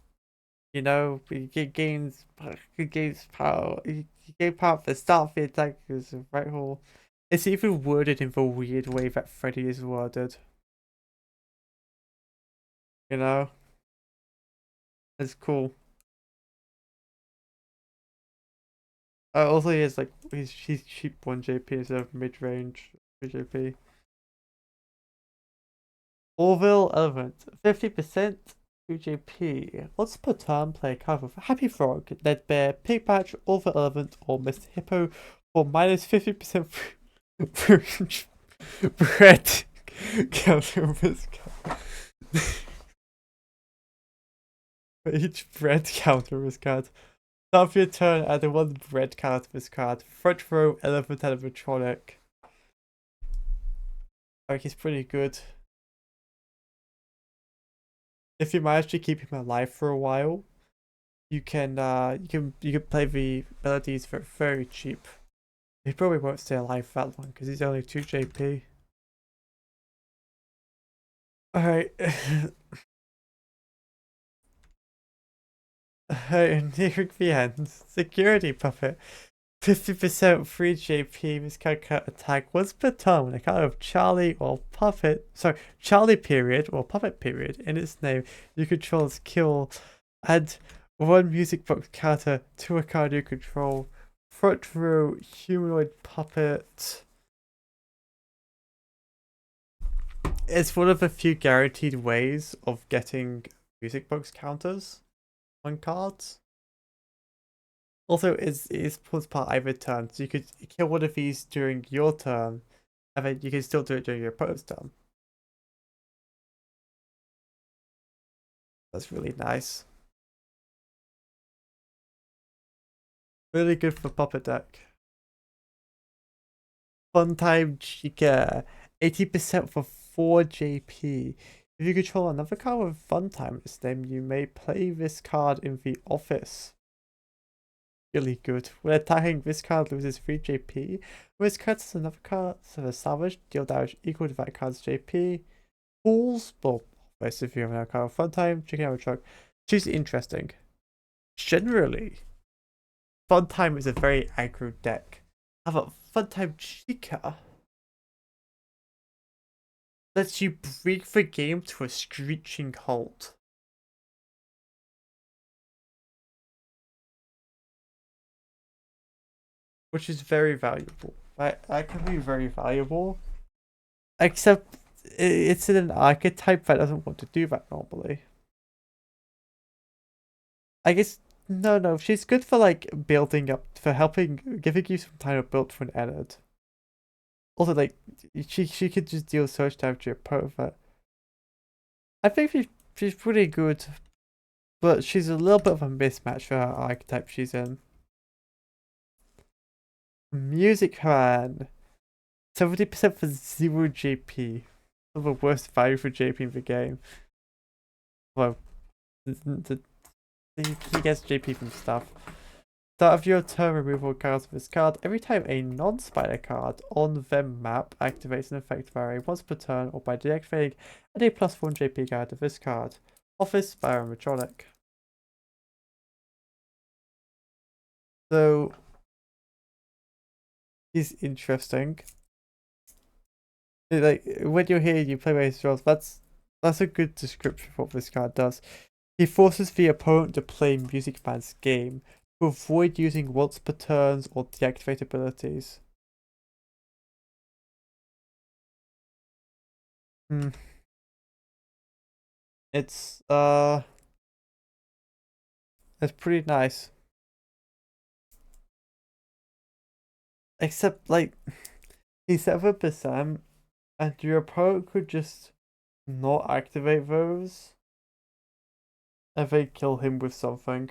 You know, he gains power. He gains power for the start of the attack with a right claw. It's even worded in the weird way that Freddy is worded. You know? It's cool. Also, he has he's cheap 1 JP instead of mid range 3 JP. Orville Elephant, 50% 2 JP. Once per turn, play a card with Happy Frog, Nedbear, Pig Patch, Orville Elephant, or Mr. Hippo for minus 50% bread counter risk. For each bread counter risk card. Start of your turn, add 1 bread card to this card. Front row, Elephant animatronic. Like, he's pretty good. If you manage to keep him alive for a while, you can play the melodies for very cheap. He probably won't stay alive that long because he's only 2 JP. Alright. Nearing the end. Security Puppet. 50% free JP. This card can attack once per turn when a card of Charlie period or Puppet period in its name you control is kill. Add 1 music box counter to a card you control. front row humanoid puppet. It's one of the few guaranteed ways of getting music box counters on cards. Also, it's pulls part either turn, so you could kill one of these during your turn, and then you can still do it during your opponent's turn. That's really nice. Really good for puppet deck. Funtime Chica, 80% for 4 JP. If you control another card with Funtime in its name, you may play this card in the office. Really good. When attacking, this card loses 3 JP. When this card has another card, so the salvage, deal damage equal to that card's JP. Pools, well, if you have another card with Funtime, chicken out a truck. She's interesting. Generally, Funtime is a very aggro deck. How about Funtime Chica? Lets you bring the game to a screeching halt. Which is very valuable. That can be very valuable. Except it's in an archetype that doesn't want to do that normally. I guess no, she's good for like building up, for helping, giving you some time to build for an edit. Also, like she could just deal search damage to your opponent. But I think she's pretty good, but she's a little bit of a mismatch for her archetype she's in. Music Man, 70% for 0 JP. One of the worst value for JP in the game. Well, he gets JP from stuff. Start of your turn, removal cards of this card. Every time a non-spider card on the map activates an effect vary once per turn or by deactivating add a +1 JP card to this card. Office by animatronic. So he's interesting. Like when you're here, you play by his rules. That's a good description of what this card does. He forces the opponent to play Music Man's game to avoid using once per turns or deactivate abilities. It's it's pretty nice. Except like he's 7% and your opponent could just not activate those and they kill him with something.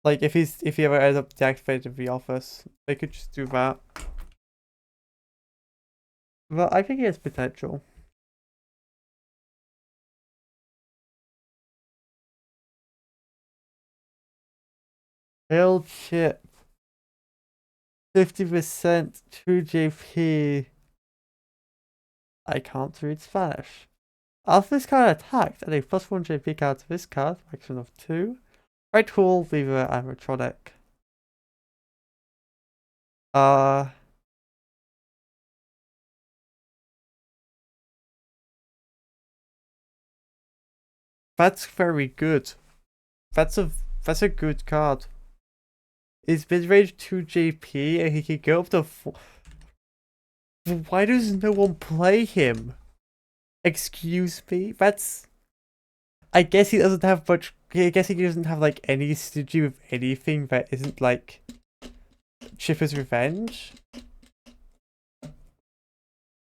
Like if he ever ends up deactivating the office, they could just do that. But I think he has potential. Hell chip. 50% 2 JP. I can't read Spanish. After this card attacked, add a +1 JP card to this card, maximum of 2. Right tool, Viva animatronic. That's very good. That's a good card. His mid range 2 JP and he can go up to 4. Why does no one play him? Excuse me? That's. I guess he doesn't have much. I guess he doesn't have like any synergy with anything that isn't like Chipper's Revenge.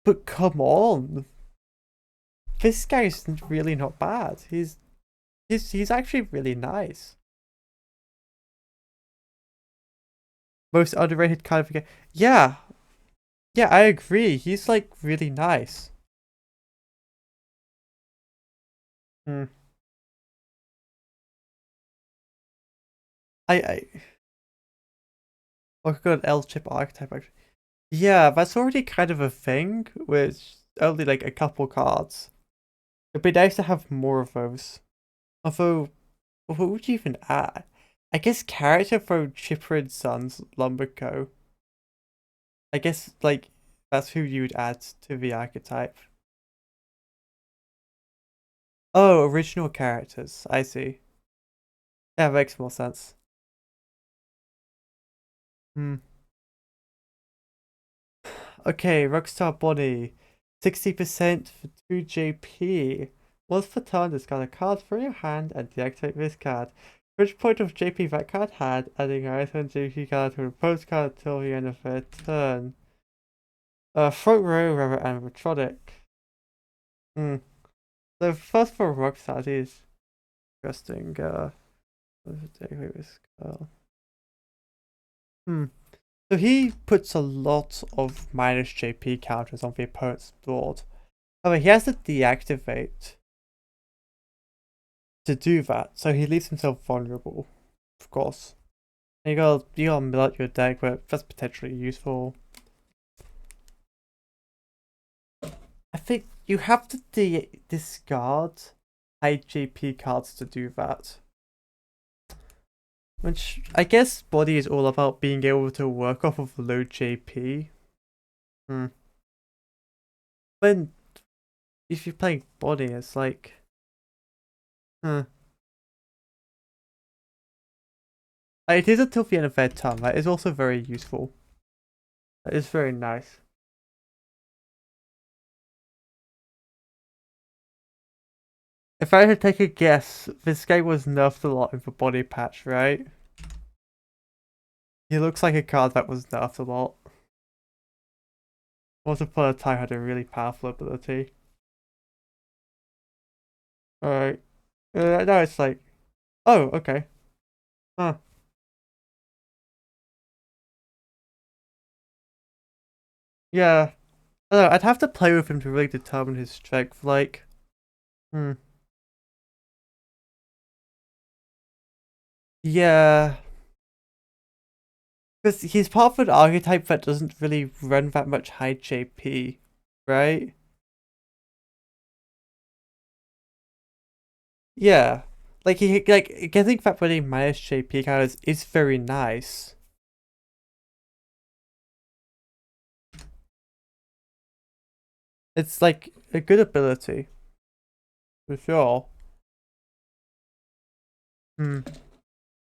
But come on. This guy's really not bad. He's actually really nice. Most underrated kind of game. Yeah. Yeah, I agree. He's like really nice. Hmm. I oh god, L chip archetype actually. Yeah, that's already kind of a thing with only like a couple cards. It'd be nice to have more of those. Although, what would you even add? I guess character from Chipper and Sons Lumberco. I guess like that's who you would add to the archetype. Oh, original characters. I see. Yeah, makes more sense. Hmm. Okay, Rockstar Body. 60% for 2 JP. Once per turn, discard a card from your hand and deactivate this card. Which point of JP that card had, adding an item JP card to the post card until the end of their turn. Front row, rather animatronic. Hmm. The first for Rockstar is interesting. Deactivate this card. Hmm. So he puts a lot of minus JP counters on the opponent's board. However, he has to deactivate to do that, so he leaves himself vulnerable, of course. And you gotta mill out your deck, but that's potentially useful. I think you have to discard high JP cards to do that. Which I guess Body is all about being able to work off of low JP. When if you're playing Body, it's like, it is until the end of their turn. That is also very useful. That is very nice. If I had to take a guess, this guy was nerfed a lot in the body patch, right? He looks like a card that was nerfed a lot. Once upon a time had a really powerful ability. Alright. Now it's like, oh, okay. Huh. Yeah. I don't know, I'd have to play with him to really determine his strength. Like, yeah. Because he's part of an archetype that doesn't really run that much high JP, right? Yeah. Like getting that many minus JP counters is very nice. It's like a good ability. For sure.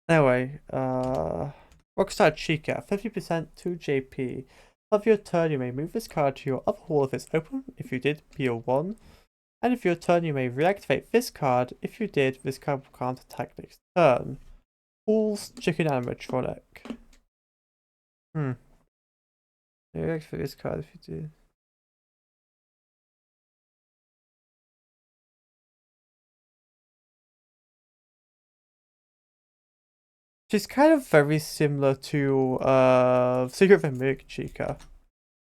Anyway, Rockstar Chica, 50% to JP. Of your turn, you may move this card to your upper wall if it's open. If you did, peel 1. And if your turn, you may reactivate this card. If you did, this card can't attack next turn. Pools, Chicken Animatronic. Reactivate this card if you do. She's kind of very similar to Secret of America Chica.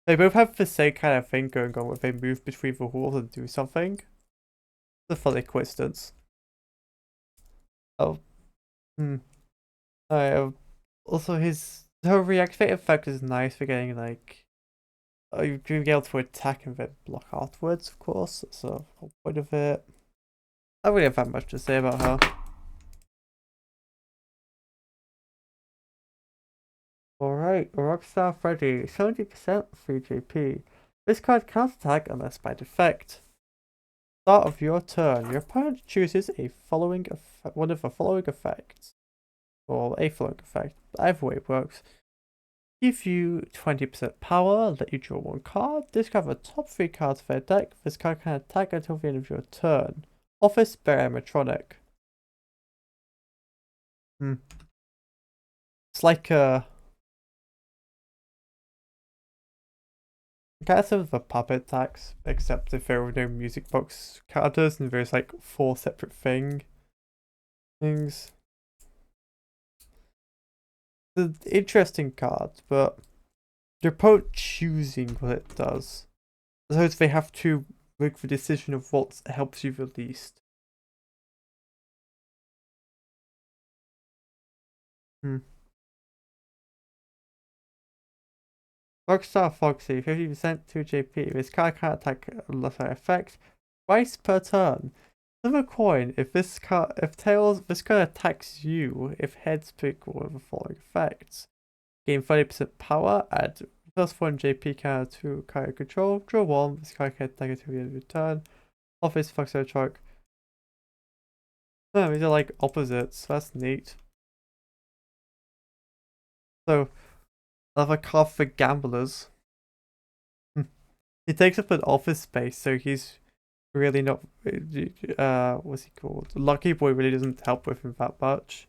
They both have the same kind of thing going on where they move between the walls and do something. It's a funny coincidence. Oh. Also, her reactivate effect is nice for getting like you can be able to attack and then block afterwards, of course. That's the whole point of it. I don't really have that much to say about her. Alright, Rockstar Freddy, 70% free JP. This card can't attack unless by defect. Start of your turn, your opponent chooses one of the following effects. Or a following effect. Either way it works. Give you 20% power, let you draw one card, discard the top 3 cards of their deck. This card can attack until the end of your turn. Office Bear Animatronic. It's like kind of some of the puppet attacks, except if there were no music box characters and there's like 4 separate things. It's an interesting card, but your opponent choosing what it does. So they have to make the decision of what helps you the least. Rockstar Foxy, 50% 2 JP. This card can't attack unless I effect. Twice per turn. Flip a coin. If tails, this card attacks you. If heads, pick one of the following effects. Gain 30% power. Add +1 JP counter to card control. Draw 1. This card can attack until the end of your turn. Office Foxy truck. No, these are like opposites. That's neat. So, another card for gamblers. He takes up an office space, so he's really not. What's he called? Lucky Boy really doesn't help with him that much.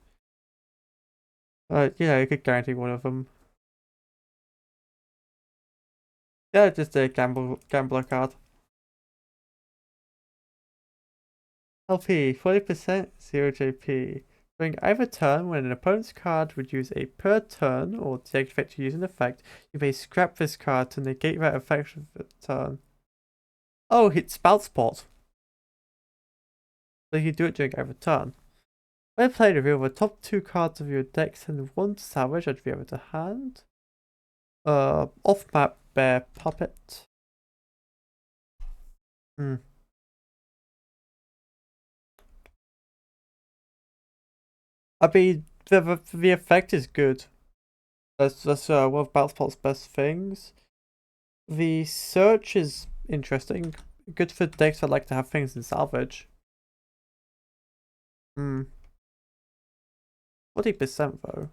Yeah, you could guarantee one of them. Yeah, just a gambler card. LP 40% 0 JP. During either turn, when an opponent's card would use a per turn or take effect to use an effect, you may scrap this card to negate that effect of the turn. Oh, it's Spout Spot. So you do it during either turn. When played, reveal the top 2 cards of your deck, send 1 to salvage and the other to hand. Off map Bear Puppet. Hmm. I mean, the effect is good. That's one of Battle Spot's best things. The search is interesting. Good for decks that like to have things in salvage. 40% though.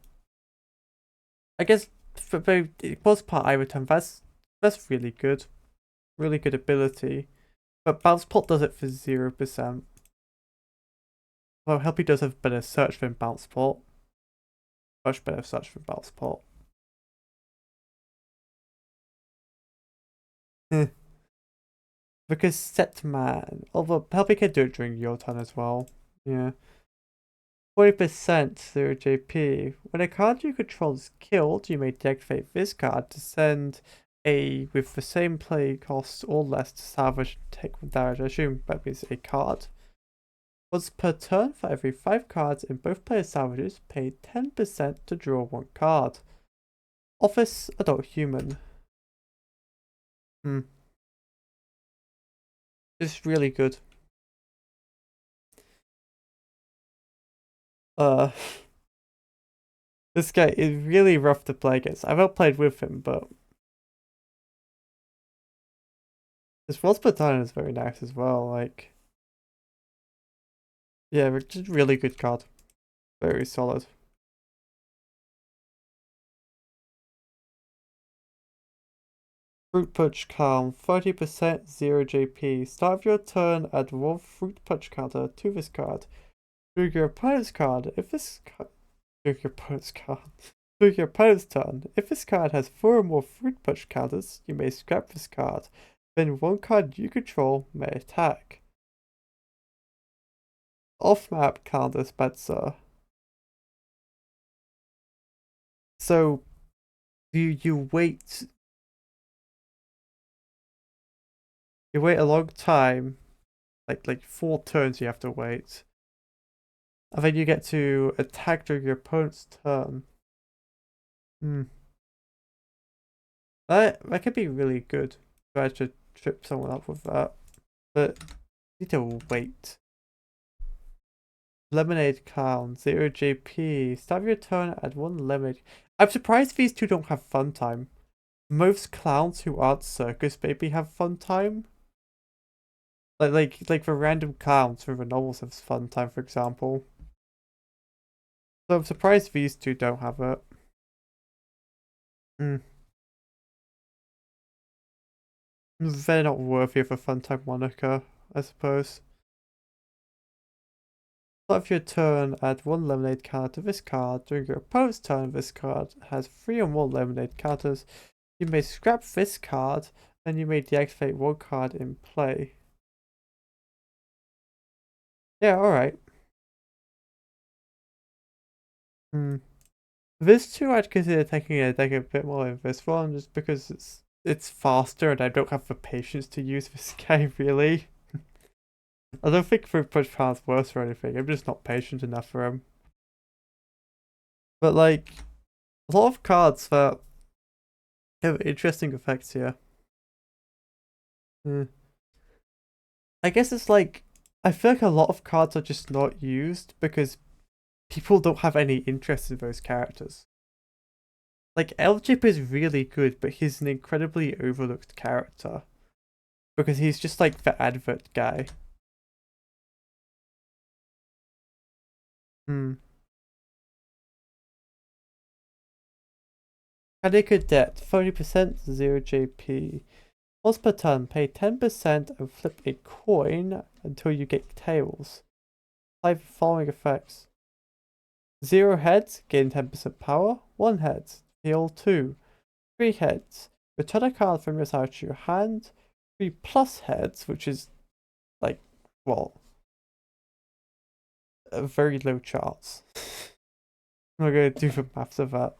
I guess for the most part I return that's really good. Really good ability. But Bounce Pot does it for 0%. Well, Helpy does have better search than Bounce Pot. Much better search than Bounce Pot. Because Set Man. Although Helpy can do it during your turn as well. Yeah. 40% 0 JP. When a card you control is killed, you may deactivate this card to send a with the same play cost or less to salvage and take 1 damage. I assume that means a card. Once per turn, for every 5 cards in both players' salvages, pay 10% to draw 1 card. Office Adult Human. It's really good. Uh, this guy is really rough to play against. I've not played with him, but his Once per turn is very nice as well. Like, yeah, just really good card. Very solid. Fruit Punch Calm, 30% 0 JP. Start of your turn, add 1 Fruit Punch counter to this card. During your opponent's card, if this card. During your opponent's card. During your opponent's turn, if this card has 4 or more Fruit Punch counters, you may scrap this card. Then 1 card you control may attack. Off map counter Spencer. So you wait a long time, like 4 turns you have to wait. And then you get to attack during your opponent's turn. That could be really good. Try to trip someone up with that. But you need to wait. Lemonade Clown, 0 JP. Start your turn, add 1 lemonade. I'm surprised these two don't have fun time. Most clowns who aren't circus baby have fun time. Like the random clowns from the novels have fun time, for example. So I'm surprised these two don't have it. They're not worthy of a fun time moniker, I suppose. Start of your turn, add 1 lemonade card to this card. During your opponent's turn, this card has 3 or more lemonade counters. You may scrap this card, and you may deactivate 1 card in play. Yeah, alright. This two I'd consider taking a deck a bit more than this one, just because it's faster and I don't have the patience to use this guy really. I don't think Fruit Punch Pound's worse or anything, I'm just not patient enough for him. But like, a lot of cards that have interesting effects here. I guess it's like, I feel like a lot of cards are just not used because people don't have any interest in those characters. Like, L-Chip is really good, but he's an incredibly overlooked character. Because he's just like the advert guy. Candy Cadet, 30%, 0 JP. Once per turn, pay 10% and flip a coin until you get tails. Apply the following effects. 0 heads, gain 10% power. 1 head, heal 2. 3 heads, return a card from your side to your hand. 3 plus heads, which is like, well, a very low chance. I'm not gonna do the maths of that.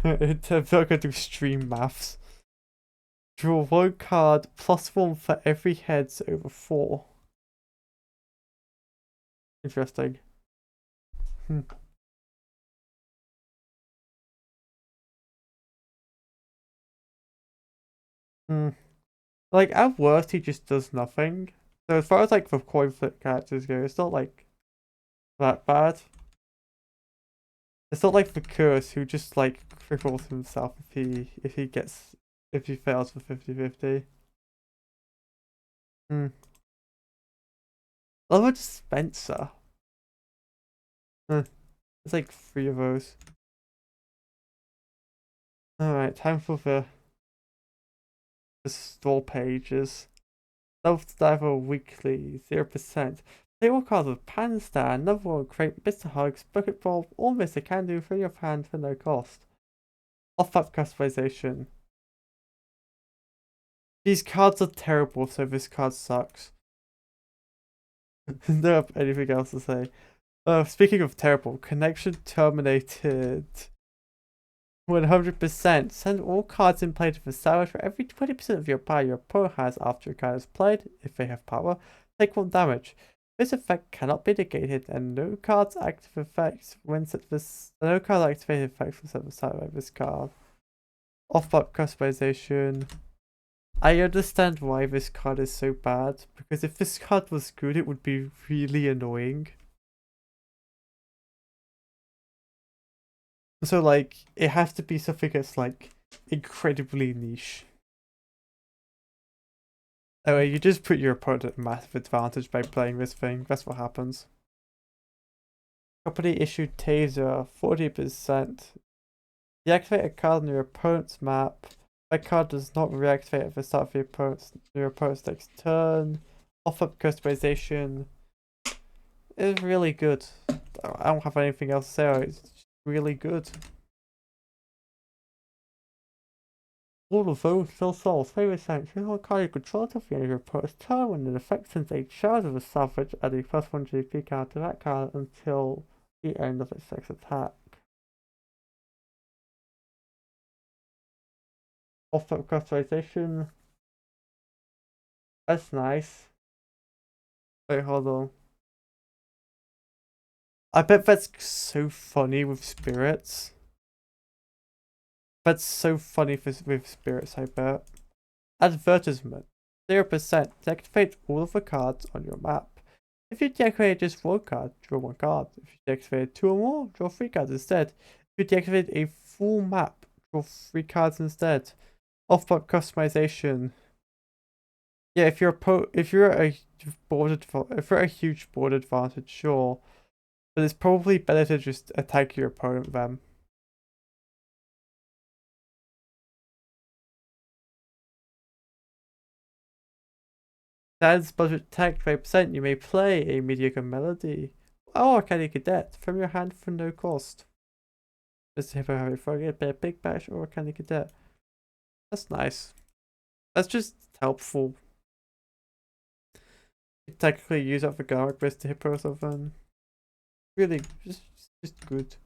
I'm not gonna do stream maths. Draw 1 card plus 1 for every heads over 4. Interesting. Like, at worst, he just does nothing. So as far as like the coin flip characters go, it's not like that bad. It's not like the curse who just like cripples himself if he fails for 50-50. Level dispenser. There's like 3 of those. Alright, time for the store pages. Self-diver weekly, 0%. Play all cards with Pan Stand, another one create Mr. Hugs, Bucket Ball, or Mr. Can Do from your hand for no cost. Off-map customization. These cards are terrible, so this card sucks. Don't have anything else to say. Speaking of terrible, connection terminated. 100%. Send all cards in play to the salvage for every 20% of your power your opponent has after a card is played. If they have power, take 1 damage. This effect cannot be negated, and no cards active effects when set this. No card activated effects when set the side of this card. Off-map customization. I understand why this card is so bad, because if this card was good, it would be really annoying. So like, it has to be something that's like incredibly niche. Anyway, you just put your opponent at a massive advantage by playing this thing. That's what happens. Company issued Taser, 40%. Deactivate a card on your opponent's map. That card does not reactivate at the start of your opponent's next turn. Off-up customization is really good. I don't have anything else to say. It's really good. All of those still souls. Favorite sanction or card you control to the end of your opponent's turn when an effect sends a charge of a salvage at a +1 GP card to that card until the end of its next attack. Off-up customization. That's nice. Wait, hold on. I bet that's so funny with spirits. That's so funny with spirits, I bet. Advertisement. 0%. Deactivate all of the cards on your map. If you deactivate just 1 card, draw 1 card. If you deactivate 2 or more, draw 3 cards instead. If you deactivate a full map, draw 3 cards instead. Off-map customization. Yeah, if you're a huge board advantage, sure. But it's probably better to just attack your opponent then. Dad's budget attack 5%, you may play a mediocre melody or a candy cadet from your hand for no cost. Mr. Hippo have a forget, play a big bash or a candy cadet. That's nice. That's just helpful. You technically use up the guard Mr. Hippo or something. Really just good.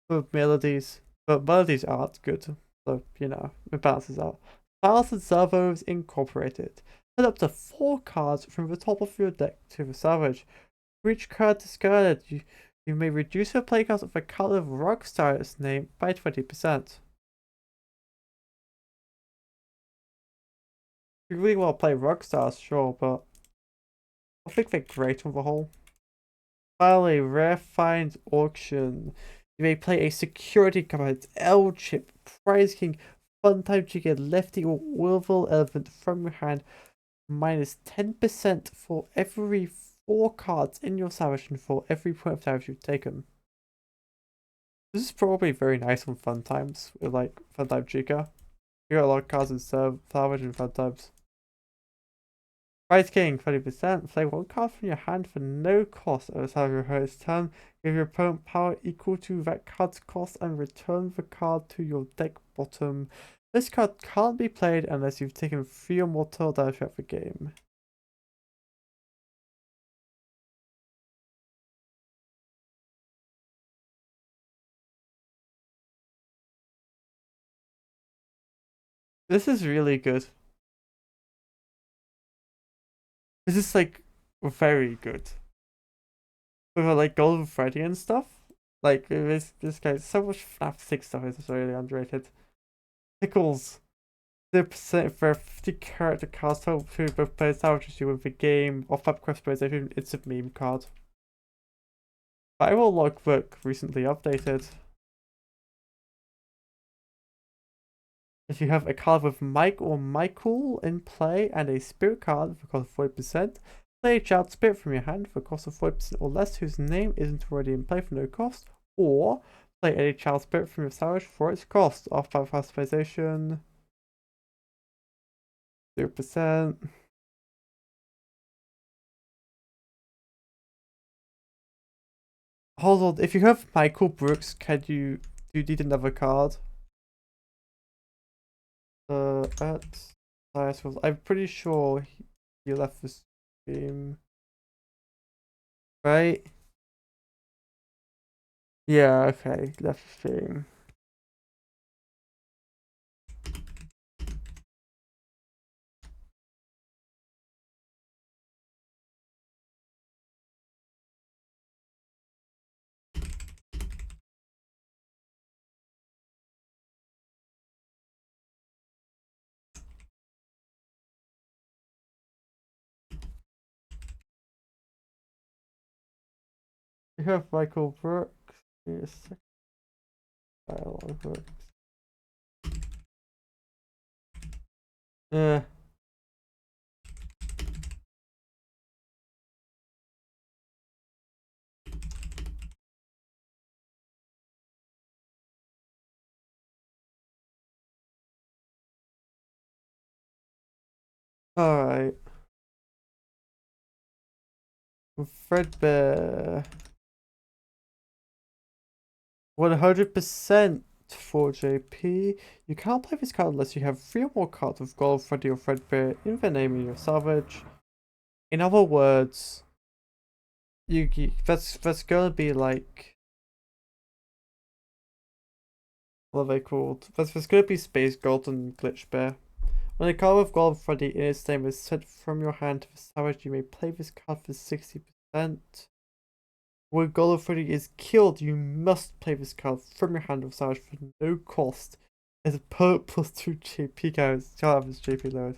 For melodies. But melodies aren't good. So, you know, it balances out. Files and servos incorporated. Put up to 4 cards from the top of your deck to the salvage. For each card discarded, you may reduce the play cost of a card of Rockstar its name by 20%. If you really want to play Rockstars, sure, but I think they're great on the whole. Finally, Rare Find Auction. You may play a security card, L-Chip, Prize King, Fun Time to get Lefty or Orville Elephant from your hand, minus 10% for every 4 cards in your salvage and for every point of damage you've taken. This is probably very nice on fun times with like fun time Chica. You got a lot of cards in salvage and fun times. Prize King, 30%. Play one card from your hand for no cost at the start of your opponent's turn. Give your opponent power equal to that card's cost and return the card to your deck bottom. This card can't be played unless you've taken 3 or more total damage throughout the game. This is really good. This is like very good. With like Golden Freddy and stuff. Like this guy, so much FNAF 6 stuff is really underrated. Pickles. 0% for 50 character cards total to both players salvages you with the game. Off-map quest personalization, it's a meme card. Viral logbook recently updated. If you have a card with Mike or Michael in play and a spirit card for cost of 40%, play a child spirit from your hand for a cost of 40% or less whose name isn't already in play for no cost, or play any child spirit from your salvage for its cost. Off-map customization 0%. Hold on, if you have Michael Brooks, do you need another card? I'm pretty sure he left the stream. Right? Yeah, okay, left the stream. You have Michael Brooks. Yes. Brooks. Yeah. Alright. Fredbear. 100% for JP. You can't play this card unless you have 3 or more cards with Gold, Freddy, or Fredbear in the name in your salvage. In other words, that's gonna be like, what are they called? That's gonna be Space Gold and Glitch Bear. When a card with Gold Freddy in its name is sent from your hand to the salvage, you may play this card for 60%. When Golden Freddy is killed, you must play this card from your hand of salvage for no cost. As a perk plus 2 JP cards, can't have this JP load.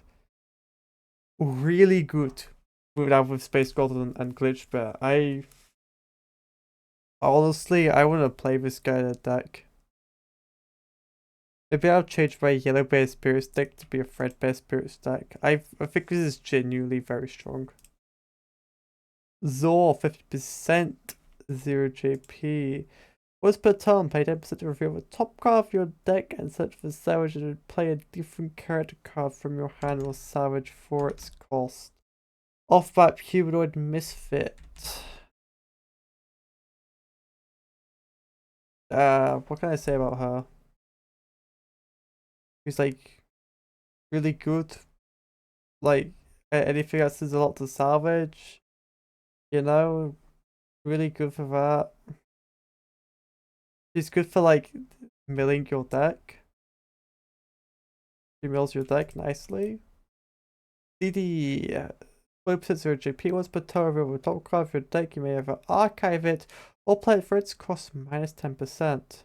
Really good with Space Golden and Glitch Bear. Honestly, I want to play this guy in a deck. Maybe I'll change my Yellow Bear Spirits deck to be a Fredbear Spirits deck. I think this is genuinely very strong. Zor, 50%, 0 JP. Once per turn, play 10% to reveal the top card of your deck and search for salvage and play a different character card from your hand or salvage for its cost. Off-map humanoid misfit. What can I say about her? She's like really good. Like anything else is a lot to salvage. You know, really good for that. She's good for like milling your deck. She mills your deck nicely. CD 40% 0 JP. Once per turn, reveal the top card of your deck. You may either archive it or play it for its cost minus 10%.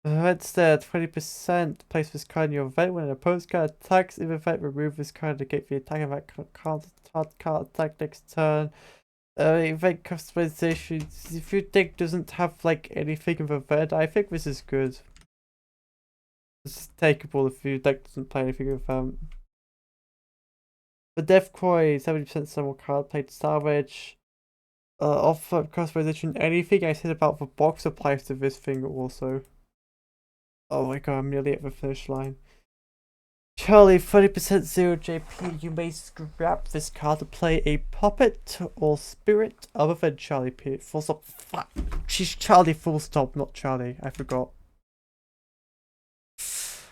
Instead, 20%. Place this card in your event. When an opponent's card attacks in the event, remove this card to negate the attack of that card attack next turn. Event customization. If your deck doesn't have like anything of event, I think this is good. It's takeable if your deck doesn't play anything of event. The Death Coin, 70% summon card played salvage. Off customization, anything I said about the box applies to this thing also. Oh my god, I'm nearly at the finish line. Charlie, 30% 0 JP. You may scrap this card to play a puppet or spirit other than Charlie P. Full stop. Fuck. She's Charlie full stop, not Charlie. I forgot.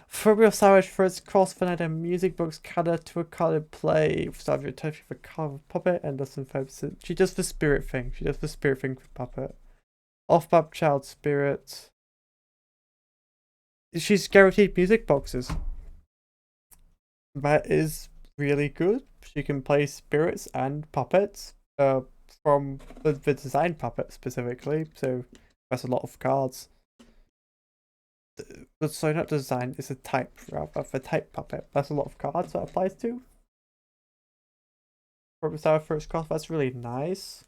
From your savage first cross fan a music box counter to a card in play. Start your turn with a card of puppet and does some 5%. She does the spirit thing. She does the spirit thing for puppet. Off map child spirit. She's guaranteed music boxes. That is really good. She can play spirits and puppets. From the design puppet specifically. So that's a lot of cards. But so not design, it's a type rather for type puppet. That's a lot of cards that applies to. From our first class, that's really nice.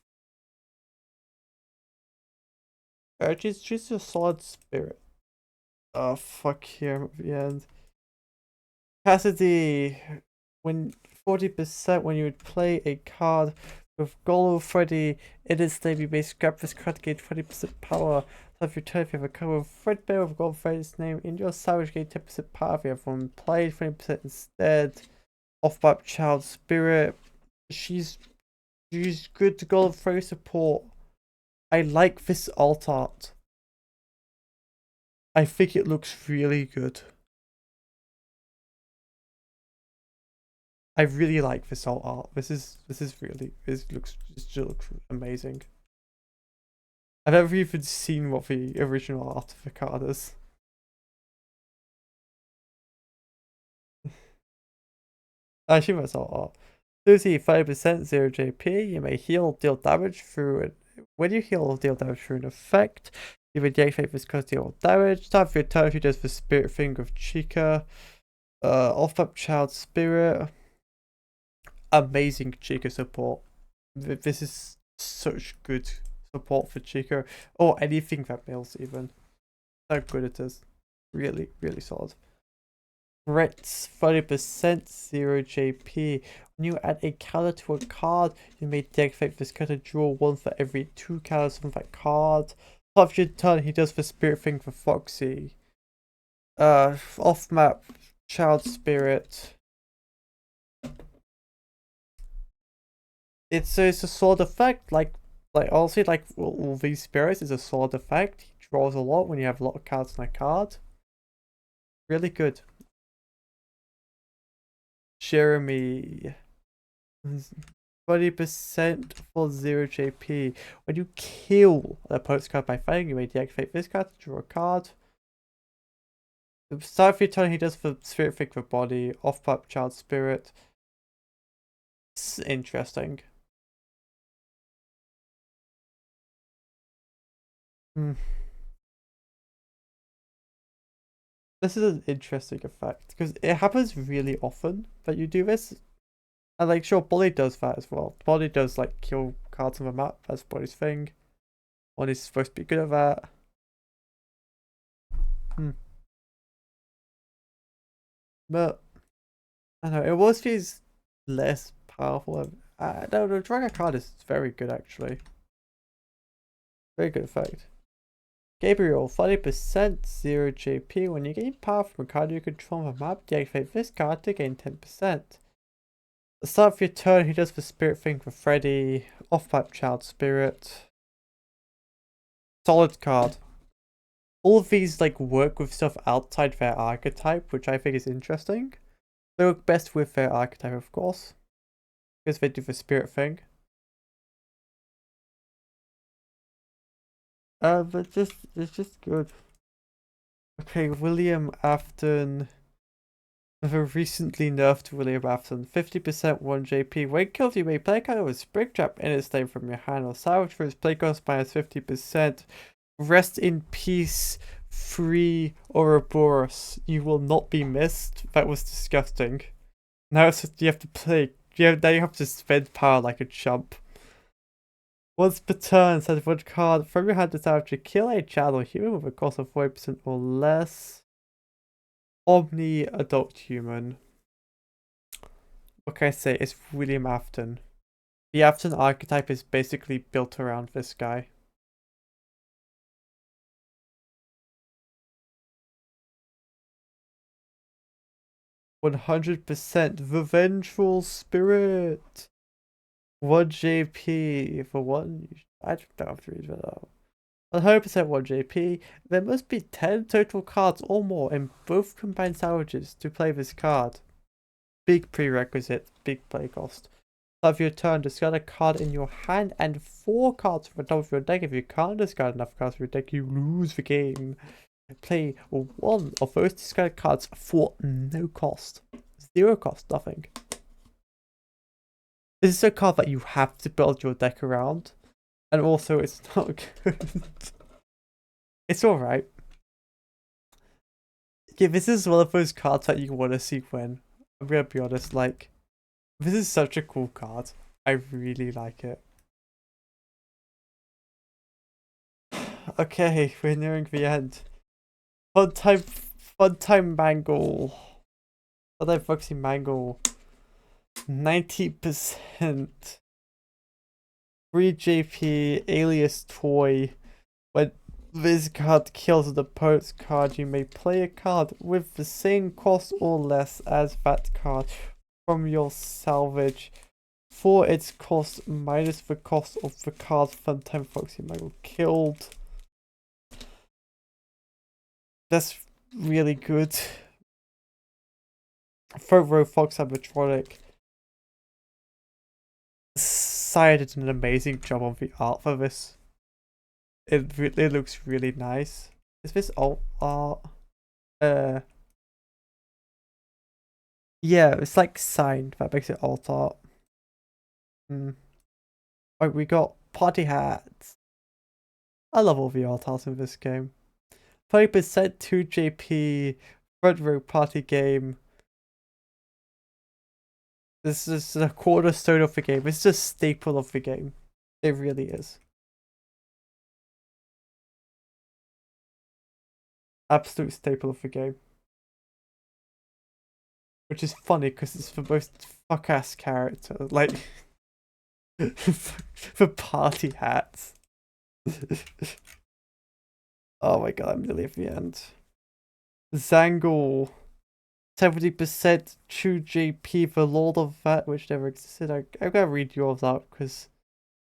She's a solid spirit. Oh fuck here at the end. Cassidy, when 40% when you would play a card with Golo Freddy in its name, you may scrap this card to gain 20% power. So if you turn, if you have a card with Fredbear with Golo Freddy's name in your savage, gain 10% power. If you have one played, 20% instead. Off map child spirit. She's good to Golo Freddy support. I like this alt art. I think it looks really good. I really like this alt art. This just looks amazing. I've never even seen what the original art of the card is. I assume that's alt art. Lucy, 5% 0 JP. You may heal, deal damage through it. When you heal or deal damage through an effect, you may deactivate this card deal damage. Time for your turn, she does the spirit thing with Chica. Off up child spirit. Amazing Chica support. This is such good support for Chica. Or anything that mills even. How good it is. Really, really solid. Threats 30% 0 JP. When you add a counter to a card, you may deactivate this card to draw one for every 2 counters from that card. Off your turn, he does the spirit thing for Foxy. Off map, child spirit. It's a sword effect, like honestly, like all these spirits is a sword effect. He draws a lot when you have a lot of cards on a card. Really good. Jeremy, 20% for 0 JP. When you kill an opponent's card by fighting, you may deactivate this card to draw a card. The start of your turn, he does the spirit thing for body. Off map child spirit. It's interesting. This is an interesting effect because it happens really often that you do this. And like, sure, Bully does that as well. Bully does like kill cards on the map. That's Bully's thing. One is supposed to be good at that. But I don't know, it always feels less powerful. I don't know, drawing a card is very good actually. Very good effect. Gabriel, 40% 0 JP. When you gain power from a card you control on the map, deactivate this card to gain 10%. At the start of your turn, he does the spirit thing for Freddy. Off map child spirit. Solid card. All of these like work with stuff outside their archetype, which I think is interesting. They work best with their archetype, of course, because they do the spirit thing. But it's just good. Okay, William Afton. The recently nerfed William Afton. 50% 1 JP. When killed, you may play a card with Springtrap in its name from your hand or salvage for its play cost minus 50%. Rest in peace, free Ouroboros. You will not be missed. That was disgusting. Now it's just, you have to play. Now you have to spend power like a chump. Once per turn, set one card from your hand to salvage to kill a child or human with a cost of 40% or less. Omni adult human. What can I say? It's William Afton. The Afton archetype is basically built around this guy. "100% the Vengeful Spirit." 1 JP for one. I don't have to read that out. 100% 1 JP. There must be 10 total cards or more in both combined salvages to play this card. Big prerequisite, big play cost. Of your turn, discard a card in your hand and 4 cards from the top of your deck. If you can't discard enough cards from your deck, you lose the game. Play one of those discarded cards for no cost. 0 cost, nothing. This is a card that you have to build your deck around. And also, it's not good. It's alright. Yeah, this is one of those cards that you want to see win. I'm gonna be honest, like, this is such a cool card. I really like it. Okay, we're nearing the end. Fun time Mangle. Fun time Foxy Mangle. 90%. 3 JP alias toy. When this card kills an opponent's card, you may play a card with the same cost or less as that card from your salvage for its cost minus the cost of the card Funtime Foxy Mangle killed. That's really good. Third row Fox animatronic. Sire did an amazing job on the art for this. It looks really nice. Is this alt art? Yeah, it's like signed. That makes it alt art. Oh, we got party hats. I love all the alt art in this game. 30% 2 JP front row party game. This is a cornerstone of the game. It's just a staple of the game. It really is. Absolute staple of the game. Which is funny because it's the most fuck-ass character. Like, for party hats. Oh my god, I'm nearly at the end. Zangle. 70% true JP, the Lord of that, which never existed. I'm gonna read yours out because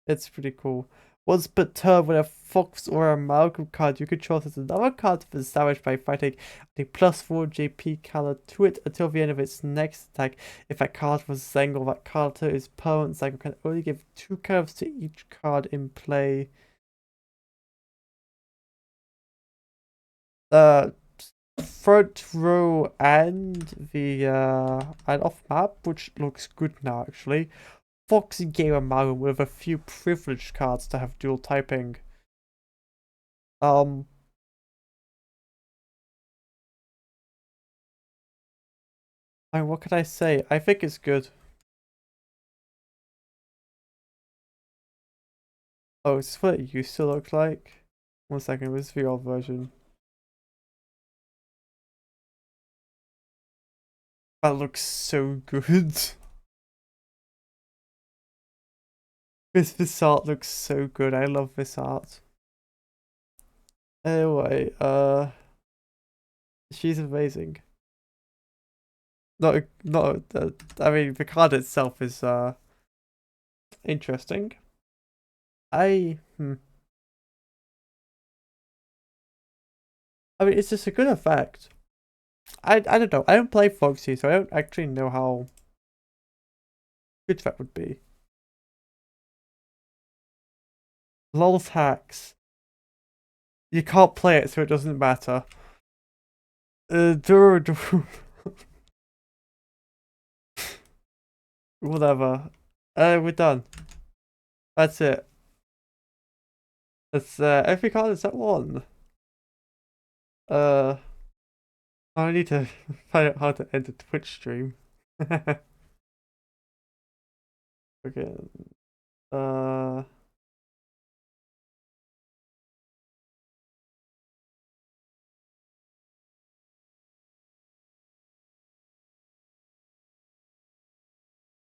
it's pretty cool. Once per turn, when a fox or amalgam card you control has another card to be established by fighting a +4 JP counter to it until the end of its next attack. If that card was Zangle, that counter is permanent. Zangle can only give 2 curves to each card in play. Front row and the and off map, which looks good now actually. Foxy Game Amalgam with a few privileged cards to have dual typing. I mean, what can I say? I think it's good. Oh, is this what it used to look like? 1 second, this is the old version. That looks so good. This art looks so good. I love this art. Anyway, she's amazing. Not, I mean, the card itself is, interesting. I mean, it's just a good effect. I don't know. I don't play Foxy, so I don't actually know how good that would be. LOL hacks. You can't play it, so it doesn't matter. Whatever. We're done. That's it. That's every card is at 1. I need to find out how to end a Twitch stream. Okay. Uh.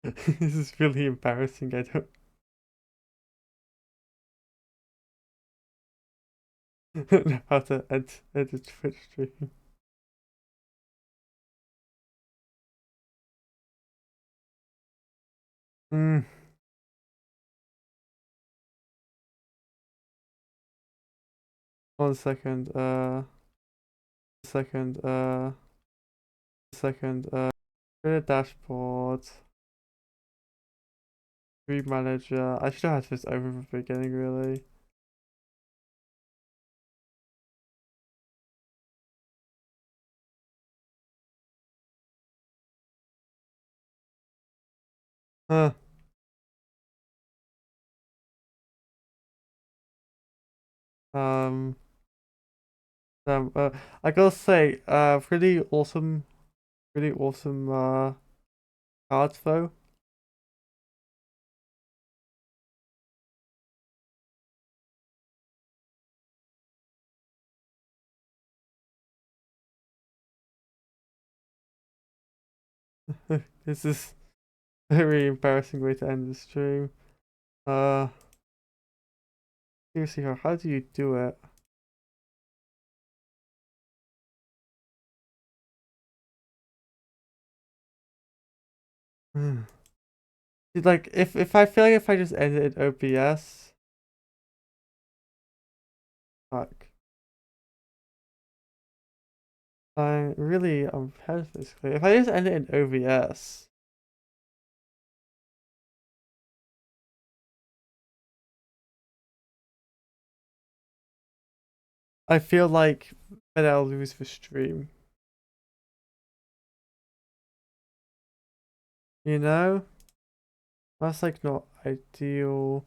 This is really embarrassing. I don't. How to edit Twitch stream. Mm, 1 second. Second. Second. Go to dashboard. Read manager. I should have had this over from the beginning, really. Huh. Um. I gotta say, really awesome cards though. This is a very embarrassing way to end the stream. Uh, seriously, how do you do it? Like, if I feel like if I just end it in OBS, fuck. I'm head basically. If I just end it in OBS, I feel like then I'll lose the stream. You know? That's like not ideal.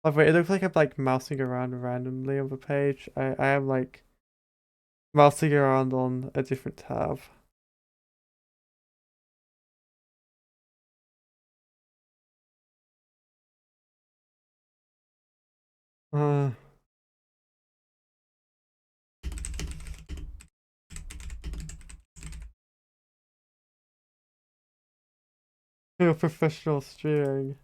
By the way, it looks like I'm like mousing around randomly on the page. I am like mousing around on a different tab. Uh, Feel professional streaming.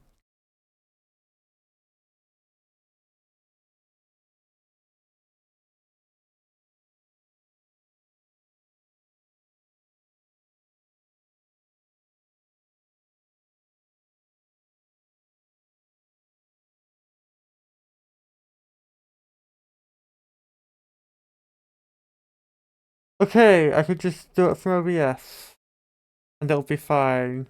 Okay, I could just do it from OBS and it'll be fine.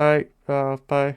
Alright, bye.